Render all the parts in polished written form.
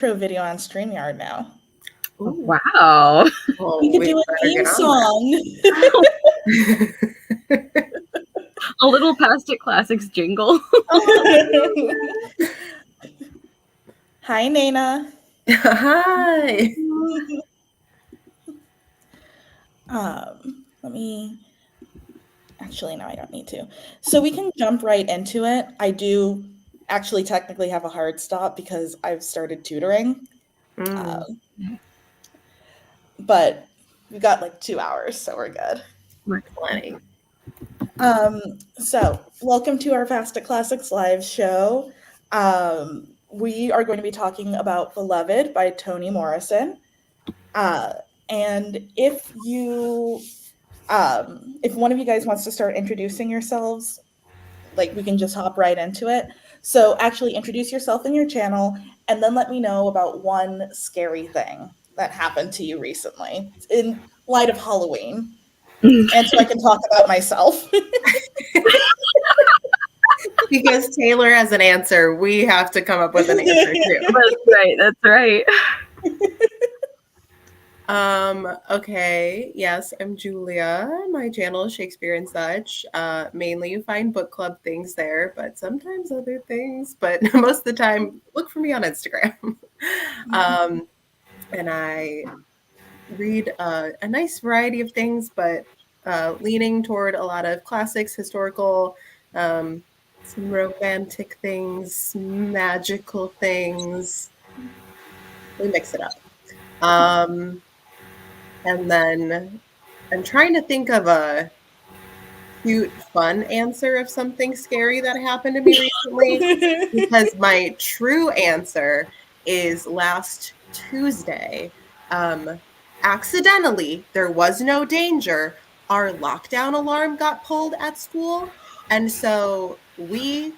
Pro video on StreamYard now. Oh, wow. Well, We could do a theme song. A little Past It Classics jingle. Hi, Nana. Hi. Let me... Actually, no, I don't need to. So we can jump right into it. I do actually technically have a hard stop because I've started tutoring. But we've got like 2 hours, so we're good. We're plenty. So welcome to our Fast at Classics live show. We are going to be talking about Beloved by Toni Morrison. And if one of you guys wants to start introducing yourselves, like we can just hop right into it. So actually introduce yourself and your channel, and then let me know about one scary thing that happened to you recently in light of Halloween. And so I can talk about myself. Because Taylor has an answer, we have to come up with an answer too. That's right. Okay, yes, I'm Julia. My channel is Shakespeare and Such. Mainly you find book club things there, but sometimes other things. But most of the time, look for me on Instagram. And I read a nice variety of things, but leaning toward a lot of classics, historical, some romantic things, magical things. We mix it up. And then I'm trying to think of a cute, fun answer of something scary that happened to me recently, because my true answer is last Tuesday. Accidentally, there was no danger. Our lockdown alarm got pulled at school. And so we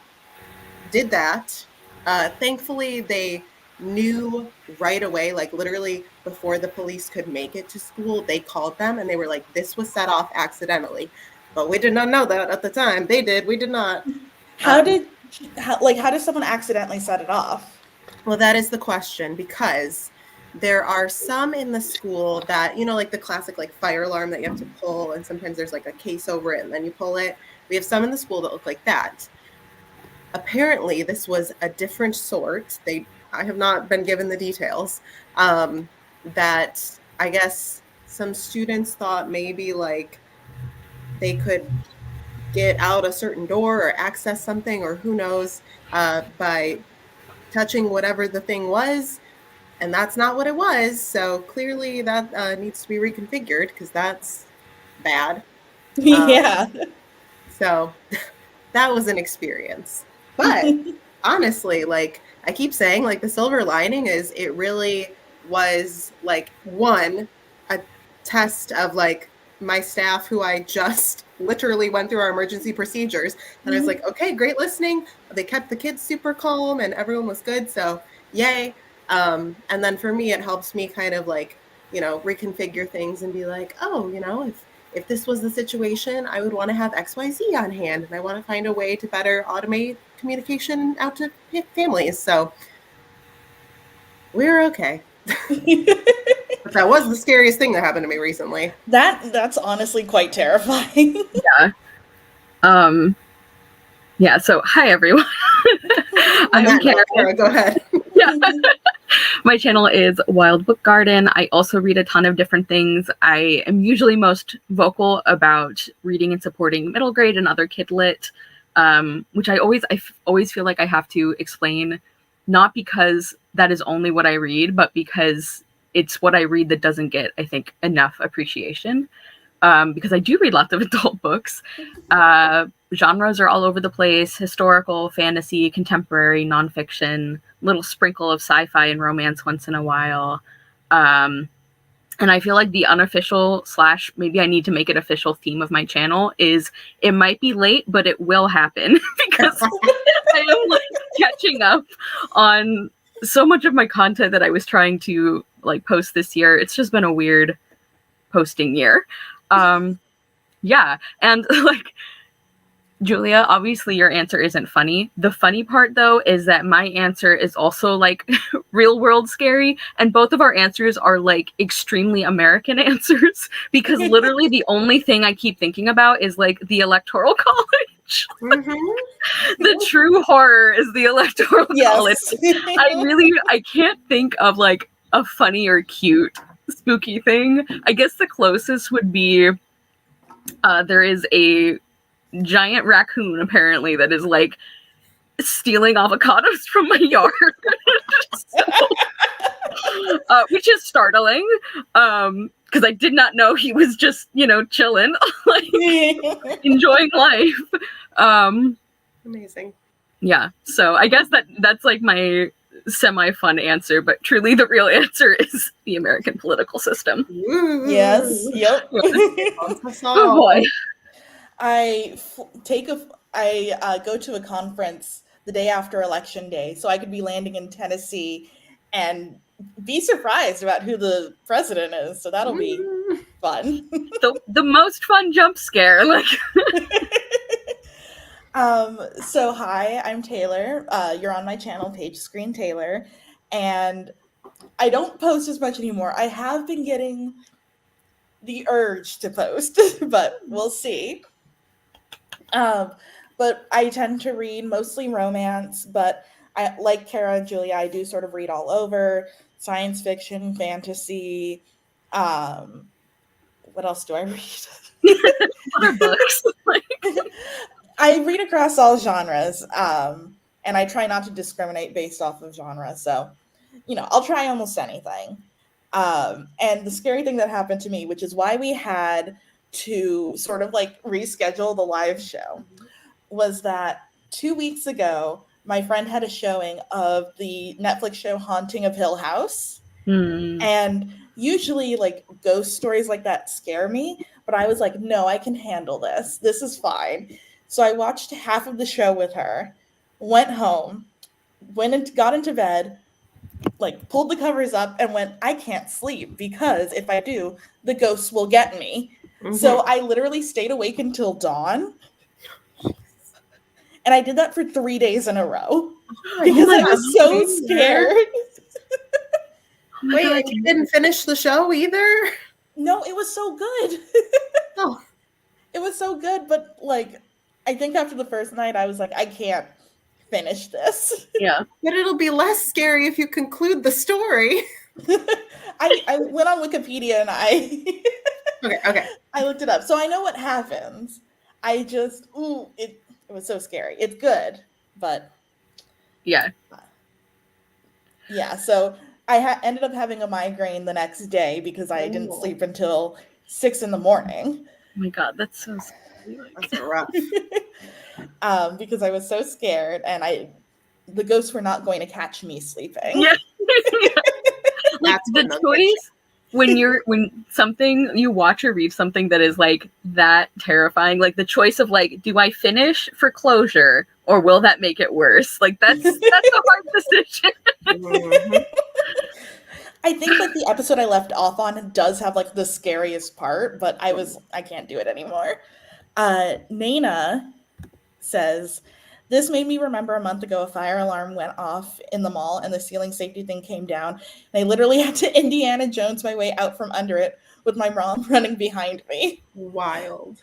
did that. Thankfully, they knew right away, like literally before the police could make it to school, they called them and they were like, this was set off accidentally. But we did not know that at the time. They did. We did not. How did someone accidentally set it off? Well, that is the question, because there are some in the school that, you know, like the classic like fire alarm that you have to pull, and sometimes there's like a case over it and then you pull it. We have some in the school that look like that. Apparently, this was a different sort. I have not been given the details. That I guess some students thought maybe like they could get out a certain door or access something, or who knows, by touching whatever the thing was. And that's not what it was. So clearly that needs to be reconfigured, because that's bad. Yeah. So that was an experience. But honestly, like I keep saying, like the silver lining is it really was like a test of like my staff, who I just literally went through our emergency procedures. And I was like, okay, great listening. They kept the kids super calm and everyone was good. So yay. And then for me, it helps me kind of like, you know, reconfigure things and be like, oh, you know, if this was the situation, I would want to have XYZ on hand, and I want to find a way to better automate communication out to families. So we're okay. But that was the scariest thing that happened to me recently. That's honestly quite terrifying. Yeah. Yeah, so hi everyone. I'm Cara. Go ahead. Yeah. My channel is Wild Book Garden. I also read a ton of different things. I am usually most vocal about reading and supporting middle grade and other kid lit, which I always feel like I have to explain, not because that is only what I read, but because it's what I read that doesn't get, I think, enough appreciation. Because I do read lots of adult books. Genres are all over the place: historical, fantasy, contemporary, nonfiction, little sprinkle of sci-fi and romance once in a while. And I feel like the unofficial / maybe I need to make it official theme of my channel is it might be late, but it will happen, because I am like catching up on so much of my content that I was trying to like post this year. It's just been a weird posting year. Yeah. And like Julia, obviously your answer isn't funny. The funny part, though, is that my answer is also like real world scary, and both of our answers are like extremely American answers because literally the only thing I keep thinking about is like the Electoral College. The true horror is the Electoral College. I can't think of like a funny or cute spooky thing. I guess the closest would be there is a giant raccoon apparently that is like stealing avocados from my yard. Which is startling because I did not know he was just chilling like enjoying life. Amazing. Yeah, so I guess that's like my semi-fun answer, but truly the real answer is the American political system. Yes. Yep. Oh boy. I go to a conference the day after Election Day, so I could be landing in Tennessee and be surprised about who the president is. So that'll be fun. The most fun jump scare, like. So hi, I'm Taylor. You're on my channel, Page Screen Taylor, and I don't post as much anymore. I have been getting the urge to post, but we'll see. But I tend to read mostly romance, but I like Cara and Julia, I do sort of read all over science fiction, fantasy. What else do I read? Other books. I read across all genres, and I try not to discriminate based off of genre. So, I'll try almost anything. And the scary thing that happened to me, which is why we had to sort of like reschedule the live show, was that 2 weeks ago, my friend had a showing of the Netflix show Haunting of Hill House. And usually like ghost stories like that scare me, but I was like, no, I can handle this. This is fine. So I watched half of the show with her, went home, got into bed, like pulled the covers up and went, I can't sleep because if I do, the ghosts will get me. So I literally stayed awake until dawn. And I did that for 3 days in a row because I was so scared. Wait, and you didn't finish the show either? No, it was so good. It was so good, but like, I think after the first night, I was like, I can't finish this. Yeah. But it'll be less scary if you conclude the story. I went on Wikipedia and Okay. I looked it up. So I know what happens. I just, it was so scary. It's good, but. Yeah. Yeah, so I ended up having a migraine the next day because I didn't sleep until 6 a.m. Oh my God, that's so scary. That's rough. Because I was so scared and the ghosts were not going to catch me sleeping. Yeah. Like the choice when you watch or read something that is like that terrifying, like the choice of like, do I finish for closure or will that make it worse? Like that's a hard decision. I think like the episode I left off on does have like the scariest part, but I can't do it anymore. Nana says, this made me remember a month ago a fire alarm went off in the mall and the ceiling safety thing came down. And I literally had to Indiana Jones my way out from under it with my mom running behind me. Wild.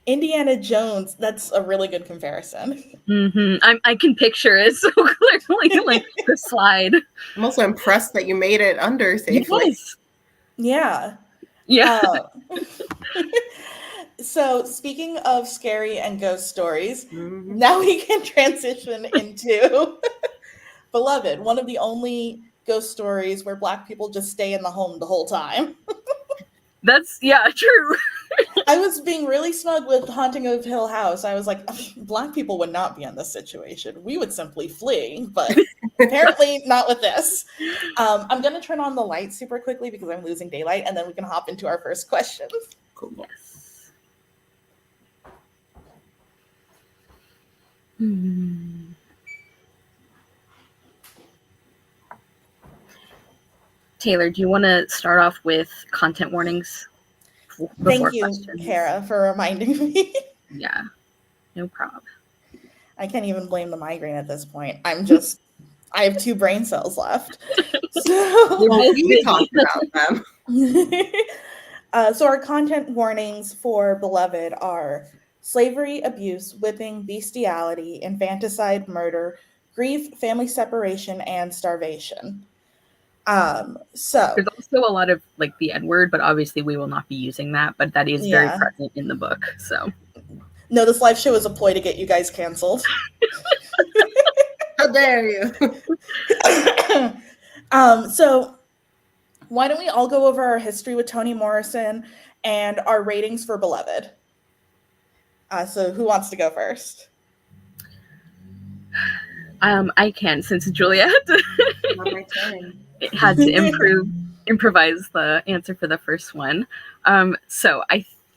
Indiana Jones, that's a really good comparison. I can picture it so clearly, like the slide. I'm also impressed that you made it under safely. Yes. Yeah. Yeah. So speaking of scary and ghost stories, now we can transition into Beloved, one of the only ghost stories where Black people just stay in the home the whole time. That's, true. I was being really smug with Haunting of Hill House. I was like, Black people would not be in this situation. We would simply flee, but apparently not with this. I'm going to turn on the light super quickly because I'm losing daylight, and then we can hop into our first question. Cool. Yes. Taylor, do you want to start off with content warnings? Thank you, Cara, for reminding me. Yeah. No problem. I can't even blame the migraine at this point. I have 2 brain cells left. So, Well, we talked about them. so our content warnings for Beloved are slavery, abuse, whipping, bestiality, infanticide, murder, grief, family separation, and starvation. So There's also a lot of like the N word, but obviously we will not be using that. But that is very yeah, present in the book. So no, this live show is a ploy to get you guys canceled. How dare you? So why don't we all go over our history with Toni Morrison and our ratings for Beloved? So who wants to go first? I can, since Julia Not my turn. had to improvise the answer for the first one. So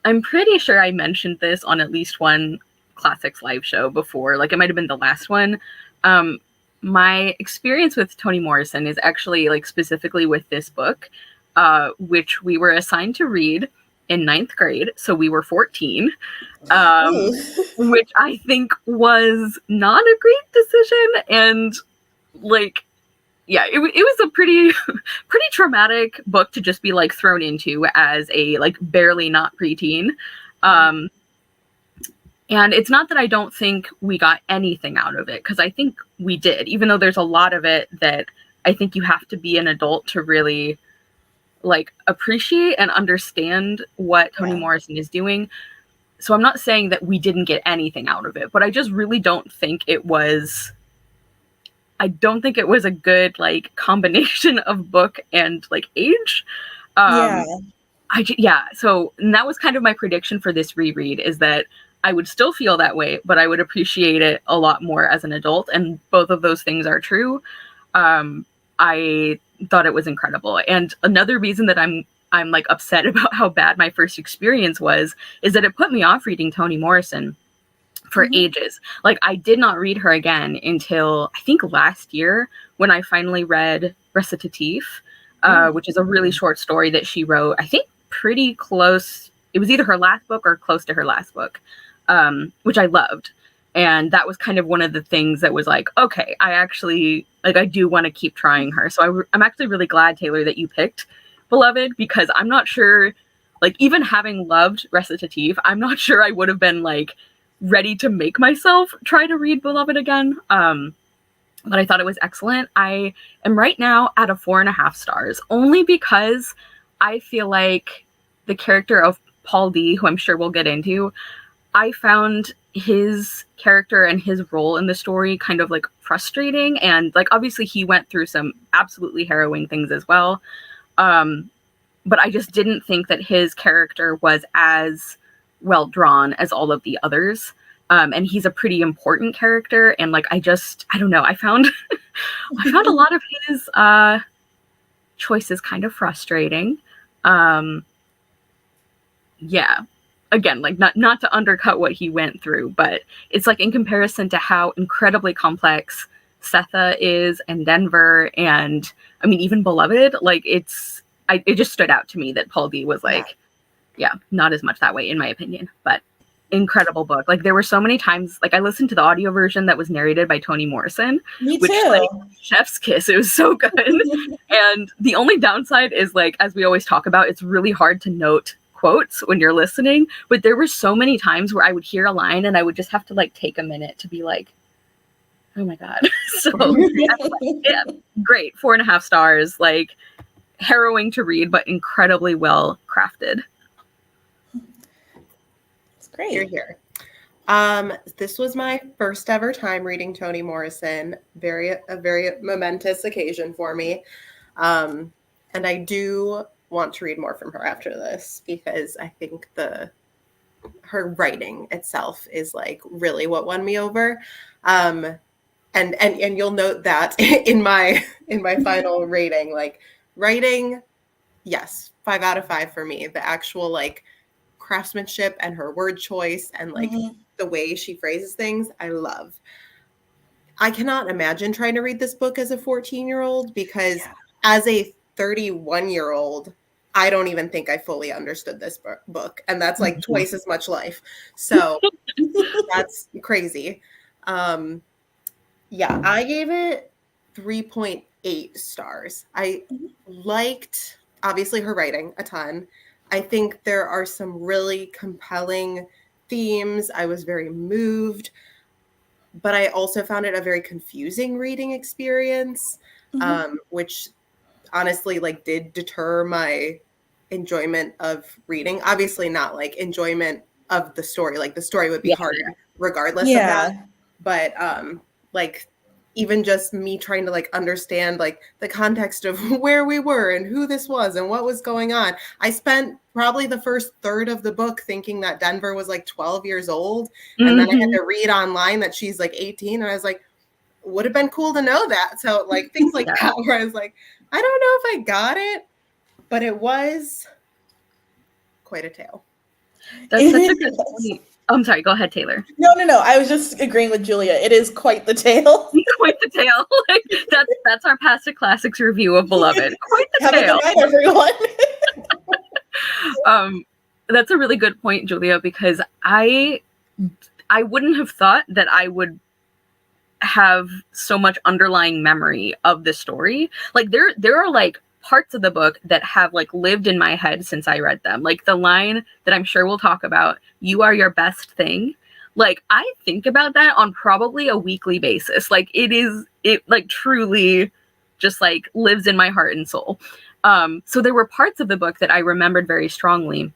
I'm pretty sure I mentioned this on at least one Classics live show before. Like it might have been the last one. My experience with Toni Morrison is actually like specifically with this book, which we were assigned to read in 9th grade. So we were 14, which I think was not a great decision. And like, yeah, it was a pretty traumatic book to just be like thrown into as a like barely not preteen. And it's not that I don't think we got anything out of it, because I think we did, even though there's a lot of it that I think you have to be an adult to really like appreciate and understand what Toni Morrison is doing. So I'm not saying that we didn't get anything out of it, but I just really don't think it was a good like combination of book and like age. So that was kind of my prediction for this reread, is that I would still feel that way, but I would appreciate it a lot more as an adult. And both of those things are true. I thought it was incredible. And another reason that I'm like upset about how bad my first experience was is that it put me off reading Toni Morrison for ages. Like I did not read her again until I think last year, when I finally read Recitatif, which is a really short story that she wrote, I think pretty close. It was either her last book or close to her last book, which I loved. And that was kind of one of the things that was like, okay, I do want to keep trying her. So I'm actually really glad, Taylor, that you picked Beloved, because I'm not sure, like even having loved Recitatif, I'm not sure I would have been like ready to make myself try to read Beloved again. But I thought it was excellent. I am right now at a 4.5 stars, only because I feel like the character of Paul D, who I'm sure we'll get into, I found his character and his role in the story kind of like frustrating. And like, obviously he went through some absolutely harrowing things as well. But I just didn't think that his character was as well drawn as all of the others. And he's a pretty important character. And like, I don't know. I found a lot of his choices kind of frustrating. Again, like not to undercut what he went through, but it's like in comparison to how incredibly complex Setha is, and Denver, and I mean even Beloved, like it just stood out to me that Paul D was like, not as much that way in my opinion, but incredible book. Like there were so many times, like I listened to the audio version that was narrated by Toni Morrison, which like chef's kiss. It was so good. And the only downside is, like, as we always talk about, it's really hard to note quotes when you're listening, but there were so many times where I would hear a line and I would just have to like take a minute to be like, oh my god. So yeah, great, 4.5 stars, like harrowing to read but incredibly well crafted. It's great. You're here. This was my first ever time reading Toni Morrison. A very momentous occasion for me. And I do want to read more from her after this, because I think her writing itself is like really what won me over. And you'll note that in my final rating, like writing, yes, 5 out of 5 for me. The actual like craftsmanship and her word choice and like the way she phrases things, I love. I cannot imagine trying to read this book as a 14-year-old, because as a 31-year-old, I don't even think I fully understood this book. And that's like twice as much life. So that's crazy. Yeah, I gave it 3.8 stars. I liked, obviously, her writing a ton. I think there are some really compelling themes. I was very moved, but I also found it a very confusing reading experience, which honestly like did deter my enjoyment of reading. Obviously not like enjoyment of the story. Like the story would be hard regardless of that. But like even just me trying to like understand like the context of where we were and who this was and what was going on. I spent probably the first third of the book thinking that Denver was like 12 years old. And then I had to read online that she's like 18. And I was like, would have been cool to know that. So like things like that where I was like, I don't know if I got it, but it was quite a tale. That's such a good point. I'm sorry, go ahead, Taylor. No. I was just agreeing with Julia. It is quite the tale. Quite the tale. Like, that's our Past of Classics review of Beloved. Quite the Have tale. a good night, everyone. That's a really good point, Julia, because I wouldn't have thought that I would have so much underlying memory of the story. Like there are like parts of the book that have like lived in my head since I read them. Like the line that I'm sure we'll talk about, "You are your best thing." Like I think about that on probably a weekly basis. Like it like truly just like lives in my heart and soul. So there were parts of the book that I remembered very strongly,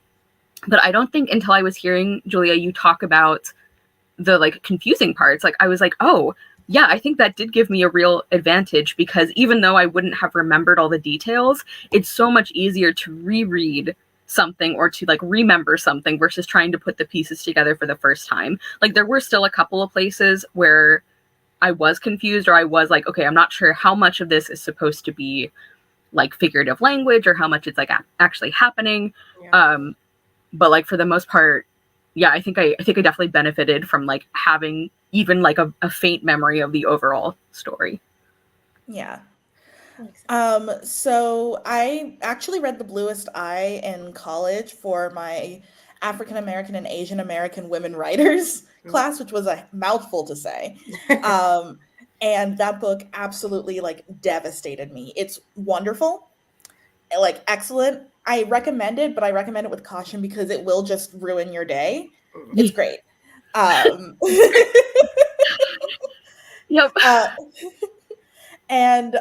but I don't think until I was hearing, Julia, you talk about the like confusing parts, like I was like, oh yeah, I think that did give me a real advantage, because even though I wouldn't have remembered all the details, it's so much easier to reread something or to like remember something versus trying to put the pieces together for the first time. Like there were still a couple of places where I was confused, or I was like, okay, I'm not sure how much of this is supposed to be like figurative language or how much it's like actually happening. But like for the most part, yeah, I think I definitely benefited from like having even like a faint memory of the overall story. Yeah. So I actually read The Bluest Eye in college for my African American and Asian American women writers class, which was a mouthful to say. And that book absolutely like devastated me. It's wonderful, like excellent. I recommend it, but I recommend it with caution because it will just ruin your day. It's great. Yep. And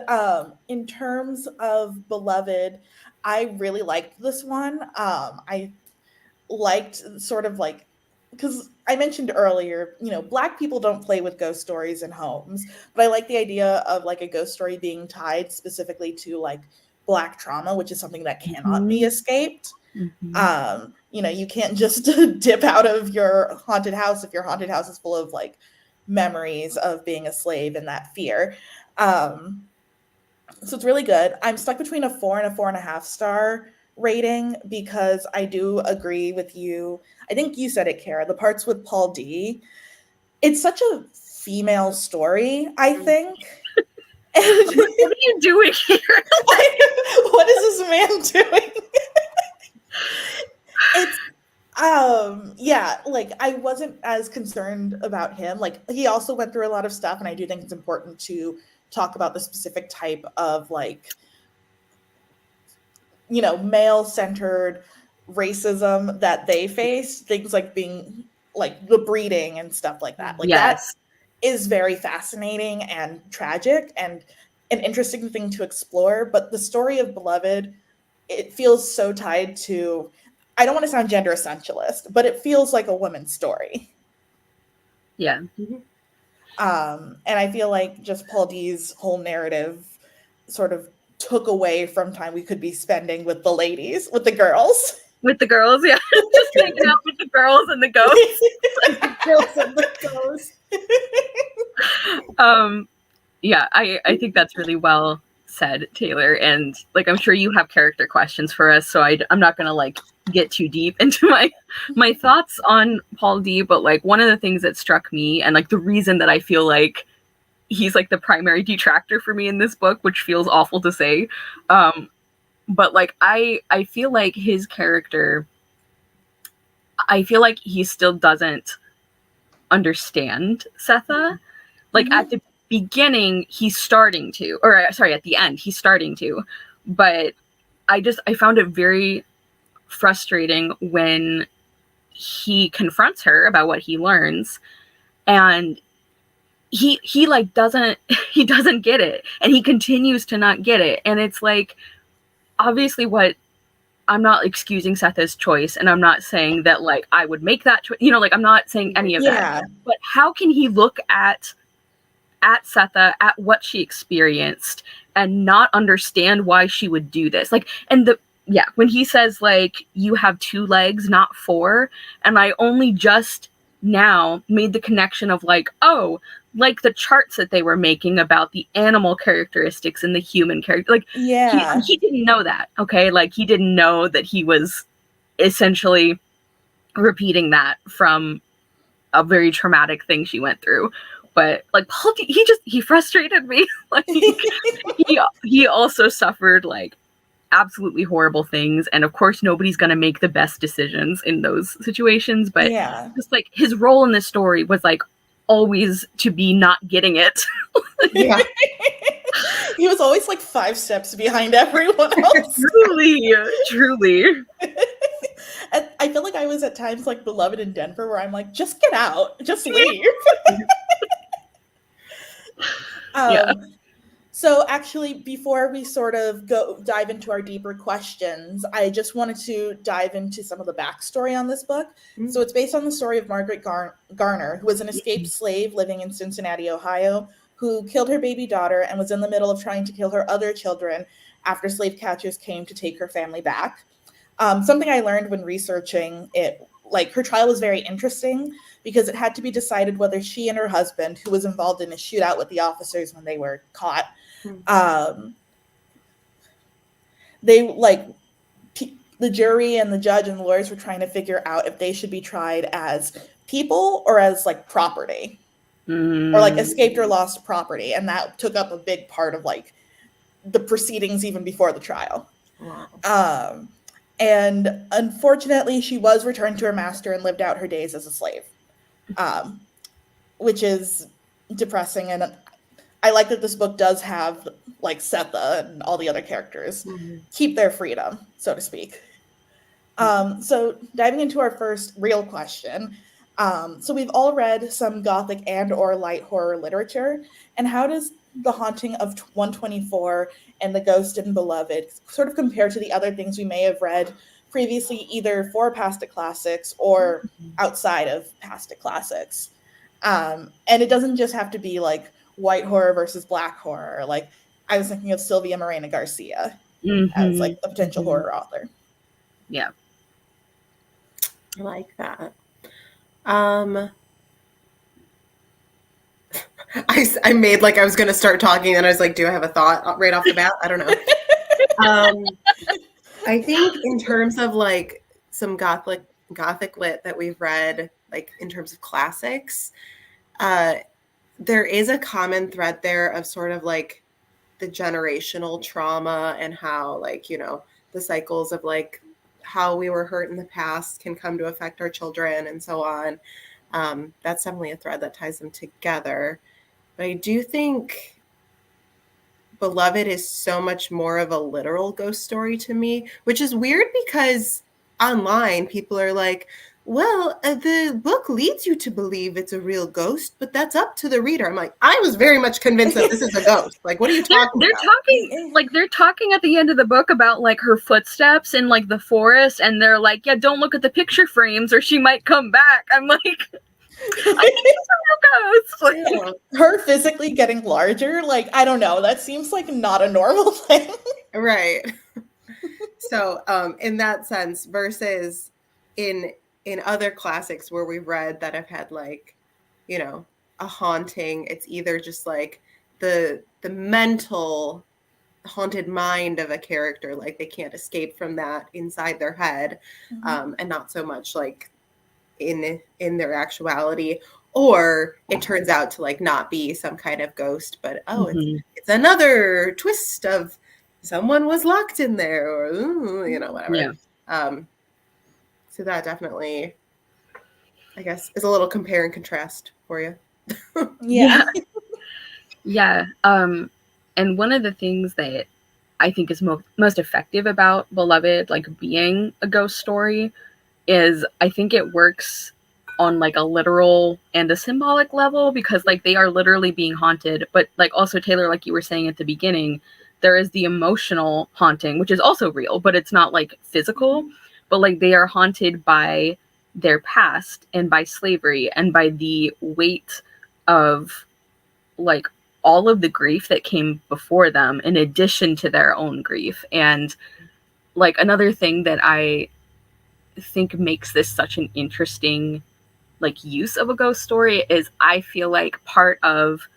in terms of Beloved, I really liked this one. I liked sort of like, because I mentioned earlier, you know, Black people don't play with ghost stories in homes, but I like the idea of like a ghost story being tied specifically to like Black trauma, which is something that cannot be escaped. You know, you can't just dip out of your haunted house if your haunted house is full of like memories of being a slave and that fear. So it's really good. I'm stuck between a 4 and a 4.5 star rating because I do agree with you. I think you said it, Cara. The parts with Paul D. It's such a female story, I think. What are you doing here? What is this man doing? It's yeah, like I wasn't as concerned about him. Like he also went through a lot of stuff, and I do think it's important to talk about the specific type of like, you know, male-centered racism that they face, things like being like the breeding and stuff like that. Like that is very fascinating and tragic and an interesting thing to explore. But the story of Beloved, it feels so tied to, I don't want to sound gender essentialist, but it feels like a woman's story. Yeah. And I feel like just Paul D's whole narrative sort of took away from time we could be spending with the ladies, with the girls. With the girls, yeah. Just hanging out with the girls and the ghosts. The girls and the ghosts. Yeah, I think that's really well said, Taylor. And like, I'm sure you have character questions for us, so I'm not gonna like get too deep into my thoughts on Paul D. But like one of the things that struck me, and like the reason that I feel like he's like the primary detractor for me in this book, which feels awful to say, but like I feel like his character, I feel like he still doesn't understand Setha. Like at the beginning he's starting to, or sorry, at the end he's starting to, but I found it very frustrating when he confronts her about what he learns, and he like doesn't he doesn't get it, and he continues to not get it. And it's like, obviously, what, I'm not excusing Setha's choice, and I'm not saying that like I would make that choice, you know, like I'm not saying any of that, but how can he look at Setha, at what she experienced, and not understand why she would do this? Like, and when he says like, you have 2 legs, not 4, and I only just now made the connection of like, oh, like the charts that they were making about the animal characteristics and the human character, like he didn't know that. Okay, like he didn't know that he was essentially repeating that from a very traumatic thing she went through. But like Paul, he frustrated me. Like he also suffered like absolutely horrible things, and of course nobody's going to make the best decisions in those situations, but just like his role in this story was like always to be not getting it. Yeah. He was always like 5 steps behind everyone else. Truly. And I feel like I was at times like Beloved in Denver, where I'm like, just get out, just leave. So actually, before we sort of dive into our deeper questions, I just wanted to dive into some of the backstory on this book. Mm-hmm. So it's based on the story of Margaret Garner, who was an escaped slave living in Cincinnati, Ohio, who killed her baby daughter and was in the middle of trying to kill her other children after slave catchers came to take her family back. Something I learned when researching it, like her trial was very interesting because it had to be decided whether she and her husband, who was involved in a shootout with the officers when they were caught, they like the jury and the judge and the lawyers were trying to figure out if they should be tried as people or as like property, or like escaped or lost property. And that took up a big part of like the proceedings even before the trial. Wow. And unfortunately, she was returned to her master and lived out her days as a slave, which is depressing. And I like that this book does have like Setha and all the other characters keep their freedom, so to speak. So diving into our first real question. So we've all read some Gothic and or light horror literature. And how does The Haunting of 124 and The Ghost in Beloved sort of compare to the other things we may have read previously, either for Past It Classics or outside of Past It Classics? And it doesn't just have to be like white horror versus black horror. Like I was thinking of Sylvia Morena Garcia as like a potential horror author. Yeah. I like that. I made like I was going to start talking, and I was like, do I have a thought right off the bat? I don't know. I think in terms of like some Gothic lit that we've read, like in terms of classics, there is a common thread there of sort of like the generational trauma and how like, you know, the cycles of like how we were hurt in the past can come to affect our children and so on. That's definitely a thread that ties them together. But I do think Beloved is so much more of a literal ghost story to me, which is weird because online people are like, well, the book leads you to believe it's a real ghost, but that's up to the reader. I'm like, I was very much convinced that this is a ghost. Like, what are you talking about? They're talking at the end of the book about like her footsteps in like the forest, and they're like, yeah, don't look at the picture frames or she might come back. I'm like, I think it's a real ghost. Like, her physically getting larger, like, I don't know. That seems like not a normal thing. Right. So in that sense, versus in other classics where we've read that have had like, you know, a haunting, it's either just like the mental haunted mind of a character, like they can't escape from that inside their head, and not so much like in their actuality, or it turns out to like not be some kind of ghost, but it's another twist of someone was locked in there, or whatever. Yeah. So that definitely, I guess, is a little compare and contrast for you. Yeah. Yeah. And one of the things that I think is most effective about Beloved, like being a ghost story, is I think it works on like a literal and a symbolic level, because like they are literally being haunted, but like also, Taylor, like you were saying at the beginning, there is the emotional haunting, which is also real, but it's not like physical, but like they are haunted by their past and by slavery and by the weight of like all of the grief that came before them in addition to their own grief. And like another thing that I think makes this such an interesting like use of a ghost story is I feel like part of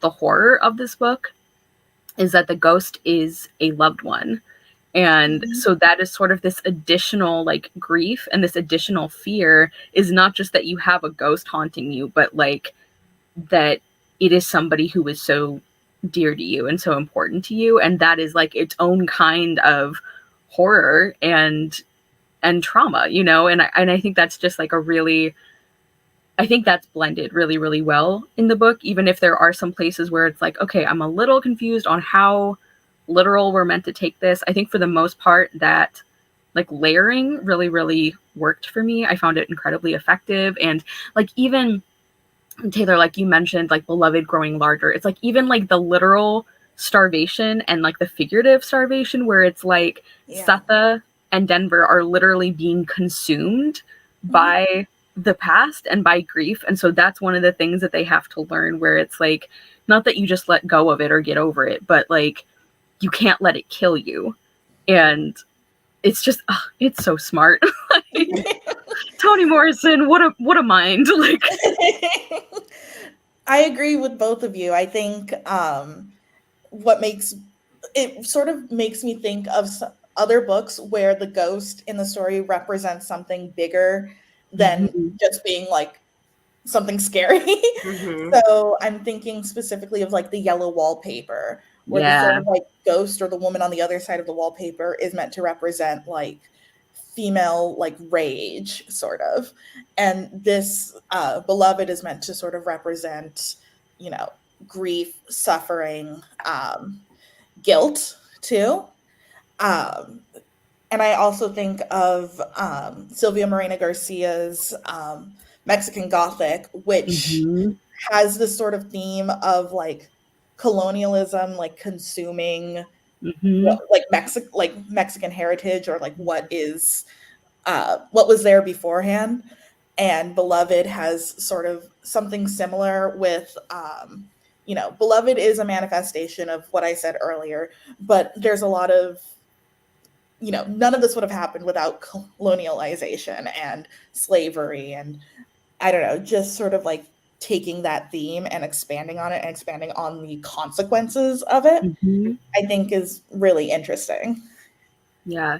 the horror of this book is that the ghost is a loved one. And so that is sort of this additional like grief, and this additional fear is not just that you have a ghost haunting you, but like that it is somebody who is so dear to you and so important to you, and that is like its own kind of horror and trauma, you know. And I think that's just like a really, I think that's blended really, really well in the book, even if there are some places where it's like, okay, I'm a little confused on how literal we're meant to take this. I think for the most part that like layering really, really worked for me. I found it incredibly effective. And like even Taylor, like you mentioned, like Beloved growing larger, it's like even like the literal starvation and like the figurative starvation, where it's like Setha and Denver are literally being consumed by the past and by grief. And so that's one of the things that they have to learn, where it's like, not that you just let go of it or get over it, but like you can't let it kill you. And it's just, it's so smart. Toni Morrison, what a mind. Like, I agree with both of you. I think what makes it sort of makes me think of other books where the ghost in the story represents something bigger than just being like something scary. So I'm thinking specifically of like the yellow wallpaper, where the sort of like ghost or the woman on the other side of the wallpaper is meant to represent like female like rage, sort of. And this Beloved is meant to sort of represent, you know, grief, suffering, guilt too. And I also think of Sylvia Moreno Garcia's Mexican Gothic, which has this sort of theme of like colonialism, like consuming like Mexican heritage, or like what was there beforehand. And Beloved has sort of something similar with Beloved is a manifestation of what I said earlier, but there's a lot of, none of this would have happened without colonialization and slavery, and I don't know, just sort of like taking that theme and expanding on it and expanding on the consequences of it, I think is really interesting. Yeah.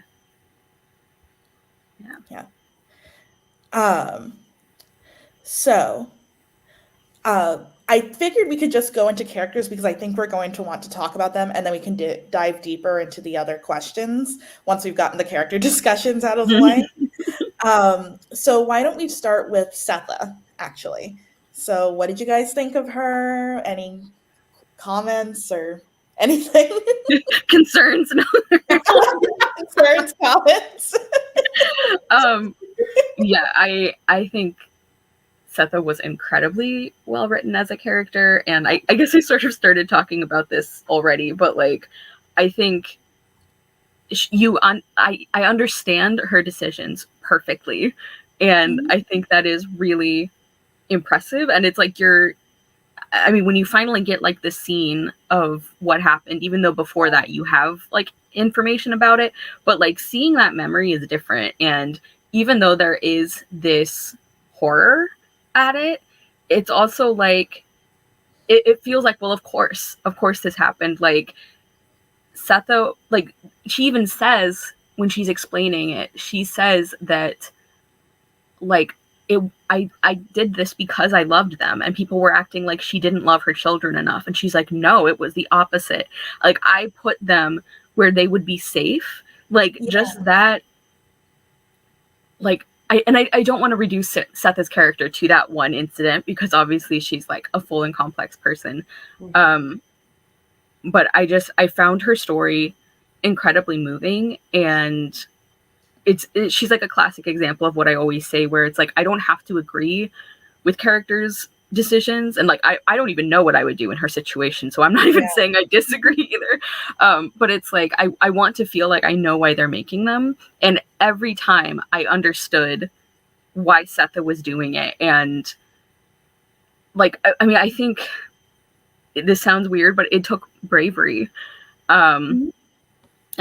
So I figured we could just go into characters, because I think we're going to want to talk about them, and then we can dive deeper into the other questions once we've gotten the character discussions out of the way. So why don't we start with Setha, actually? So what did you guys think of her? Any comments or anything? Concerns? No. Concerns, comments? Yeah, I think Setha was incredibly well written as a character, and I guess I sort of started talking about this already, but like I think I understand her decisions perfectly, and I think that is really impressive. And it's like when you finally get like the scene of what happened, even though before that you have like information about it, but like seeing that memory is different. And even though there is this horror at it, it's also like it feels like, well, of course this happened. Like Setha, like she even says when she's explaining it, she says that like I did this because I loved them, and people were acting like she didn't love her children enough, and she's like, no, it was the opposite. Like I put them where they would be safe. Like, just that, like, I don't want to reduce Setha's character to that one incident, because obviously she's like a full and complex person. But I found her story incredibly moving, and she's like a classic example of what I always say, where it's like, I don't have to agree with characters' decisions, and like I don't even know what I would do in her situation, so I'm not even saying I disagree either. But it's like I want to feel like I know why they're making them, and every time I understood why Setha was doing it. And like I mean, I think this sounds weird, but it took bravery. And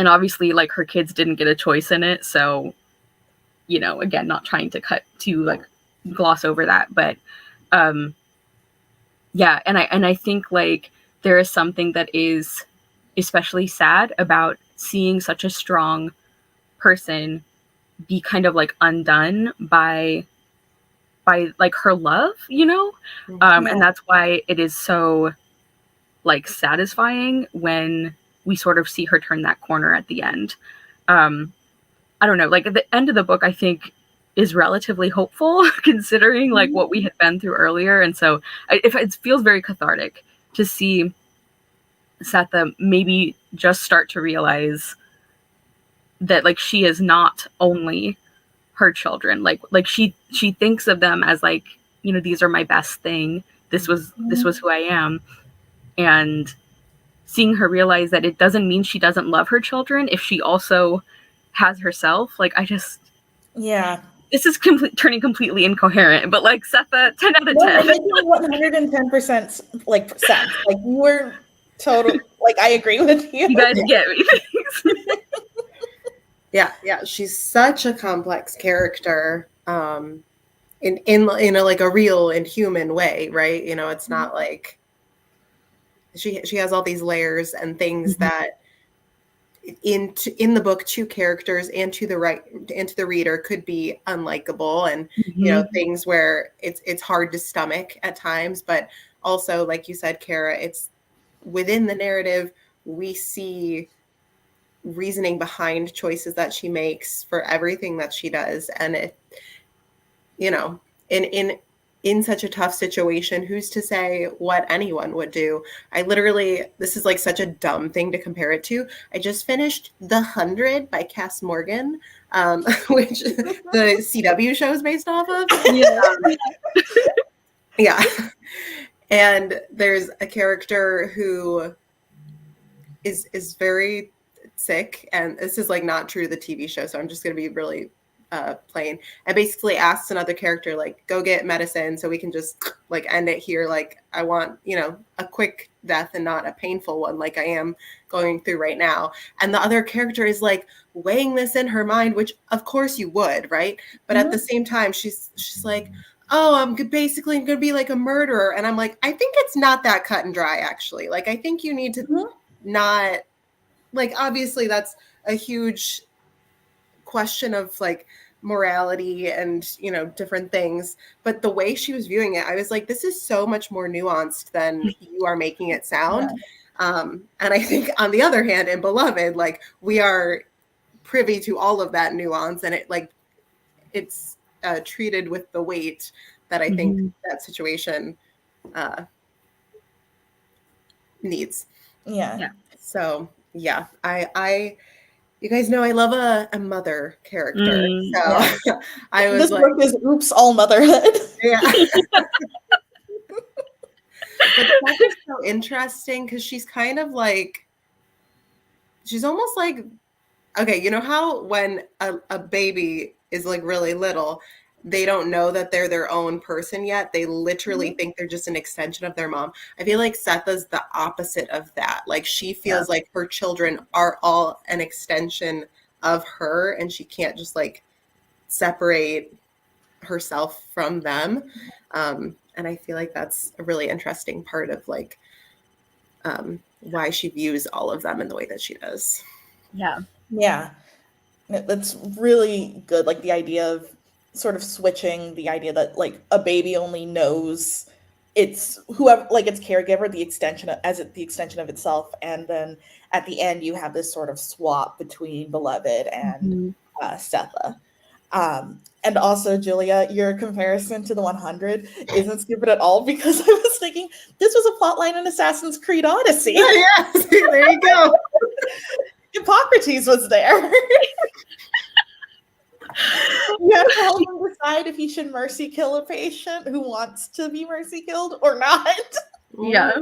obviously, like, her kids didn't get a choice in it, so, you know, again, not trying to like gloss over that, but yeah, and I think like there is something that is especially sad about seeing such a strong person be kind of like undone by like her love, you know. And that's why it is so like satisfying when we sort of see her turn that corner at the end. I don't know, like at the end of the book, I think is relatively hopeful considering like what we had been through earlier. And so it feels very cathartic to see Setha maybe just start to realize that like she is not only her children, like she thinks of them as like, you know, these are my best thing, this was who I am. And seeing her realize that it doesn't mean she doesn't love her children if she also has herself, like, I just, this is turning completely incoherent, but like Setha, 10 out of 10. It makes 110% like sense. Like, you were total, like, I agree with you. You guys get me. Yeah, she's such a complex character, in a like a real and human way, right? You know, it's not like she has all these layers and things that in the book to characters and to the reader could be unlikable, and you know, things where it's hard to stomach at times, but also, like you said, Cara, it's within the narrative we see reasoning behind choices that she makes for everything that she does. And it, you know, in such a tough situation, who's to say what anyone would do? I literally, this is like such a dumb thing to compare it to. I just finished The 100 by Cass Morgan, which the CW show is based off of. Yeah. And there's a character who is very sick, and this is like not true to the TV show, so I'm just going to be really plain, and basically asks another character, like, go get medicine so we can just like end it here. Like, I want, you know, a quick death and not a painful one like I am going through right now. And the other character is like weighing this in her mind, which of course you would, right? But at the same time, she's like, oh, I'm basically going to be like a murderer. And I'm like, I think it's not that cut and dry, actually. Like, I think you need to not, like, obviously that's a huge question of like morality and, you know, different things. But the way she was viewing it, I was like, this is so much more nuanced than you are making it sound. And I think on the other hand, in Beloved, like, we are privy to all of that nuance, and it like it's treated with the weight that I think that situation needs. So yeah, I you guys know I love a mother character. So I was this like, book is oops all motherhood. But that is so interesting because she's kind of like, she's almost like, okay, you know how when a baby is like really little, they don't know that they're their own person yet. They literally think they're just an extension of their mom. I feel like Setha's the opposite of that. Like, she feels like her children are all an extension of her, and she can't just like separate herself from them. And I feel like that's a really interesting part of like why she views all of them in the way that she does. Yeah, that's really good. Like, the idea of sort of switching the idea that like a baby only knows it's whoever, like its caregiver, the extension of, as the extension of itself, and then at the end you have this sort of swap between Beloved and Mhm. Setha. And also, Julia, your comparison to the 100 isn't stupid at all, because I was thinking this was a plotline in Assassin's Creed Odyssey. Yeah, see, there you go. Hippocrates was there. You have to help him decide if he should mercy kill a patient who wants to be mercy killed or not. Yeah.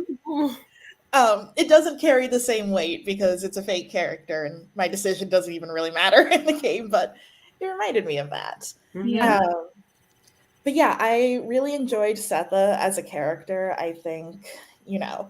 It doesn't carry the same weight because it's a fake character, and my decision doesn't even really matter in the game, but it reminded me of that. Yeah. But yeah, I really enjoyed Setha as a character. I think, you know,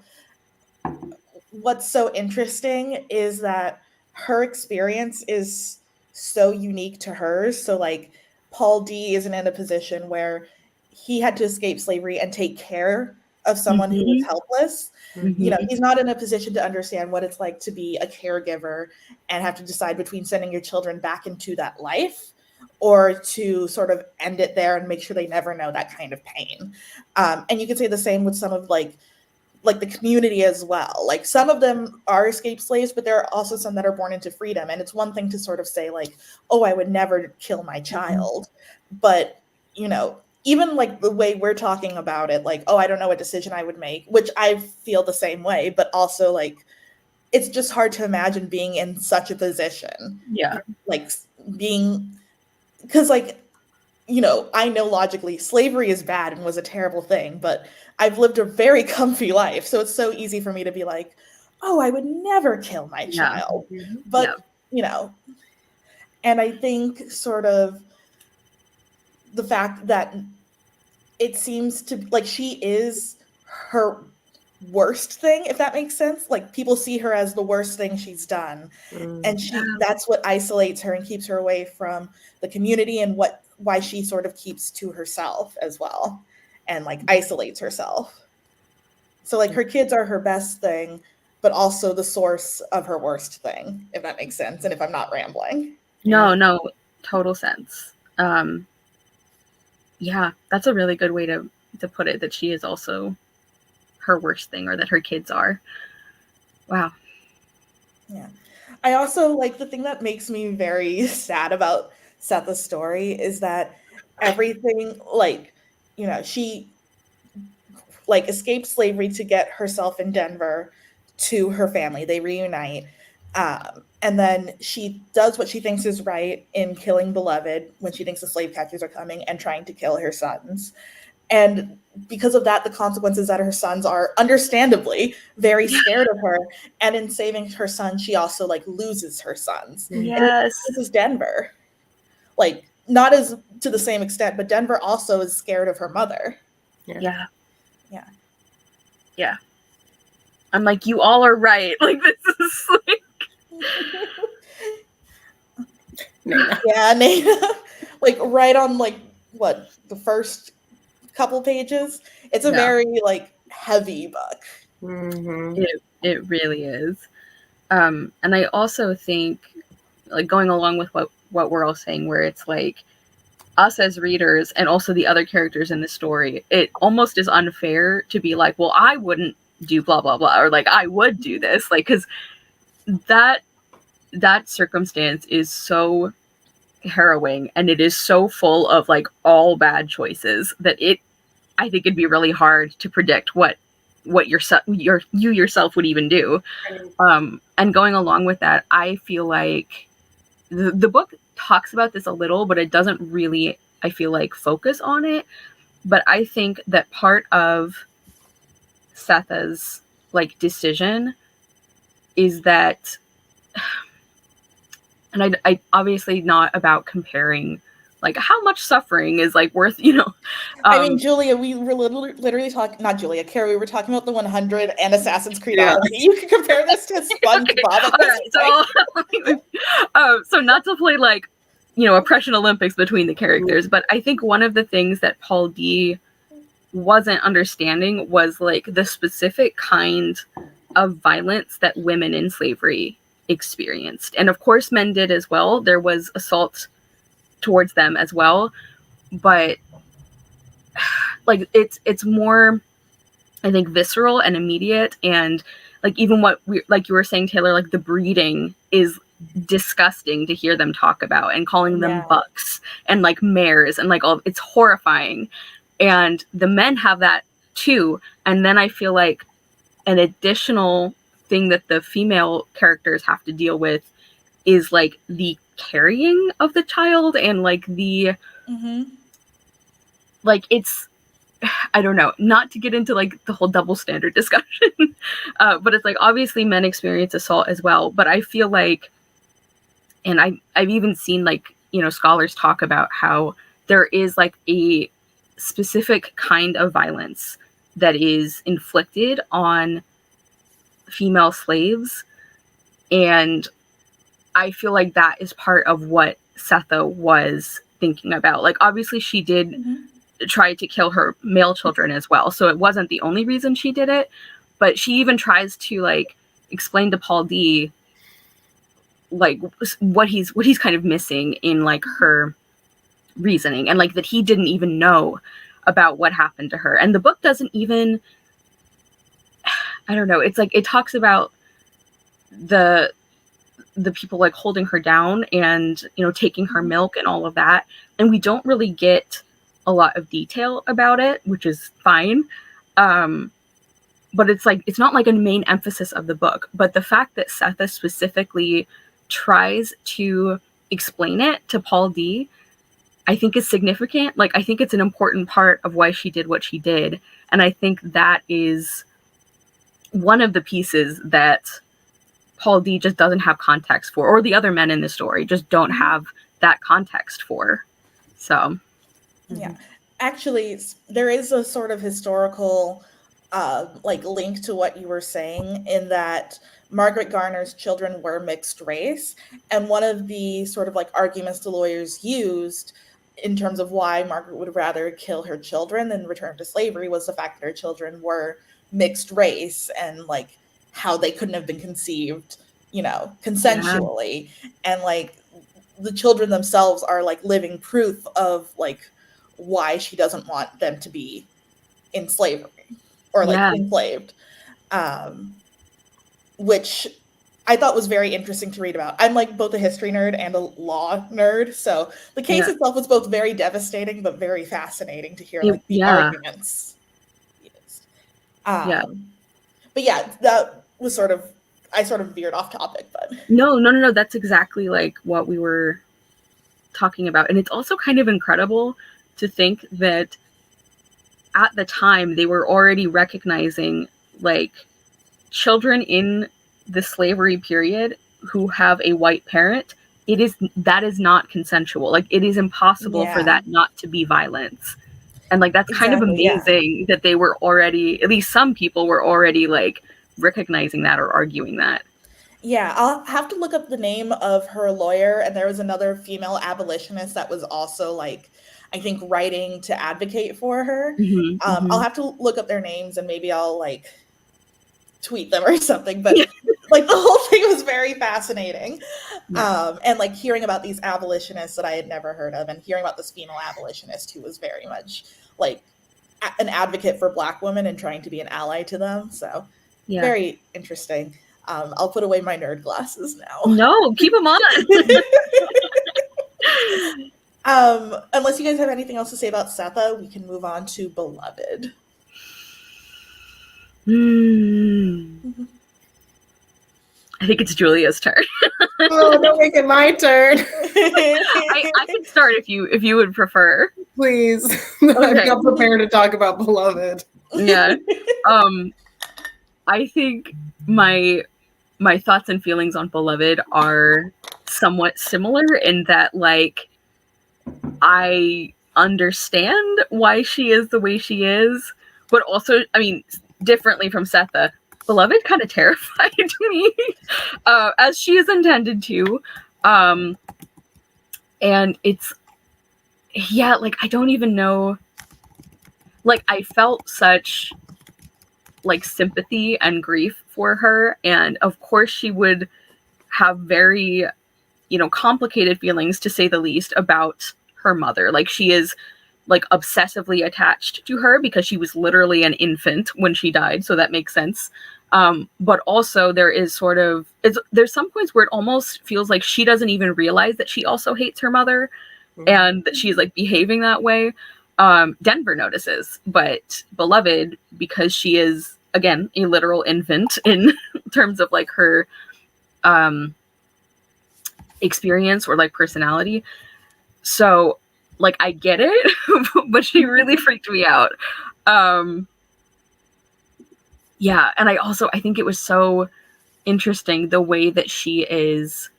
what's so interesting is that her experience is so unique to hers. So, like, Paul D isn't in a position where he had to escape slavery and take care of someone who was helpless. You know, he's not in a position to understand what it's like to be a caregiver and have to decide between sending your children back into that life or to sort of end it there and make sure they never know that kind of pain. And you could say the same with some of like the community as well. Like, some of them are escaped slaves, but there are also some that are born into freedom. And it's one thing to sort of say like, oh, I would never kill my child. But, you know, even like the way we're talking about it, like, oh, I don't know what decision I would make, which I feel the same way, but also like, it's just hard to imagine being in such a position. Yeah. Like being, because like, you know, I know logically slavery is bad and was a terrible thing, but I've lived a very comfy life. So it's so easy for me to be like, oh, I would never kill my child. But, you know, and I think sort of the fact that it seems to like she is her worst thing, if that makes sense. Like, people see her as the worst thing she's done. And that's what isolates her and keeps her away from the community, and why she sort of keeps to herself as well and like isolates herself. So like her kids are her best thing, but also the source of her worst thing, if that makes sense, and if I'm not rambling. No, total sense. Yeah, that's a really good way to put it, that she is also her worst thing, or that her kids are. Wow. Yeah. I also like, the thing that makes me very sad about Setha's story is that everything, like, you know, she like escaped slavery to get herself in Denver to her family. They reunite. And then she does what she thinks is right in killing Beloved when she thinks the slave catchers are coming, and trying to kill her sons. And because of that, the consequences that her sons are understandably very scared of her. And in saving her son, she also like loses her sons. Yes. This is Denver. Like, not as to the same extent, but Denver also is scared of her mother. Yeah. Yeah. I'm like, you all are right. Like, this is like... Nana. Yeah, Nana. Like, right on like what, the first couple pages. It's a very like heavy book. It really is. And I also think, like, going along with what we're all saying, where it's like, us as readers and also the other characters in the story, it almost is unfair to be like, well, I wouldn't do blah blah blah, or like, I would do this, like, because that circumstance is so harrowing, and it is so full of like all bad choices, that I think it'd be really hard to predict what you yourself would even do. And going along with that, I feel like the book talks about this a little, but it doesn't really, I feel like, focus on it. But I think that part of Setha's like decision is that, and I obviously not about comparing like how much suffering is like worth, you know. I mean, Julia, we were literally talking, not Julia, Carrie, we were talking about the 100 and Assassin's Creed Odyssey. You can compare this to SpongeBob. Okay. So not to play like, you know, oppression Olympics between the characters, but I think one of the things that Paul D wasn't understanding was like the specific kind of violence that women in slavery experienced. And of course men did as well. There was assault towards them as well, but like it's more I think, visceral and immediate. And like, even what like you were saying, Taylor, like the breeding is disgusting to hear them talk about, and calling them bucks and like mares and like all, it's horrifying. And the men have that too. And then I feel like an additional thing that the female characters have to deal with is like the carrying of the child, and like the like, it's, I don't know, not to get into like the whole double standard discussion, but it's like, obviously men experience assault as well, but I feel like, and I've even seen like, you know, scholars talk about how there is like a specific kind of violence that is inflicted on female slaves. And I feel like that is part of what Sethe was thinking about. Like, obviously she did try to kill her male children as well, so it wasn't the only reason she did it, but she even tries to like explain to Paul D like what he's kind of missing in like her reasoning, and like that he didn't even know about what happened to her. And the book doesn't even, I don't know, it's like it talks about the people like holding her down and, you know, taking her milk and all of that, and we don't really get a lot of detail about it, which is fine. But it's like, it's not like a main emphasis of the book, but the fact that Sethe specifically tries to explain it to Paul D, I think is significant. Like, I think it's an important part of why she did what she did. And I think that is one of the pieces that Paul D just doesn't have context for, or the other men in the story just don't have that context for. So, yeah, actually, there is a sort of historical like link to what you were saying, in that Margaret Garner's children were mixed race, and one of the sort of like arguments the lawyers used in terms of why Margaret would rather kill her children than return to slavery was the fact that her children were mixed race, and like how they couldn't have been conceived, you know, consensually. And like the children themselves are like living proof of like why she doesn't want them to be in slavery or like enslaved, which I thought was very interesting to read about. I'm like both a history nerd and a law nerd, so the case itself was both very devastating but very fascinating to hear like the arguments used. But yeah, that was sort of, I sort of veered off topic, but no, that's exactly like what we were talking about. And it's also kind of incredible to think that at the time they were already recognizing like children in the slavery period who have a white parent, that is not consensual. Like, it is impossible for that not to be violence. And like, that's kind of amazing that they were already, at least some people were already like recognizing that or arguing that. Yeah, I'll have to look up the name of her lawyer. And there was another female abolitionist that was also like, I think, writing to advocate for her. I'll have to look up their names and maybe I'll like tweet them or something. But like the whole thing was very fascinating. And like hearing about these abolitionists that I had never heard of, and hearing about this female abolitionist who was very much like an advocate for Black women and trying to be an ally to them. So very interesting. I'll put away my nerd glasses now. No, keep them on. Unless you guys have anything else to say about Sethe, we can move on to Beloved. I think it's Julia's turn. Oh, don't make it my turn. I can start if you would prefer. Please. Okay. I'm not prepared to talk about Beloved. Yeah. I think my thoughts and feelings on Beloved are somewhat similar in that, like, I understand why she is the way she is, but also, I mean, differently from Sethe, Beloved kind of terrified me, as she is intended to. And it's, like, I don't even know, like, I felt such, like, sympathy and grief for her, and of course she would have very, complicated feelings, to say the least, about her mother. Like, she is like obsessively attached to her because she was literally an infant when she died, so that makes sense. But also there is sort of there's some points where it almost feels like she doesn't even realize that she also hates her mother and that she's like behaving that way. Denver notices, but Beloved, because she is again a literal infant in terms of like her experience or like personality, so like I get it, but she really freaked me out. Yeah, and I think it was so interesting the way that she is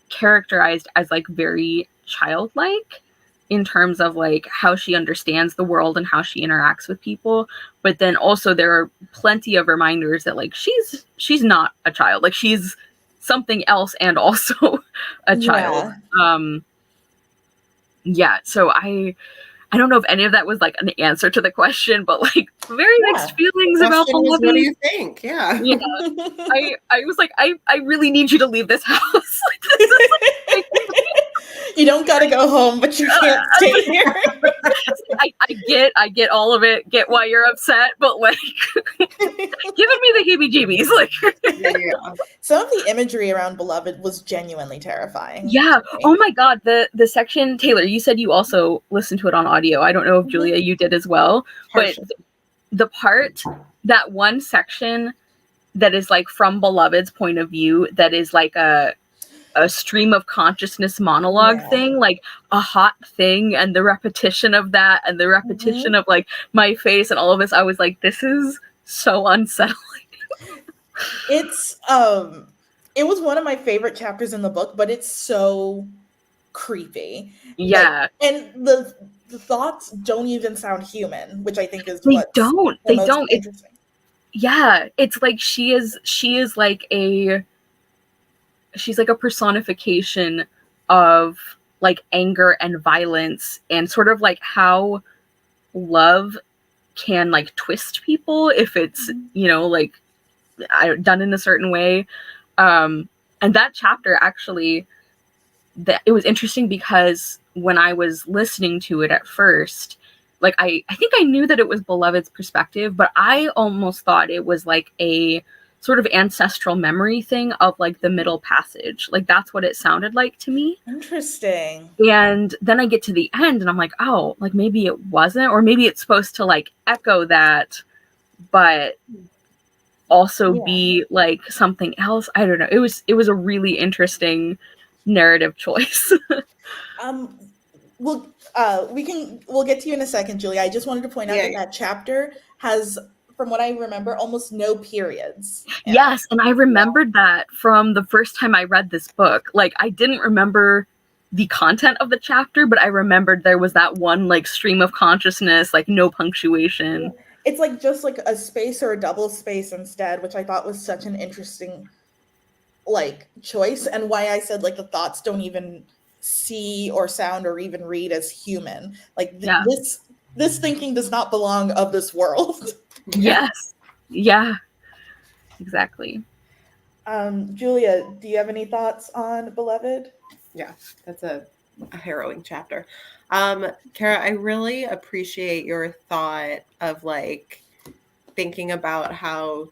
characterized as like very childlike in terms of like how she understands the world and how she interacts with people, but then also there are plenty of reminders that like she's not a child, like she's something else and also a child. Yeah, so I don't know if any of that was like an answer to the question, but like very mixed feelings about Beloved. What do you think? Yeah. I was like, I really need you to leave this house. Like, this is like, you don't gotta go home, but you can't stay here. I get all of it, get why you're upset, but like giving me the heebie-jeebies. Like some of the imagery around Beloved was genuinely terrifying. Yeah. Oh my god, the section, Taylor, you said you also listened to it on audio. I don't know if Julia you did as well, but the part, that one section that is like from Beloved's point of view, that is like a stream of consciousness monologue thing, like a hot thing, and the repetition of that and the repetition of like my face and all of this, I was like, this is so unsettling. It's it was one of my favorite chapters in the book, but it's so creepy. Yeah. Like, and the thoughts don't even sound human, which I think is they don't interesting. It's like she's like a personification of like anger and violence and sort of like how love can like twist people if it's, you know, like done in a certain way. And that chapter actually, it was interesting because when I was listening to it at first, like I think I knew that it was Beloved's perspective, but I almost thought it was like a sort of ancestral memory thing of like the Middle Passage. Like that's what it sounded like to me. Interesting. And then I get to the end and I'm like, oh, like maybe it wasn't, or maybe it's supposed to like echo that, but also be like something else. I don't know. It was a really interesting narrative choice. We'll get to you in a second, Julia. I just wanted to point out that chapter has, from what I remember, almost no periods. Yes, and I remembered that from the first time I read this book. Like I didn't remember the content of the chapter, but I remembered there was that one like stream of consciousness, like no punctuation. It's like just like a space or a double space instead, which I thought was such an interesting like choice, and why I said like the thoughts don't even see or sound or even read as human. Like this thinking does not belong of this world. Yes. Yeah. Exactly. Julia, do you have any thoughts on Beloved? Yeah, that's a harrowing chapter. Cara, I really appreciate your thought of like thinking about how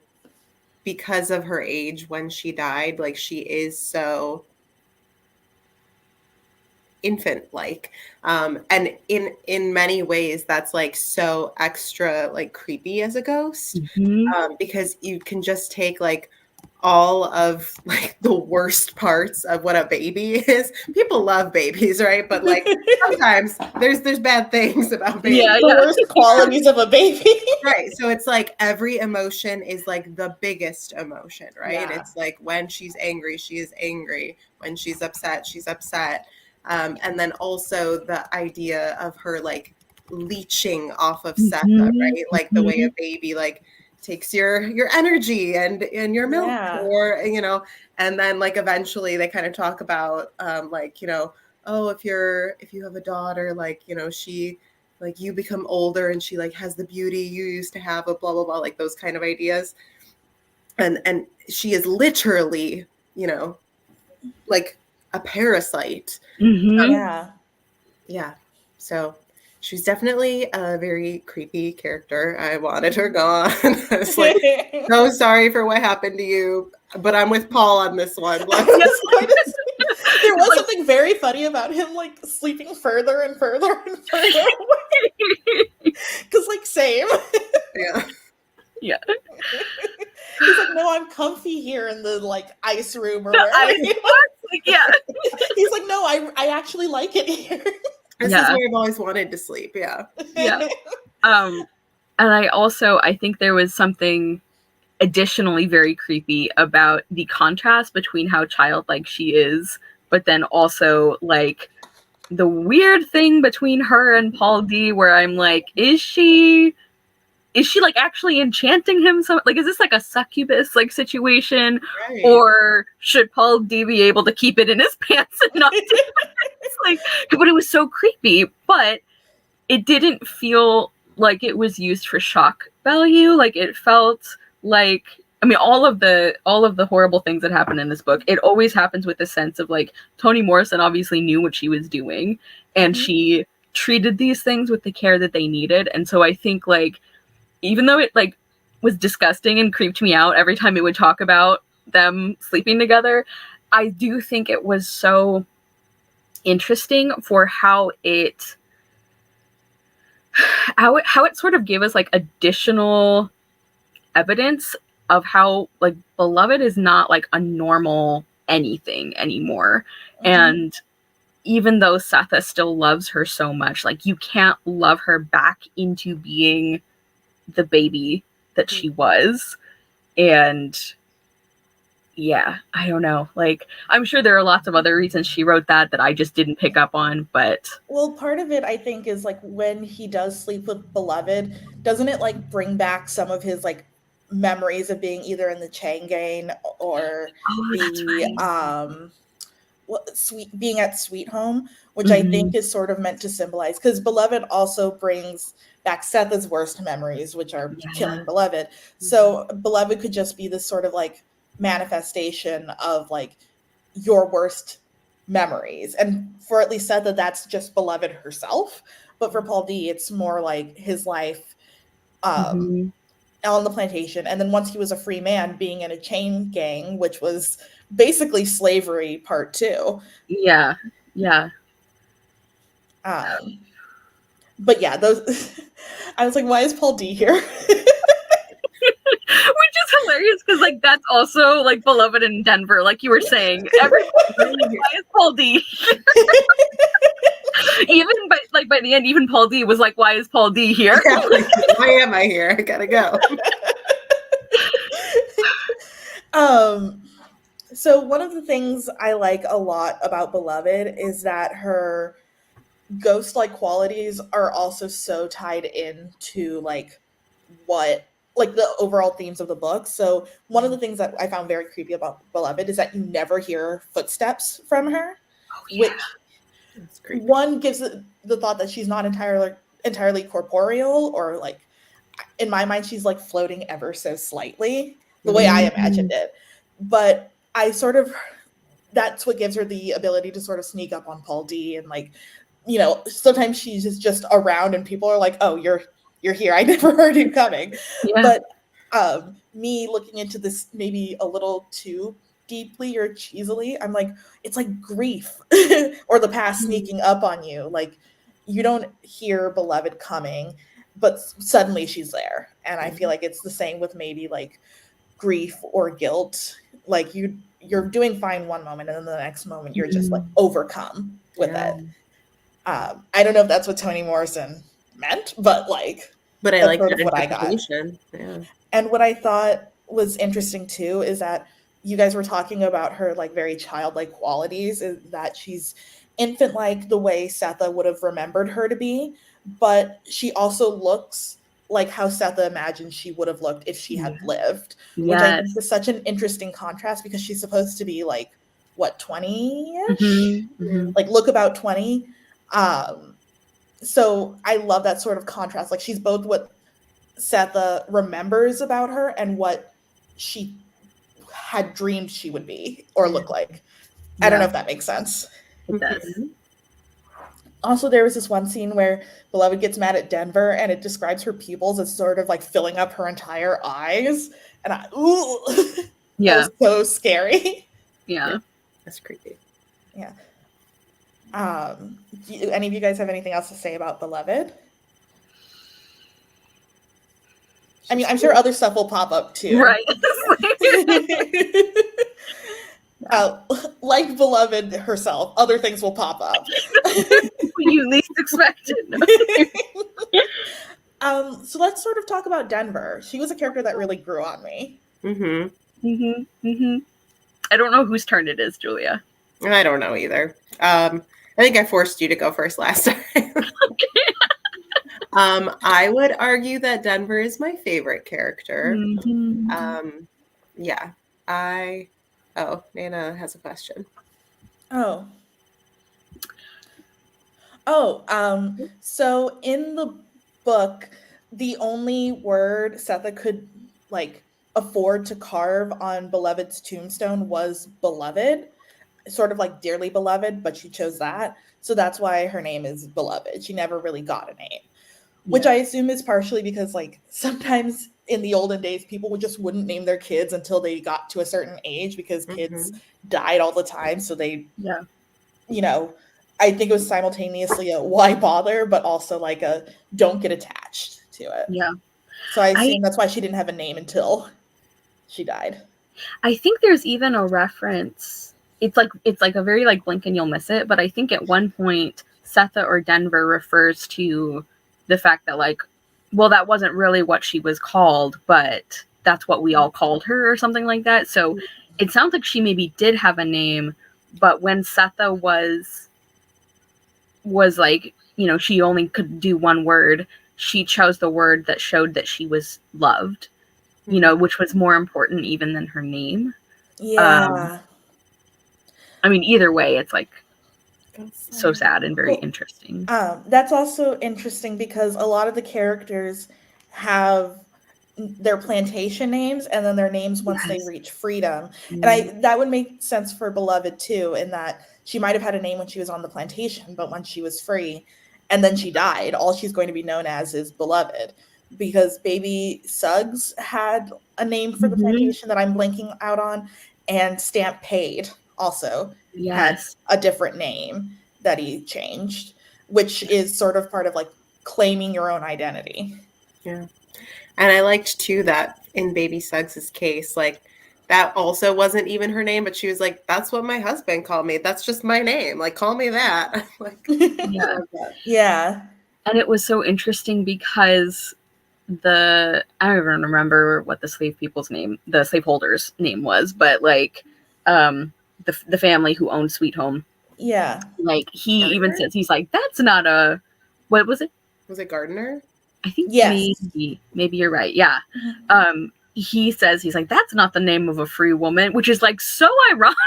because of her age when she died, like she is so infant-like, and in many ways that's like so extra like creepy as a ghost, because you can just take like all of like the worst parts of what a baby is. People love babies, right? But like sometimes there's bad things about babies. The worst qualities of a baby. Right. So it's like every emotion is like the biggest emotion, right? It's like when she's angry, she is angry. When she's upset, she's upset. And then also the idea of her like leeching off of Setha, right? Like the way a baby like takes your energy and your milk, or you know, and then like eventually they kind of talk about like, you know, oh, if you have a daughter, like, you know, she like you become older and she like has the beauty you used to have, a blah blah blah, like those kind of ideas, and she is literally, you know, like a parasite. Yeah. So She's definitely a very creepy character. I wanted her gone. I was like, so sorry for what happened to you, but I'm with Paul on this one. There was something very funny about him, like, sleeping further and further and further away. Because, like, same. Yeah. Yeah. He's like, no, I'm comfy here in the, like, ice room or The wherever. ice box? Like, yeah. He's like, no, I actually like it here. This is where I've always wanted to sleep. Yeah. Yeah. And I think there was something additionally very creepy about the contrast between how childlike she is, but then also like the weird thing between her and Paul D, where I'm like, is she like actually enchanting him? Like, is this like a succubus like situation, Right. or should Paul D be able to keep it in his pants and not do it? It's like, but it was so creepy, but it didn't feel like it was used for shock value. Like, it felt like, I mean, all of the horrible things that happen in this book, it always happens with a sense of like, Toni Morrison obviously knew what she was doing, and she treated these things with the care that they needed. And so I think, like, even though it like was disgusting and creeped me out every time it would talk about them sleeping together, I do think it was so interesting for how it sort of gave us like additional evidence of how like Beloved is not like a normal anything anymore. And even though Setha still loves her so much, like, you can't love her back into being the baby that she was. And yeah, I don't know. Like, I'm sure there are lots of other reasons she wrote that I just didn't pick up on, but... Well, part of it, I think, is, like, when he does sleep with Beloved, doesn't it, like, bring back some of his, like, memories of being either in the Chain Gang or being at Sweet Home, which I think is sort of meant to symbolize, because Beloved also brings back Setha's worst memories, which are killing Beloved. So Beloved could just be this sort of like manifestation of like your worst memories. And for at least Setha, that's just Beloved herself. But for Paul D, it's more like his life on the plantation. And then once he was a free man, being in a chain gang, which was basically slavery part 2. Yeah. But yeah, those I was like, why is Paul D here? Which is hilarious because like that's also like Beloved in Denver, like you were saying. Everyone, like, why is Paul D here? Even by the end, even Paul D was like, why is Paul D here? Yeah, like, why am I here? I gotta go. So one of the things I like a lot about Beloved is that her ghost-like qualities are also so tied into like the overall themes of the book. So one of the things that I found very creepy about Beloved is that you never hear footsteps from her, which one gives the thought that she's not entirely corporeal, or like in my mind she's like floating ever so slightly, the way I imagined it. But I sort of, that's what gives her the ability to sort of sneak up on Paul D, and like, you know, sometimes she's just around and people are like, oh, you're here, I never heard you coming. But me looking into this maybe a little too deeply or cheesily, I'm like, it's like grief or the past sneaking up on you. Like, you don't hear Beloved coming, but suddenly she's there. And I feel like it's the same with maybe like grief or guilt. Like, you're doing fine one moment, and then the next moment you're just like overcome with it. I don't know if that's what Toni Morrison meant, but I like that what I got. Yeah. And what I thought was interesting too is that you guys were talking about her like very childlike qualities, is that she's infant-like the way Setha would have remembered her to be, but she also looks like how Setha imagined she would have looked if she had lived, which I think is such an interesting contrast, because she's supposed to be like, what, 20-ish? Like, look about 20. So I love that sort of contrast. Like, she's both what Setha remembers about her and what she had dreamed she would be or look like. I don't know if that makes sense. It does. Also, there was this one scene where Beloved gets mad at Denver, and it describes her pupils as sort of like filling up her entire eyes, and ooh, that Yeah. was so scary. Yeah. That's creepy. Yeah. Do any of you guys have anything else to say about Beloved? I mean, I'm sure other stuff will pop up too. Right. Like Beloved herself, other things will pop up. You least expected. So let's sort of talk about Denver. She was a character that really grew on me. I don't know whose turn it is, Julia. I don't know either. I think I forced you to go first last time. I would argue that Denver is my favorite character. Yeah. Oh, Nana has a question. So in the book, the only word Setha could like afford to carve on Beloved's tombstone was beloved, sort of like dearly beloved, but she chose that. So that's why her name is Beloved. She never really got a name, which I assume is partially because like sometimes in the olden days, people wouldn't name their kids until they got to a certain age because kids died all the time. So they, you know, I think it was simultaneously a why bother, but also like a don't get attached to it. Yeah. So I assume that's why she didn't have a name until she died. I think there's even a reference. It's like a very like blink and you'll miss it, but I think at one point Setha or Denver refers to the fact that like, well, that wasn't really what she was called, but that's what we all called her or something like that. So it sounds like she maybe did have a name, but when Setha was like, you know, she only could do one word, she chose the word that showed that she was loved, you know, which was more important even than her name. Yeah. I mean, either way, it's like so sad and very interesting. That's also interesting because a lot of the characters have their plantation names and then their names once they reach freedom. And that would make sense for Beloved too, in that she might have had a name when she was on the plantation, but when she was free and then she died, all she's going to be known as is Beloved. Because Baby Suggs had a name for the plantation that I'm blanking out on, and Stamp Paid also had a different name that he changed, which is sort of part of like claiming your own identity. Yeah. And I liked too that in Baby Suggs's case, like that also wasn't even her name, but she was like, that's what my husband called me. That's just my name. Like, call me that. Like, yeah. And it was so interesting because I don't even remember what the slaveholders' name was, but like the family who owned Sweet Home. Yeah. Like he even says, he's like, that's not what was it? Was it Gardner? I think maybe you're right. Yeah. He says, he's like, that's not the name of a free woman, which is like so ironic.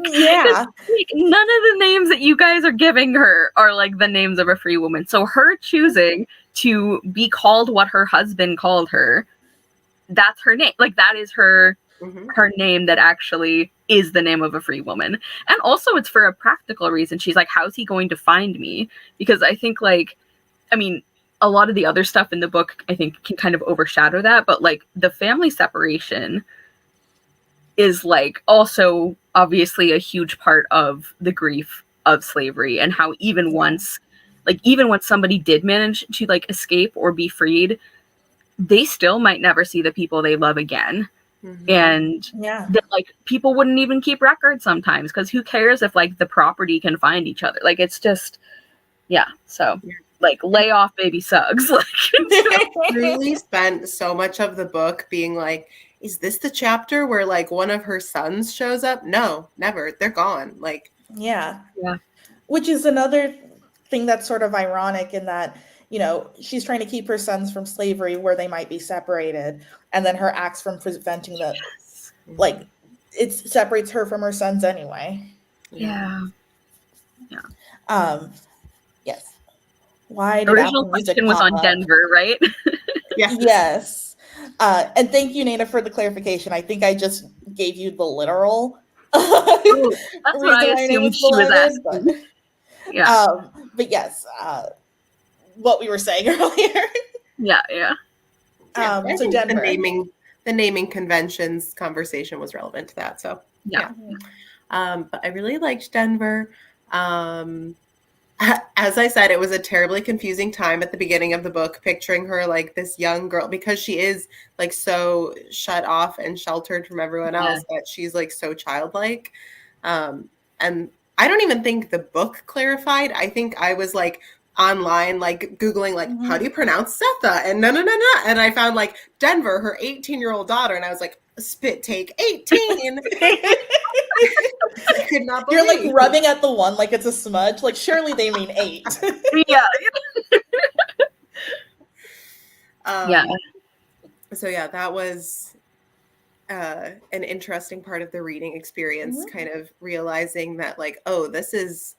Yeah. Like, none of the names that you guys are giving her are like the names of a free woman. So her choosing to be called what her husband called her, that's her name. Like that is her name that actually is the name of a free woman. And also it's for a practical reason. She's like, how's he going to find me? Because I think like, I mean, a lot of the other stuff in the book, I think, can kind of overshadow that. But like the family separation is like also obviously a huge part of the grief of slavery, and how even once somebody did manage to like escape or be freed, they still might never see the people they love again. And that like people wouldn't even keep records sometimes, because who cares if like the property can find each other? Like it's just so like lay off Baby Suggs. Like really spent so much of the book being like, is this the chapter where like one of her sons shows up? No, never. They're gone. Like yeah. Which is another thing that's sort of ironic in that, you know, she's trying to keep her sons from slavery where they might be separated, and then her acts from preventing that, like, it separates her from her sons anyway. Yeah. Yes. Why did original Apple Music question was on pop up? Denver, right? Yes. And thank you, Nana, for the clarification. I think I just gave you the literal that's what I assumed she was asking. But yes, what we were saying earlier. Yeah. I So think Denver. the naming conventions conversation was relevant to that. So Yeah. but I really liked Denver. As I said, it was a terribly confusing time at the beginning of the book, picturing her like this young girl, because she is like so shut off and sheltered from everyone else that she's like so childlike. And I don't even think the book clarified. I think I was like online, like Googling, like, how do you pronounce Setha? And no. And I found like Denver, her 18-year-old daughter. And I was like, spit take 18. I could not believe. You're like rubbing at the one like it's a smudge. Like, surely they mean 8. Yeah. So yeah, that was an interesting part of the reading experience, kind of realizing that like, oh, this is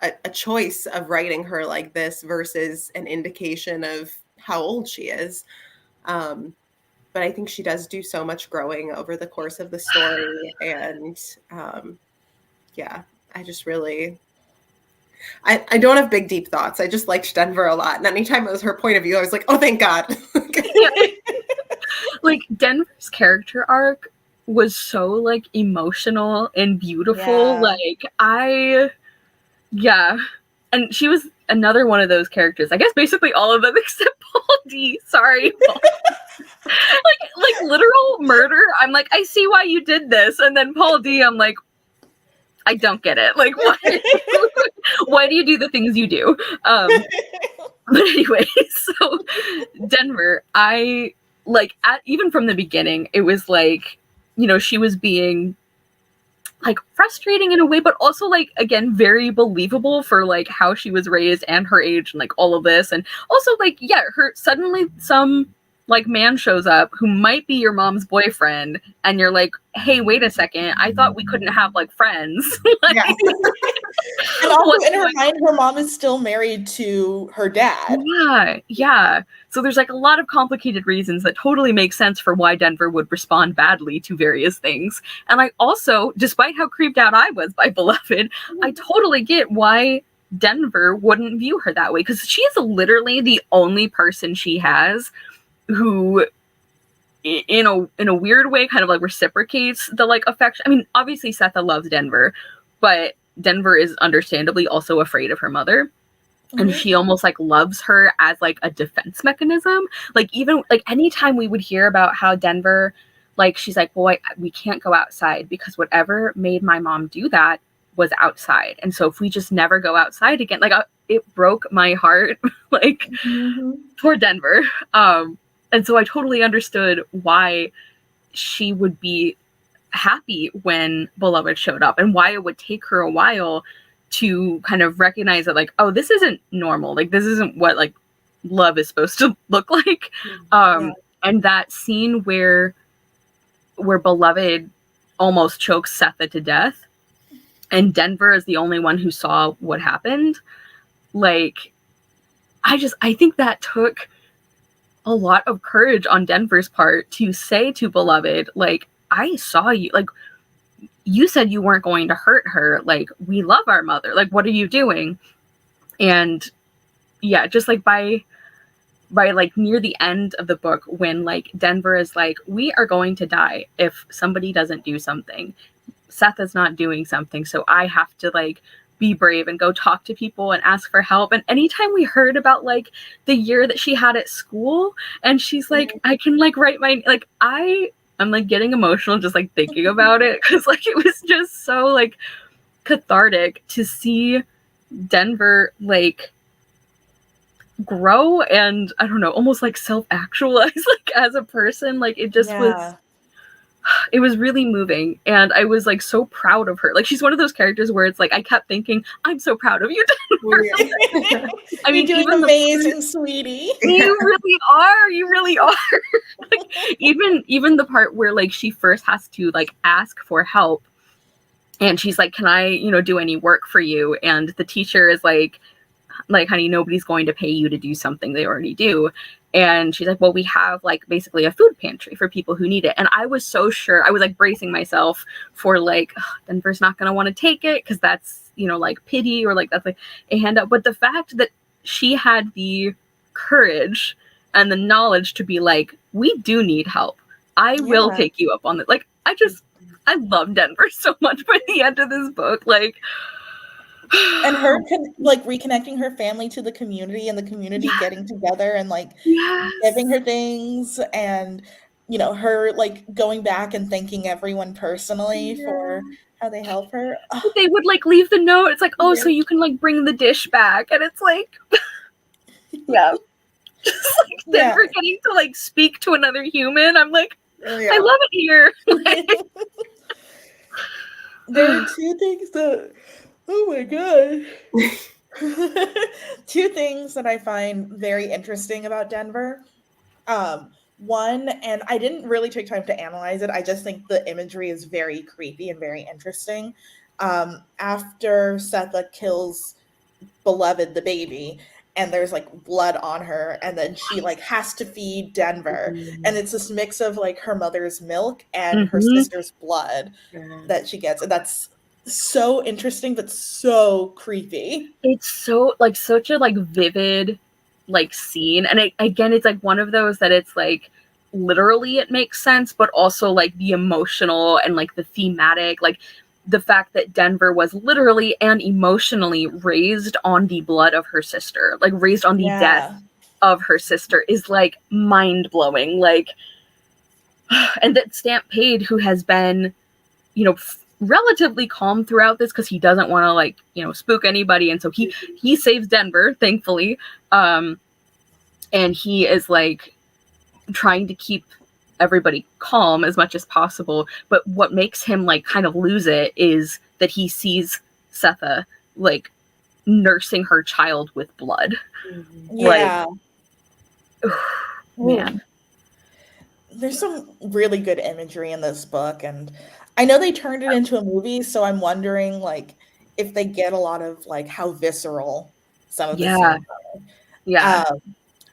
a choice of writing her like this versus an indication of how old she is. But I think she does do so much growing over the course of the story. And I just really, I don't have big, deep thoughts. I just liked Denver a lot. And anytime it was her point of view, I was like, oh, thank God. Like Denver's character arc was so like emotional and beautiful. And she was another one of those characters. I guess basically all of them except Paul D. Sorry, Paul. like literal murder. I'm like, I see why you did this, and then Paul D. I'm like, I don't get it. Like, why do you do the things you do? But anyway, so Denver, I like even from the beginning, it was like, she was being like frustrating in a way, but also like, again, very believable for like how she was raised and her age and like all of this. And also like, her suddenly some like man shows up who might be your mom's boyfriend, and you're like, hey, wait a second, I thought we couldn't have like friends. And also in her mind, her mom is still married to her dad. Yeah. So there's like a lot of complicated reasons that totally make sense for why Denver would respond badly to various things. And I also, despite how creeped out I was by Beloved, I totally get why Denver wouldn't view her that way, because she is literally the only person she has who in a weird way kind of like reciprocates the like affection. I mean, obviously Setha loves Denver, but Denver is understandably also afraid of her mother. And she almost like loves her as like a defense mechanism. Like even like anytime we would hear about how Denver, like she's like, well, we can't go outside because whatever made my mom do that was outside. And so if we just never go outside again, like it broke my heart, like for Denver. And so I totally understood why she would be happy when Beloved showed up, and why it would take her a while to kind of recognize that like, oh, this isn't normal. Like this isn't what like love is supposed to look like. And that scene where Beloved almost chokes Setha to death, and Denver is the only one who saw what happened. Like, I think that took a lot of courage on Denver's part to say to Beloved, like, I saw you, like, you said you weren't going to hurt her. Like, we love our mother. Like, what are you doing? And yeah, just like by like near the end of the book, when like Denver is like, we are going to die if somebody doesn't do something. Seth is not doing something, so I have to like be brave and go talk to people and ask for help. And anytime we heard about like the year that she had at school, and she's like, I can like write my, like, I'm like getting emotional just like thinking about it, because like it was just so like cathartic to see Denver like grow and, I don't know, almost like self-actualize like as a person. Like it just it was really moving, and I was like so proud of her. Like she's one of those characters where it's like I kept thinking, I'm so proud of you, Denver. I mean, you're doing amazing, sweetie. You really are. Like, even the part where like she first has to like ask for help, and she's like, can I do any work for you? And the teacher is like, like, honey, nobody's going to pay you to do something they already do. And she's like, well, we have like basically a food pantry for people who need it. And I was so sure, I was like bracing myself for like, Denver's not going to want to take it because that's, you know, like pity, or like that's like a handout. But the fact that she had the courage and the knowledge to be like, we do need help. I will take you up on it. Like, I love Denver so much by the end of this book. Like, and her like reconnecting her family to the community, and the community getting together and like giving her things, and you know, her like going back and thanking everyone personally for how they help her. They would like leave the note. It's like, oh, so you can like bring the dish back, and it's like, just like Denver getting to like speak to another human. I'm like, I love it here. Like, there are two things that, oh my god, two things that I find very interesting about Denver. One, and I didn't really take time to analyze it, I just think the imagery is very creepy and very interesting. After Setha kills Beloved, the baby, and there's like blood on her, and then she like has to feed Denver, and it's this mix of like her mother's milk and her sister's blood that she gets, and that's so interesting but so creepy. It's so like such a like vivid like scene, and again, it's like one of those that it's like literally it makes sense, but also like the emotional and like the thematic, like the fact that Denver was literally and emotionally raised on the blood of her sister, like raised on the death of her sister, is like mind-blowing. Like, and that Stamp Paid, who has been, you know, relatively calm throughout this because he doesn't want to like, you know, spook anybody, and so he saves Denver, thankfully, and he is like trying to keep everybody calm as much as possible. But what makes him like kind of lose it is that he sees Setha like nursing her child with blood. Like, man, there's some really good imagery in this book, and I know they turned it into a movie, so I'm wondering like if they get a lot of like how visceral some of the scenes are.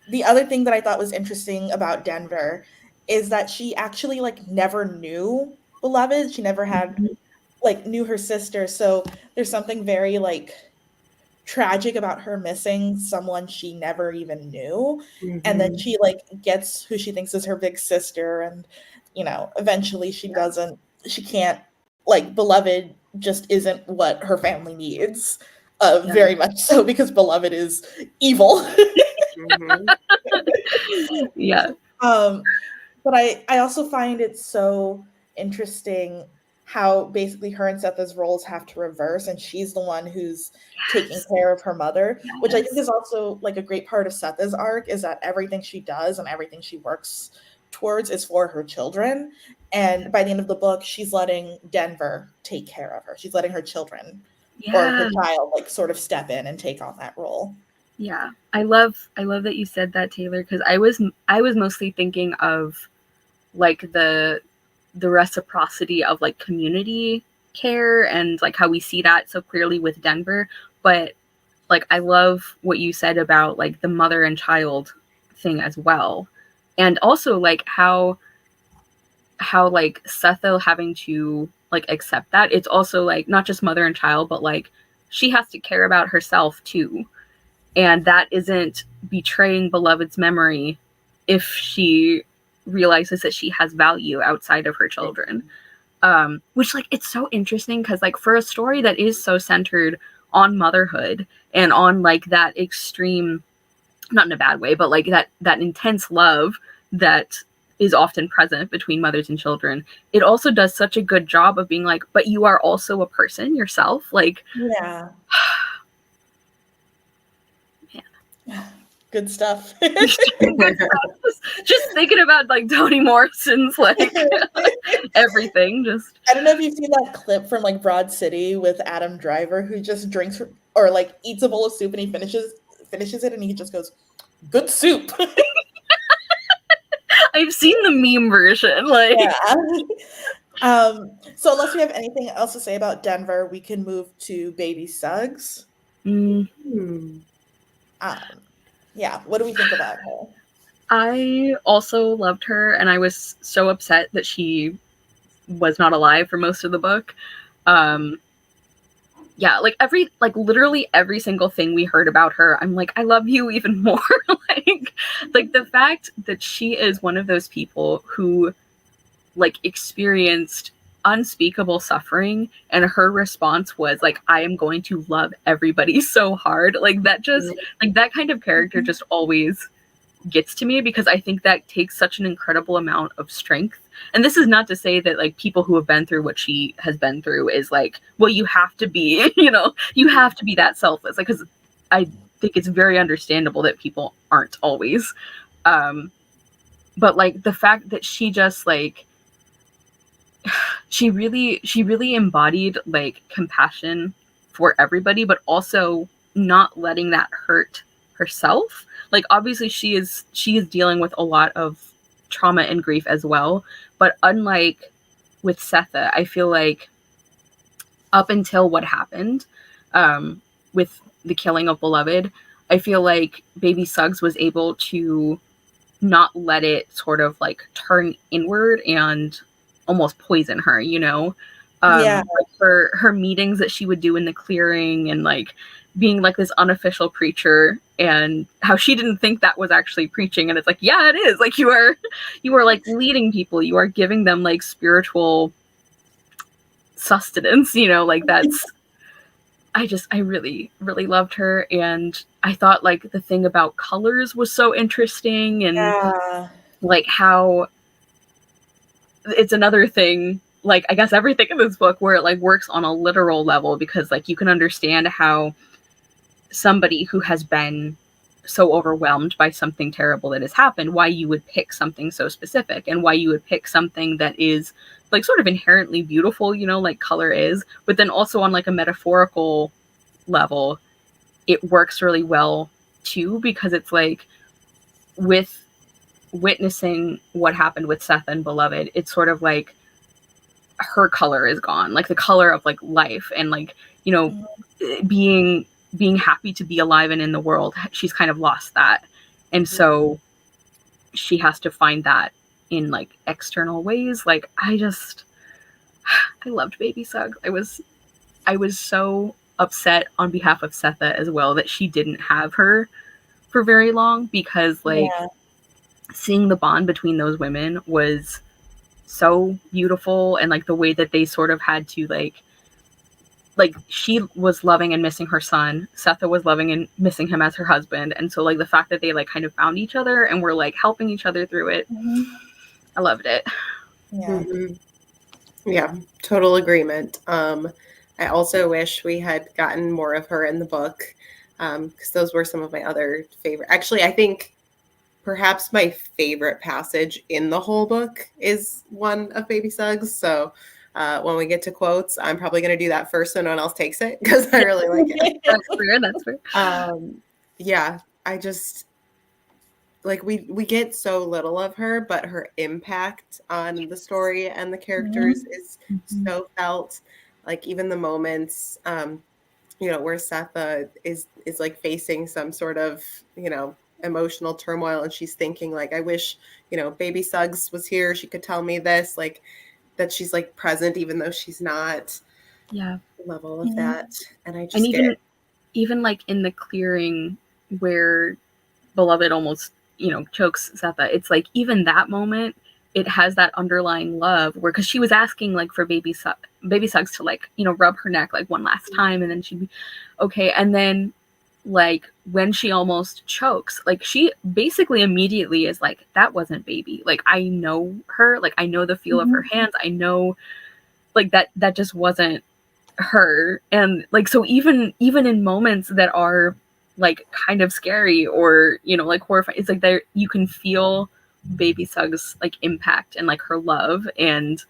The other thing that I thought was interesting about Denver is that she actually like never knew Beloved. She never had like knew her sister. So there's something very like tragic about her missing someone she never even knew. And then she like gets who she thinks is her big sister, and you know, eventually she can't, like, Beloved just isn't what her family needs. Very much so, because Beloved is evil. But I also find it so interesting how basically her and Setha's roles have to reverse, and she's the one who's taking care of her mother, which I think is also like a great part of Setha's arc, is that everything she does and everything she works towards is for her children. And by the end of the book, she's letting Denver take care of her. She's letting her children or her child like sort of step in and take on that role. Yeah, I love that you said that, Taylor, because I was mostly thinking of like the reciprocity of like community care and like how we see that so clearly with Denver. But like I love what you said about like the mother and child thing as well, and also like how like Setha having to like accept that it's also like not just mother and child, but like she has to care about herself too. And that isn't betraying Beloved's memory if she realizes that she has value outside of her children. Which, like, it's so interesting because, like, for a story that is so centered on motherhood and on, like, that extreme, not in a bad way, but, like, that intense love that is often present between mothers and children, it also does such a good job of being like, but you are also a person yourself. Like, good stuff. Just thinking about like Toni Morrison's like everything. Just I don't know if you've seen that clip from like Broad City with Adam Driver, who just drinks or like eats a bowl of soup and he finishes it and he just goes, "Good soup." I've seen the meme version. Like, so unless we have anything else to say about Denver, we can move to Baby Suggs. Yeah, what do we think about her? I also loved her, and I was so upset that she was not alive for most of the book. Yeah, like literally every single thing we heard about her, I'm like, I love you even more. like the fact that she is one of those people who like experienced unspeakable suffering, and her response was like, I am going to love everybody so hard. Like that just like that kind of character just always gets to me, because I think that takes such an incredible amount of strength. And this is not to say that like people who have been through what she has been through is like, well, you have to be, you have to be that selfless. Like, because I think it's very understandable that people aren't always. But like the fact that she just like, she really embodied like compassion for everybody, but also not letting that hurt herself. Like obviously she is dealing with a lot of trauma and grief as well, but unlike with Setha, I feel like up until what happened with the killing of Beloved, I feel like Baby Suggs was able to not let it sort of like turn inward and almost poison her, Yeah. like her meetings that she would do in the clearing, and like being like this unofficial preacher, and how she didn't think that was actually preaching, and it's like, yeah, it is. Like you are like leading people, you are giving them like spiritual sustenance, like that's I really, really loved her. And I thought like the thing about colors was so interesting, and Yeah. like how it's another thing, like I guess everything in this book where it like works on a literal level, because like you can understand how somebody who has been so overwhelmed by something terrible that has happened, why you would pick something so specific, and why you would pick something that is like sort of inherently beautiful, like color is, but then also on like a metaphorical level, it works really well too, because it's like with witnessing what happened with Seth and Beloved, it's sort of like her color is gone, like the color of like life, and like, being happy to be alive and in the world. She's kind of lost that. And so she has to find that in like external ways. Like I loved Baby Suggs. I was so upset on behalf of Setha as well that she didn't have her for very long, because like seeing the bond between those women was so beautiful. And like the way that they sort of had to like she was loving and missing her son, Setha was loving and missing him as her husband, and so like the fact that they like kind of found each other and were like helping each other through it, I loved it. Yeah, total agreement. I also wish we had gotten more of her in the book, because those were some of my other favorite. Actually, I think perhaps my favorite passage in the whole book is one of Baby Suggs. So when we get to quotes, I'm probably going to do that first so no one else takes it, because I really like it. That's fair. Yeah, I just like we get so little of her, but her impact on the story and the characters is so felt. Like even the moments where Setha is like facing some sort of emotional turmoil, and she's thinking like, I wish Baby Suggs was here, she could tell me this, like that she's like present even though she's not. Yeah, level of that. And I just and even like in the clearing where Beloved almost chokes Setha, it's like even that moment, it has that underlying love, where because she was asking like for Baby Suggs to like rub her neck like one last time, and then she'd be okay. And then like when she almost chokes, like she basically immediately is like, that wasn't Baby, like I know her, like I know the feel of her hands, I know like that just wasn't her. And like so even in moments that are like kind of scary or like horrifying, it's like there you can feel Baby Suggs like impact and like her love. And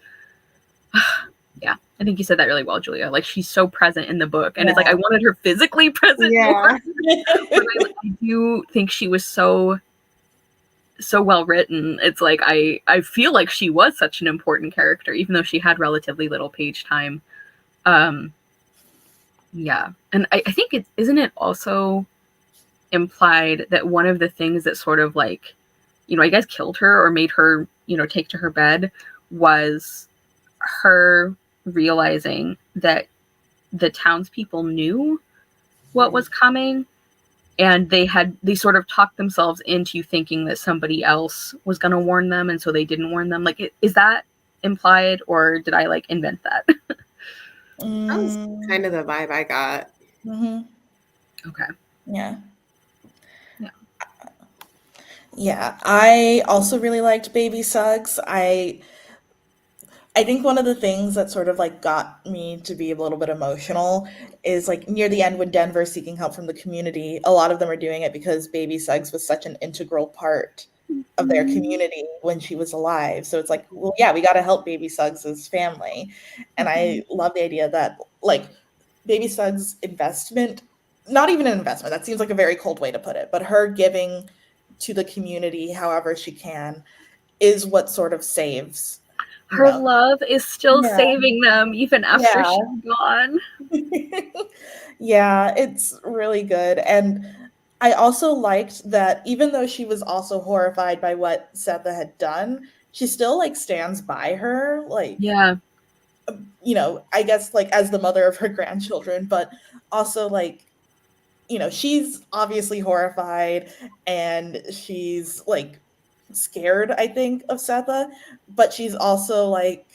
yeah, I think you said that really well, Julia. Like she's so present in the book, and it's like I wanted her physically present more. But I do think she was so well written. It's like I feel like she was such an important character, even though she had relatively little page time. Yeah, and I think isn't it also implied that one of the things that sort of like, I guess killed her or made her, take to her bed was her realizing that the townspeople knew what was coming, and they sort of talked themselves into thinking that somebody else was going to warn them, and so they didn't warn them. Like, is that implied, or did I like invent that? That was kind of the vibe I got. Okay. Yeah. Yeah, I also really liked Baby Suggs. I think one of the things that sort of like got me to be a little bit emotional is like near the end when Denver's seeking help from the community, a lot of them are doing it because Baby Suggs was such an integral part of their community when she was alive. So it's like, well, yeah, we got to help Baby Suggs' family. And I love the idea that like Baby Suggs' investment, not even an investment, that seems like a very cold way to put it, but her giving to the community however she can is what sort of saves, Her love is still yeah, saving them even after yeah. she's gone. Yeah, it's really good. And I also liked that even though she was also horrified by what Setha had done, she still like stands by her, like, Yeah. I guess like as the mother of her grandchildren, but also like, she's obviously horrified and she's like scared, I think, of Setha, but she's also like,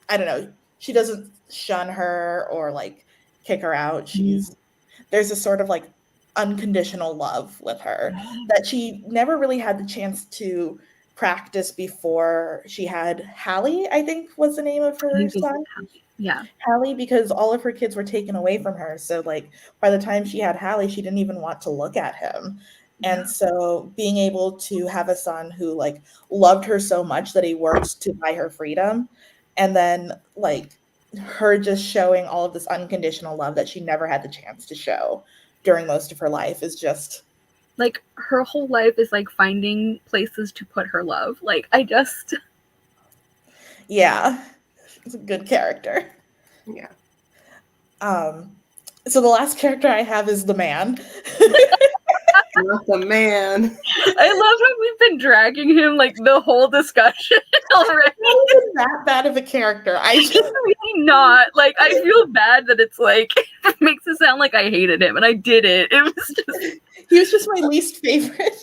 I don't know, she doesn't shun her or like kick her out. There's a sort of like unconditional love with her that she never really had the chance to practice before she had Hallie, I think was the name of her son. Yeah. Hallie, because all of her kids were taken away from her. So, like, by the time she had Hallie, she didn't even want to look at him. And so, being able to have a son who, like, loved her so much that he worked to buy her freedom, and then, like, her just showing all of this unconditional love that she never had the chance to show during most of her life is just. Like, her whole life is, like, finding places to put her love. Like, Yeah. It's a good character. Yeah. So the last character I have is the man. Not the man. I love how we've been dragging him like the whole discussion already. Not even that bad of a character. It's really not. Like, I feel bad that it's like it makes it sound like I hated him, and I didn't. It was just he was just my least favorite.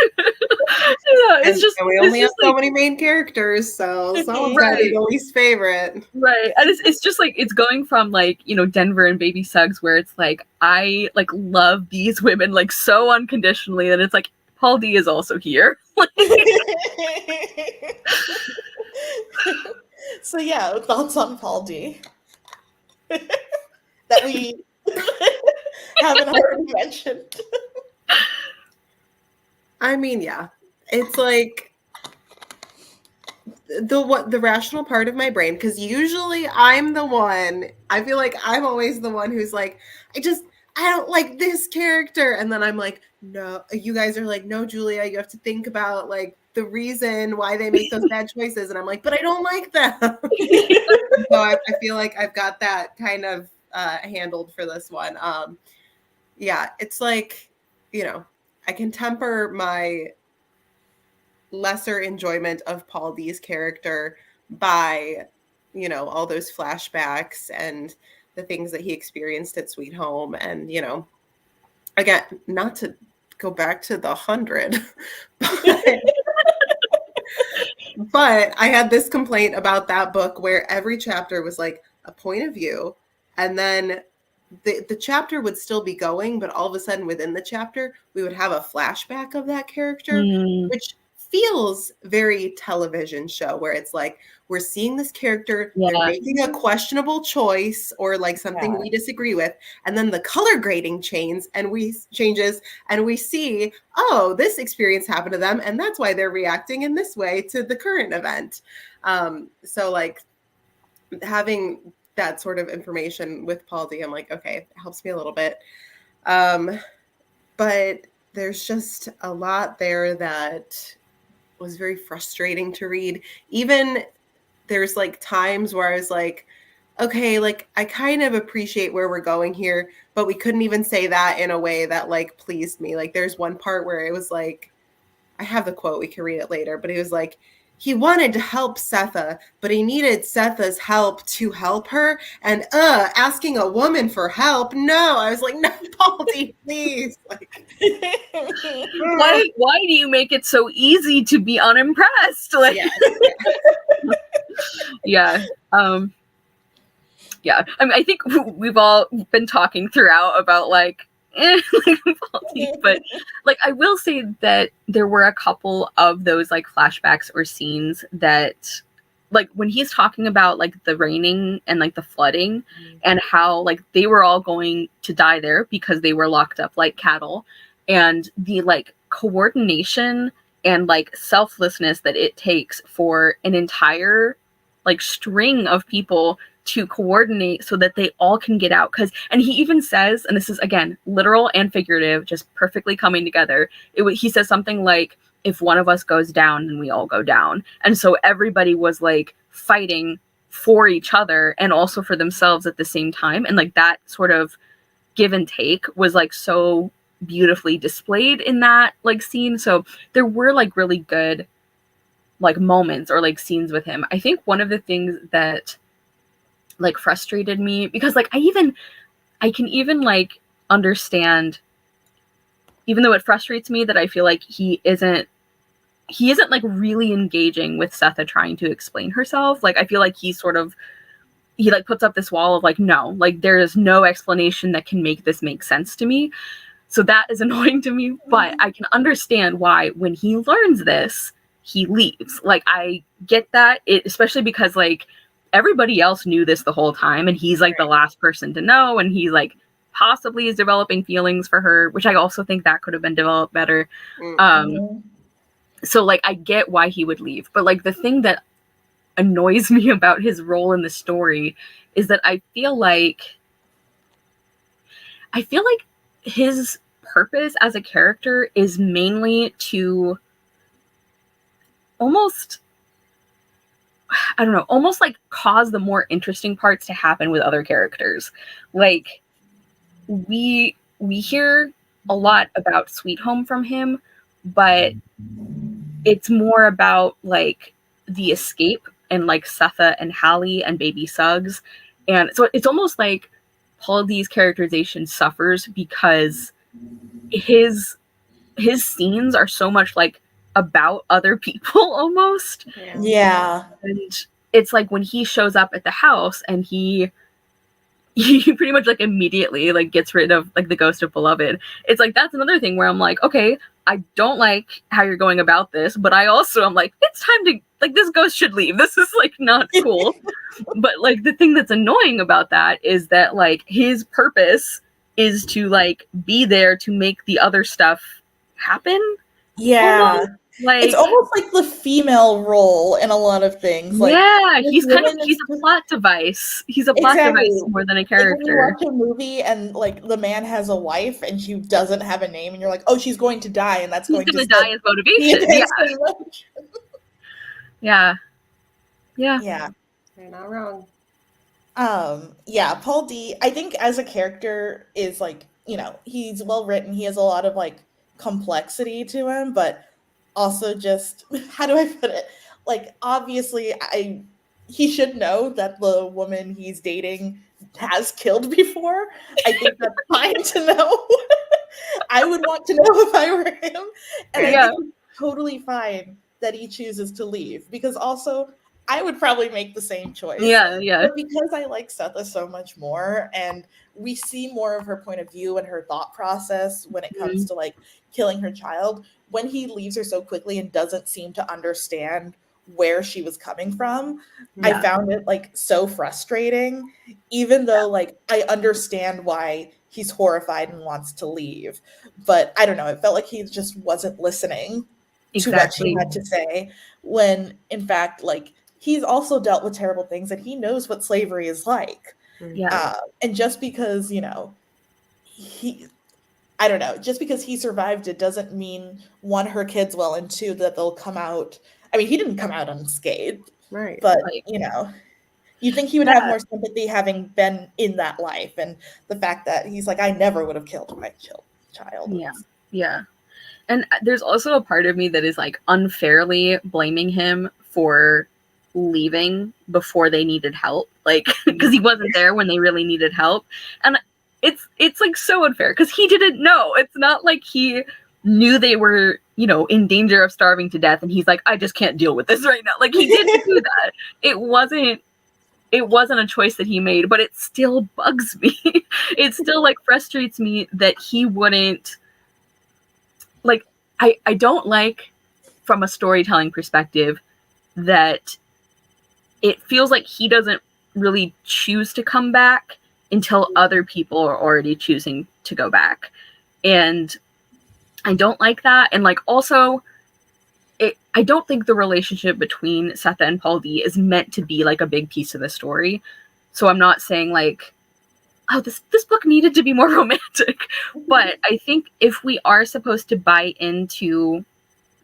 Yeah, it's just and we only have so many main characters, so someone's gotta be the least favorite. Right. And it's just like it's going from like, Denver and Baby Suggs where it's like I like love these women like so unconditionally that it's like Paul D is also here. So yeah, thoughts on Paul D that we haven't already mentioned. I mean, yeah. It's like the rational part of my brain, because usually I'm the one, I feel like I'm always the one who's like, I don't like this character. And then I'm like, no, you guys are like, no, Julia, you have to think about like the reason why they make those bad choices. And I'm like, but I don't like them. So I feel like I've got that kind of handled for this one. Yeah, it's like, I can temper my lesser enjoyment of Paul D's character by, all those flashbacks and the things that he experienced at Sweet Home. And, again, not to go back to the 100, but I had this complaint about that book where every chapter was like a point of view, and then the chapter would still be going, but all of a sudden within the chapter, we would have a flashback of that character, which feels very television show where it's like, we're seeing this character, they're making a questionable choice or like something we disagree with. And then the color grading changes and we see, oh, this experience happened to them. And that's why they're reacting in this way to the current event. So like having that sort of information with Paul D, I'm like, okay, it helps me a little bit. But there's just a lot there that was very frustrating to read. Even there's like times where I was like, okay, like I kind of appreciate where we're going here, but we couldn't even say that in a way that like pleased me. Like there's one part where it was like, I have the quote, we can read it later, but he was like, he wanted to help Setha, but he needed Setha's help to help her. And asking a woman for help. No, I was like, no, Baldy, please. Like, why do you make it so easy to be unimpressed? Like, yeah. Yeah. I mean, I think we've all been talking throughout about like, like Baldy, but like I will say that there were a couple of those like flashbacks or scenes that like when he's talking about like the raining and like the flooding and how like they were all going to die there because they were locked up like cattle, and the like coordination and like selflessness that it takes for an entire like string of people to coordinate so that they all can get out. And he even says, and this is again literal and figurative, just perfectly coming together, he says something like, if one of us goes down, then we all go down. And so everybody was like fighting for each other and also for themselves at the same time, and like that sort of give and take was like so beautifully displayed in that like scene. So there were like really good like moments or like scenes with him. I think one of the things that like frustrated me, because like I can even like understand, even though it frustrates me that I feel like he isn't like really engaging with Setha trying to explain herself. Like I feel like he like puts up this wall of like, no, like there is no explanation that can make this make sense to me. So that is annoying to me, but I can understand why when he learns this, he leaves. Like I get that, especially because like everybody else knew this the whole time, and he's like the last person to know, and he like possibly is developing feelings for her, which I also think that could have been developed better. So like I get why he would leave, but like the thing that annoys me about his role in the story is that I feel like his purpose as a character is mainly to almost like cause the more interesting parts to happen with other characters. Like we hear a lot about Sweet Home from him, but it's more about like the escape and like Setha and Hallie and baby Suggs. And so it's almost like Paul D's characterization suffers because his scenes are so much like about other people almost. Yeah. And it's like when he shows up at the house and he pretty much like immediately like gets rid of like the ghost of Beloved. It's like that's another thing where I'm like, okay, I don't like how you're going about this, but I also am like, it's time to like this ghost should leave. This is like not cool. But like the thing that's annoying about that is that like his purpose is to like be there to make the other stuff happen. Yeah. Almost. Like it's almost like the female role in a lot of things. Like, yeah, he's a plot device. He's a plot device more than a character. Like when you watch a movie and like the man has a wife and she doesn't have a name, and you're like, oh, she's going to die, and that's going to die as motivation. Yeah. You're not wrong. Paul D, I think as a character is like, you know, he's well written. He has a lot of like complexity to him, but also just, how do I put it? Like, obviously, he should know that the woman he's dating has killed before. I think that's fine to know. I would want to know if I were him. And I think it's totally fine that he chooses to leave, because also I would probably make the same choice. Yeah. But because I like Setha so much more, and we see more of her point of view and her thought process when it comes to like killing her child, when he leaves her so quickly and doesn't seem to understand where she was coming from, I found it like so frustrating, even though like I understand why he's horrified and wants to leave. But I don't know, it felt like he just wasn't listening to what she had to say, when in fact, like, he's also dealt with terrible things and he knows what slavery is like. And just because, you know, I don't know, just because he survived it doesn't mean, one, her kids will, and two, that they'll come out. I mean, he didn't come out unscathed, right? But you know, You think he would have more sympathy having been in that life, and the fact that he's like, I never would have killed my child. Yeah. And there's also a part of me that is like unfairly blaming him for leaving before they needed help, like because he wasn't there when they really needed help. And it's like so unfair because he didn't know. It's not like he knew they were, you know, in danger of starving to death and he's like, I just can't deal with this right now. Like he didn't do that. It wasn't a choice that he made, but it still bugs me. It still like frustrates me that he wouldn't, like, I don't like, from a storytelling perspective, that it feels like he doesn't really choose to come back until other people are already choosing to go back. And I don't like that. And like also, I don't think the relationship between Setha and Paul D is meant to be like a big piece of the story. So I'm not saying like, oh, this book needed to be more romantic. But I think if we are supposed to buy into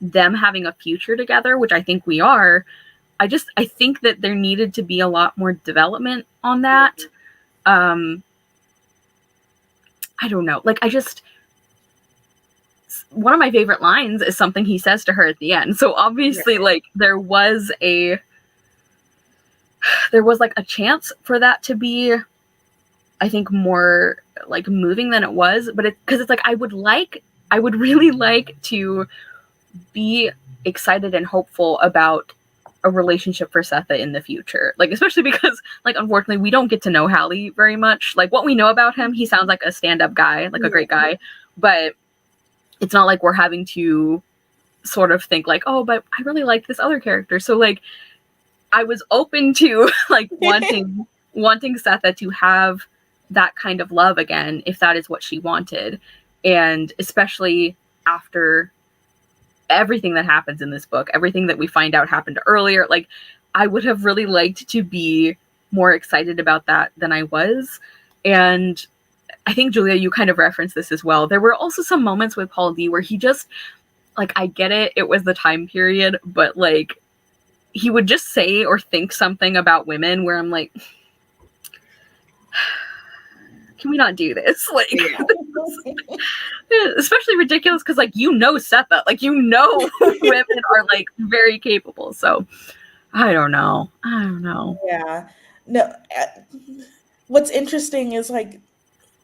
them having a future together, which I think we are, I think that there needed to be a lot more development on that. I don't know. Like, one of my favorite lines is something he says to her at the end. So obviously, like, there was like a chance for that to be, I think, more like moving than it was. But because it's like, I would really like to be excited and hopeful about a relationship for Setha in the future. Like, especially because, like, unfortunately, we don't get to know Hallie very much. Like, what we know about him, he sounds like a stand-up guy, like a great guy. But it's not like we're having to sort of think like, oh, but I really like this other character. So, like, I was open to, like, wanting Setha to have that kind of love again, if that is what she wanted. And especially after everything that happens in this book, everything that we find out happened earlier, like, I would have really liked to be more excited about that than I was. And I think, Julia, you kind of referenced this as well. There were also some moments with Paul D where he just, like, I get it was the time period, but, like, he would just say or think something about women where I'm like, can we not do this? Like, especially ridiculous because, like, you know Setha. Like, you know women are, like, very capable. So, I don't know. Yeah. No, what's interesting is, like,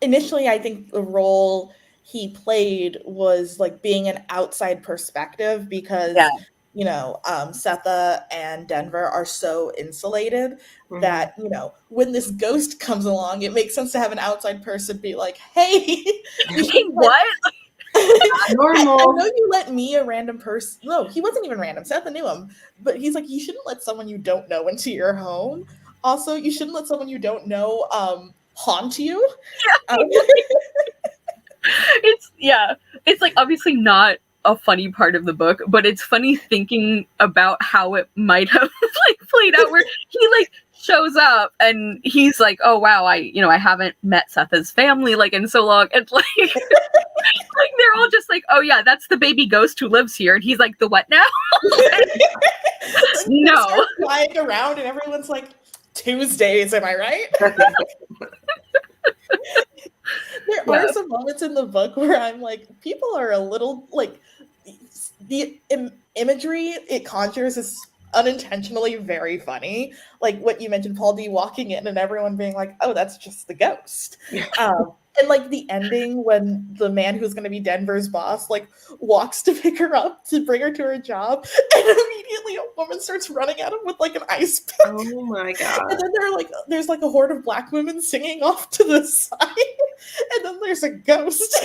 initially, I think the role he played was like being an outside perspective because, you know, Setha and Denver are so insulated that, you know, when this ghost comes along, it makes sense to have an outside person be like, hey, what? Normal. I know you let me, a random person. No, he wasn't even random. Setha knew him, but he's like, you shouldn't let someone you don't know into your home. Also, you shouldn't let someone you don't know haunt you. It's like obviously not a funny part of the book, but it's funny thinking about how it might have like played out where he like shows up and he's like, oh wow, I haven't met Setha's family like in so long, and like like they're all just like, oh yeah, that's the baby ghost who lives here, and he's like, the what now? No, flying around and everyone's like, Tuesdays, am I right? There are some moments in the book where I'm like, people are a little like, the imagery it conjures is unintentionally very funny. Like what you mentioned, Paul D walking in and everyone being like, oh, that's just the ghost. And like the ending when the man who's going to be Denver's boss like walks to pick her up to bring her to her job, and immediately a woman starts running at him with like an ice pick. Oh my god! And then there's like a horde of black women singing off to the side, and then there's a ghost.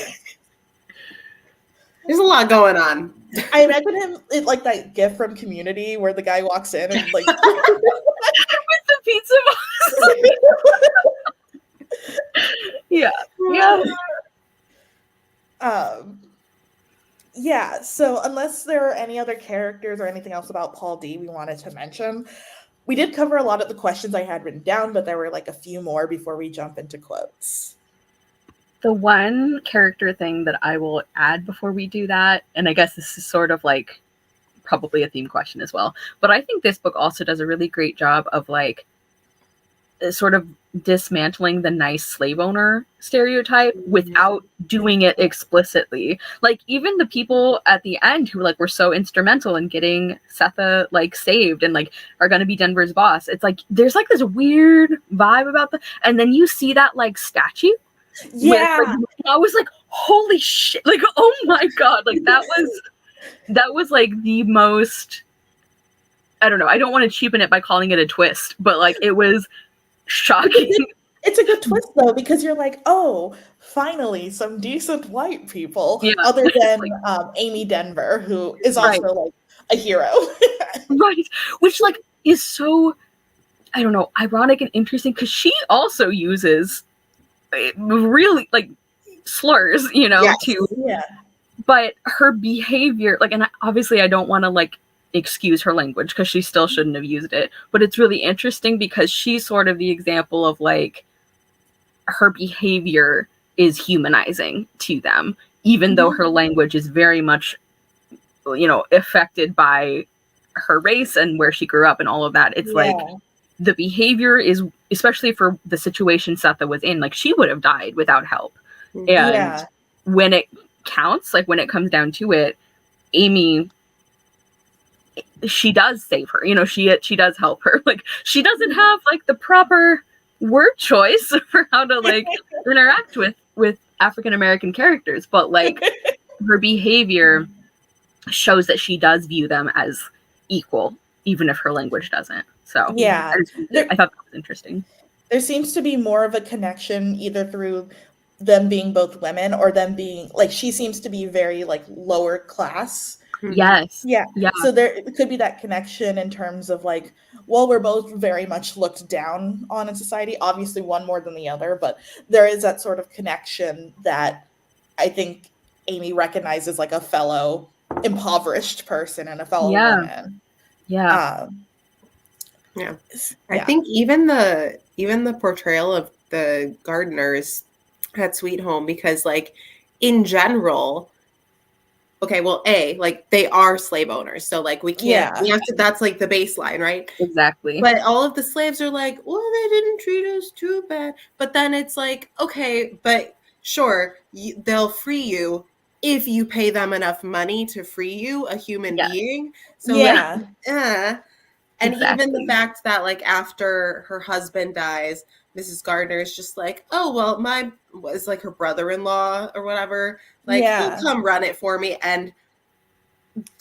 There's a lot going on. I imagine him like that gif from Community where the guy walks in and like with the pizza box. Yeah, so unless there are any other characters or anything else about Paul D we wanted to mention, we did cover a lot of the questions I had written down, but there were like a few more before we jump into quotes. The one character thing that I will add before we do that, and I guess this is sort of like probably a theme question as well, but I think this book also does a really great job of like sort of dismantling the nice slave owner stereotype without doing it explicitly. Like, even the people at the end who like were so instrumental in getting Setha like saved and like are gonna be Denver's boss, it's like there's like this weird vibe about the, and then you see that like statue. Yeah. With, like, I was like, holy shit, like, oh my god, like that was like the most, I don't know, I don't want to cheapen it by calling it a twist, but like it was shocking. It's a good twist though, because you're like, oh, finally some decent white people, other than Amy Denver, who is also like a hero. Right. Which like is so, I don't know, ironic and interesting, because she also uses really like slurs, you know, but her behavior, like, and obviously I don't want to like excuse her language because she still shouldn't have used it, but it's really interesting because she's sort of the example of like her behavior is humanizing to them, even though her language is very much, you know, affected by her race and where she grew up and all of that. It's like the behavior is, especially for the situation Setha was in, like she would have died without help. And when it counts, like when it comes down to it, Amy, she does save her, you know, she does help her. Like she doesn't have like the proper word choice for how to like interact with African American characters, but like her behavior shows that she does view them as equal, even if her language doesn't. So I thought that was interesting. There seems to be more of a connection either through them being both women or them being like, she seems to be very like lower class. Yes. Yeah. So there could be that connection in terms of like, well, we're both very much looked down on in society, obviously one more than the other, but there is that sort of connection that I think Amy recognizes like a fellow impoverished person and a fellow woman. I think even the portrayal of the gardeners at Sweet Home, because like in general, okay, well, like they are slave owners, so like we can't, we have to, that's like the baseline, right? Exactly. But all of the slaves are like, well, they didn't treat us too bad. But then it's like, okay, but sure, they'll free you if you pay them enough money to free you, a human being. So and even the fact that like after her husband dies, Mrs. Gardner is just like, oh, well, my was like her brother-in-law or whatever. Like, he'll come run it for me. And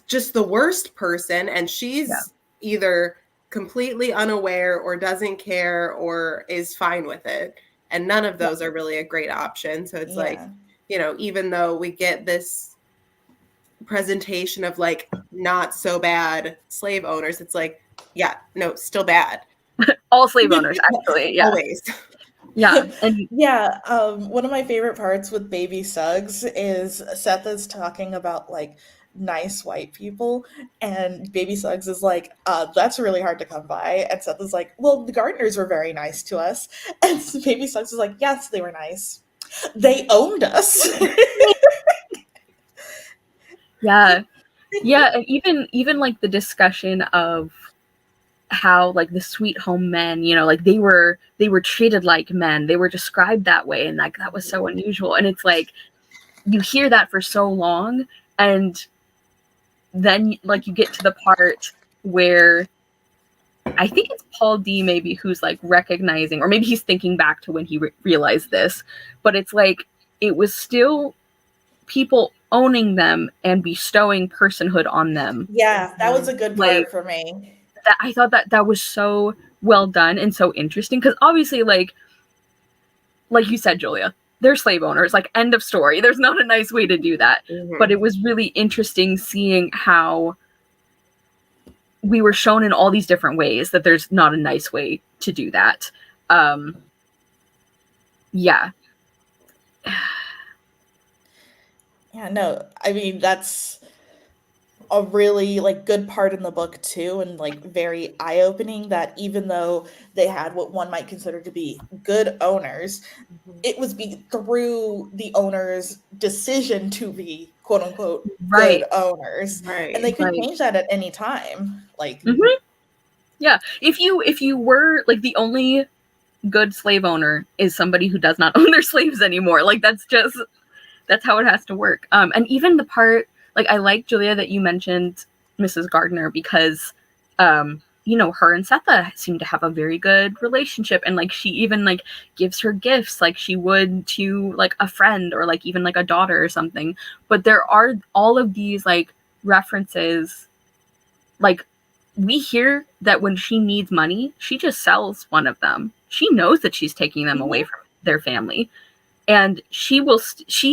just the worst person. And she's either completely unaware or doesn't care or is fine with it. And none of those are really a great option. So it's like, you know, even though we get this presentation of like not so bad slave owners, it's like, no, still bad. All slave owners, actually. Always. And one of my favorite parts with Baby Suggs is Seth is talking about like nice white people, and Baby Suggs is like, that's really hard to come by. And Seth is like, well, the gardeners were very nice to us. And Baby Suggs is like, yes, they were nice. They owned us. And even like the discussion of how like the Sweet Home men, you know, like they were treated like men, they were described that way, and like that was so unusual. And it's like you hear that for so long, and then like you get to the part where I think it's Paul D maybe who's like recognizing, or maybe he's thinking back to when he realized this, but it's like it was still people owning them and bestowing personhood on them. That was a good part for me. I thought that was so well done and so interesting, because obviously like you said, Julia, they're slave owners, like end of story. There's not a nice way to do that. But it was really interesting seeing how we were shown in all these different ways that there's not a nice way to do that. No, I mean, that's a really like good part in the book too, and like very eye-opening, that even though they had what one might consider to be good owners, it was through the owner's decision to be quote unquote good owners, and they could change that at any time. Like if you were like the only good slave owner is somebody who does not own their slaves anymore. Like, that's how it has to work. And even the part, like, I like, Julia, that you mentioned Mrs. Gardner, because, you know, her and Setha seem to have a very good relationship. And, like, she even, like, gives her gifts like she would to, like, a friend or, like, even, like, a daughter or something. But there are all of these, like, references. Like, we hear that when she needs money, she just sells one of them. She knows that she's taking them away from their family. And she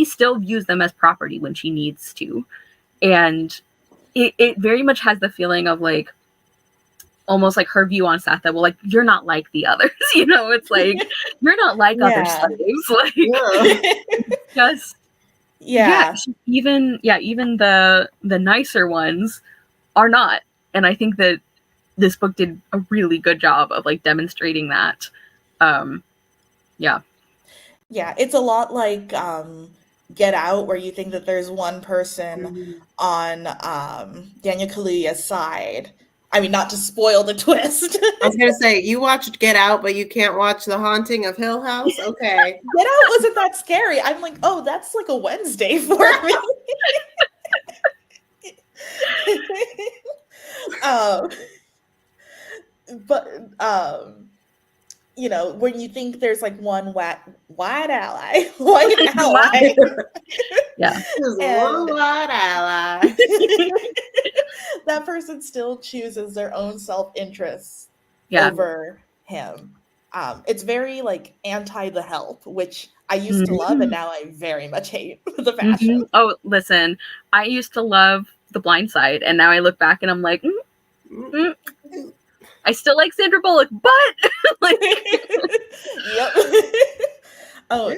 still views them as property when she needs to. And it very much has the feeling of, like, almost like her view on Setha. Well, like, you're not like the others, you know? It's like, you're not like other slaves. Like, just, even the nicer ones are not. And I think that this book did a really good job of, like, demonstrating that. Yeah, it's a lot like Get Out, where you think that there's one person on Daniel Kaluuya's side. I mean, not to spoil the twist. I was going to say, you watched Get Out, but you can't watch The Haunting of Hill House? Okay. Get Out wasn't that scary. I'm like, oh, that's like a Wednesday for me. But you know, when you think there's like one white ally, yeah, one white ally, that person still chooses their own self-interest over him. It's very, like, anti the help, which I used to love, and now I very much hate the fashion. Oh, listen, I used to love The Blind Side, and now I look back and I'm like, I still like Sandra Bullock, but like, yep. Oh,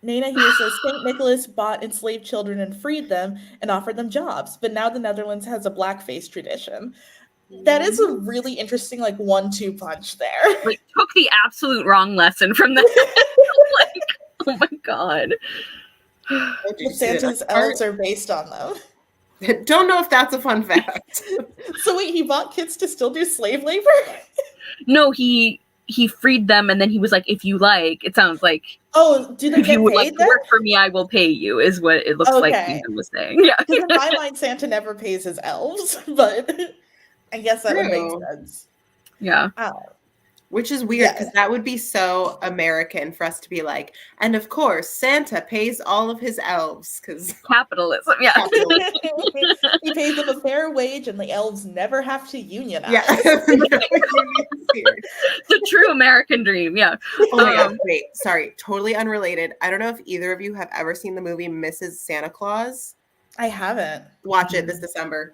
Nana here says St. Nicholas bought enslaved children and freed them and offered them jobs, but now the Netherlands has a blackface tradition. That is a really interesting, like, 1-2 punch there. Like, took the absolute wrong lesson from that. Like, oh my god. Santa's elves are based on them. Don't know if that's a fun fact. So wait, he bought kids to still do slave labor? No, he freed them, and then he was like, if you like, it sounds like, oh, do they if get you would paid like to then? work for me, I will pay you, is what it looks like Ethan was saying. Yeah. Because in my mind, Santa never pays his elves, but I guess that would make sense. Yeah. Which is weird, because that would be so American for us to be like, and of course, Santa pays all of his elves, because capitalism, yeah. He pays them a fair wage, and the elves never have to unionize. Yeah. The true American dream, yeah. Oh my God, wait, sorry, totally unrelated. I don't know if either of you have ever seen the movie Mrs. Santa Claus. I haven't. Watch it this December.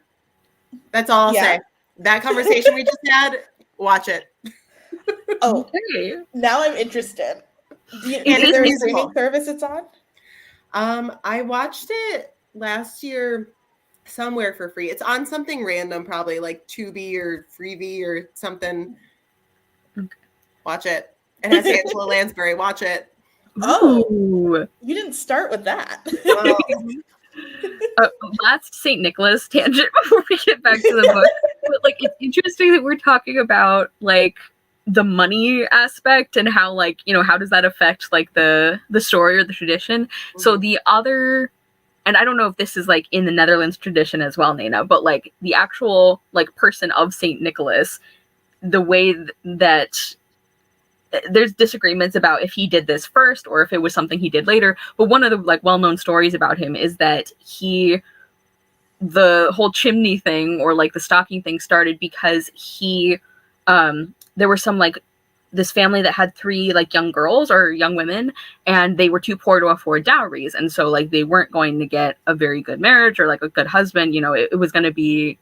That's all I'll say. That conversation we just had, watch it. Oh, okay. Now I'm interested. Is there a streaming service it's on? I watched it last year somewhere for free. It's on something random, probably like Tubi or Freevee or something. Okay. Watch it. It has Angela Lansbury. Watch it. Oh, you didn't start with that. Last St. Nicholas tangent before we get back to the book. But, like, it's interesting that we're talking about, like, the money aspect and how, like, you know, how does that affect, like, the story or the tradition. Mm-hmm. So the other, and I don't know if this is, like, in the Netherlands tradition as well, Nana, but, like, the actual, like, person of St. Nicholas, the way that there's disagreements about if he did this first or if it was something he did later. But one of the, like, well-known stories about him is that the whole chimney thing or, like, the stocking thing started because there were some, like, this family that had 3, like, young girls or young women, and they were too poor to afford dowries. And so, like, they weren't going to get a very good marriage or, like, a good husband. You know, it was going to be,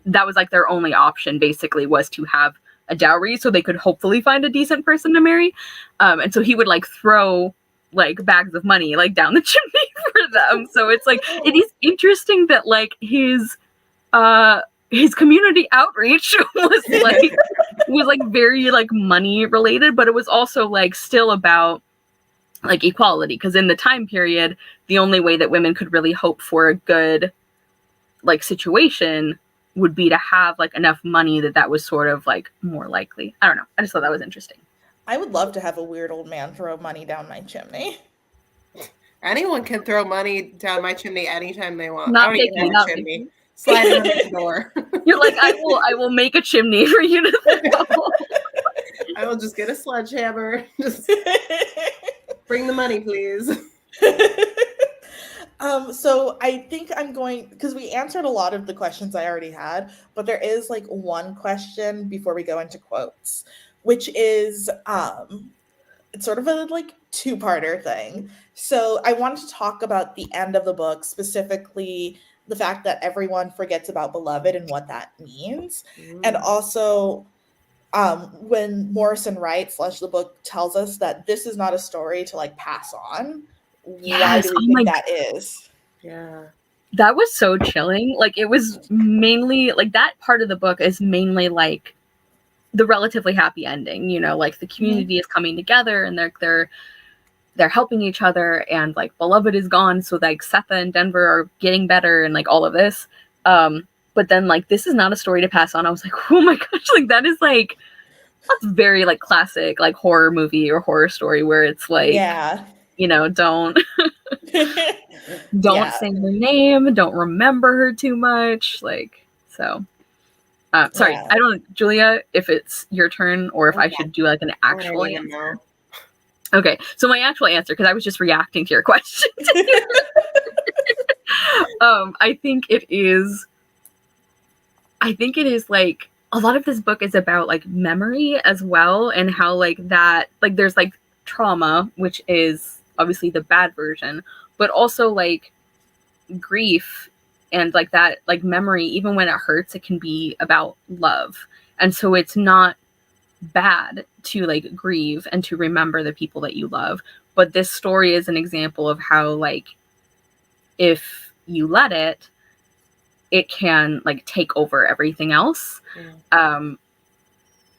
that was, like, their only option, basically, was to have a dowry so they could hopefully find a decent person to marry. And so he would, like, throw, like, bags of money, like, down the chimney for them. So it's, like, it is interesting that, like, his community outreach was very, like, money related, but it was also, like, still about, like, equality, because in the time period, the only way that women could really hope for a good, like, situation would be to have, like, enough money that was sort of, like, more likely. I don't know. I just thought that was interesting. I would love to have a weird old man throw money down my chimney. Anyone can throw money down my chimney anytime they want. I Not don't even picky, have a not chimney. picky. Slide it under the door. You're like, I will make a chimney for you to throw. I will just get a sledgehammer. Just bring the money, please. So I think I'm going, because we answered a lot of the questions I already had, but there is like one question before we go into quotes, which is it's sort of a like two-parter thing. So I wanted to talk about the end of the book, specifically the fact that everyone forgets about beloved and what that means. And also when Morrison writes, slash the book tells us that this is not a story to like pass on. Why Yes. do we Oh my think that is? Yeah. That was so chilling. Like, it was mainly like that part of the book is mainly like the relatively happy ending, you know, like the community is coming together and they're helping each other, and like beloved is gone, so like Setha and Denver are getting better and like all of this. But then like this is not a story to pass on. I was like, oh my gosh, like that's very like classic like horror movie or horror story where it's like, Yeah. you know, don't Yeah. say her name, don't remember her too much, like, so sorry, Yeah. I don't, Julia, if it's your turn or if I Okay. should do like an I don't actual even answer. know. Okay, so my actual answer, because I was just reacting to your question. I think it is like a lot of this book is about like memory as well, and how like that, like there's like trauma, which is obviously the bad version, but also like grief and like that, like memory, even when it hurts, it can be about love. And so it's not bad to like grieve and to remember the people that you love. But this story is an example of how like if you let it, it can like take over everything else. And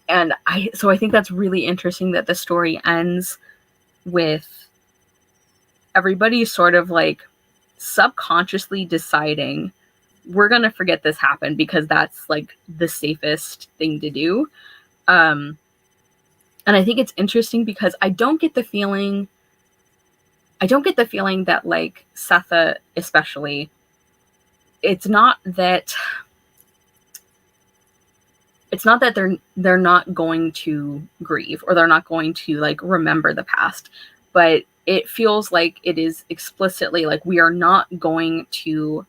I think that's really interesting that the story ends with everybody sort of like subconsciously deciding we're going to forget this happened because that's like the safest thing to do. And I think it's interesting because I don't get the feeling that like Setha especially, it's not that they're not going to grieve or they're not going to like remember the past, but it feels like it is explicitly like we are not going to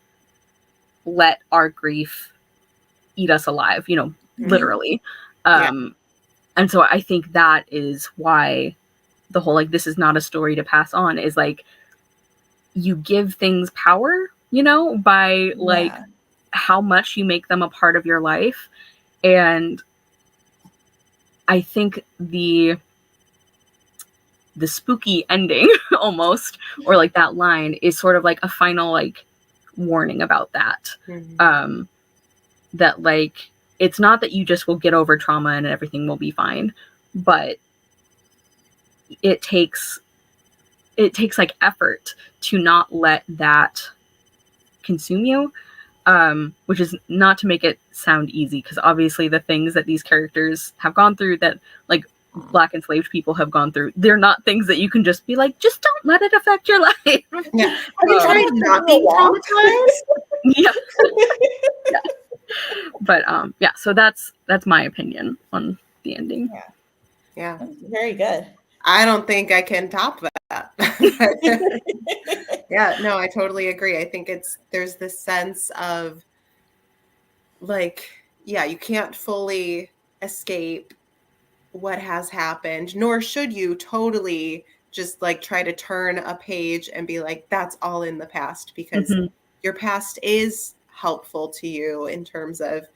let our grief eat us alive, you know, literally. And so I think that is why the whole like this is not a story to pass on is like you give things power, you know, by like how much you make them a part of your life. And I think the spooky ending almost, or like that line is sort of like a final like warning about that. That like it's not that you just will get over trauma and everything will be fine, but it takes like effort to not let that consume you, which is not to make it sound easy, because obviously the things that these characters have gone through, that like Black enslaved people have gone through, they're not things that you can just be like, just don't let it affect your life. Yeah. Have you tried not being traumatized? Yeah. Yeah. But yeah, so that's my opinion on the ending. Yeah. Very good. I don't think I can top that. Yeah, no, I totally agree. I think there's this sense of like, yeah, you can't fully escape what has happened, nor should you totally just like try to turn a page and be like, that's all in the past, because your past is helpful to you in terms of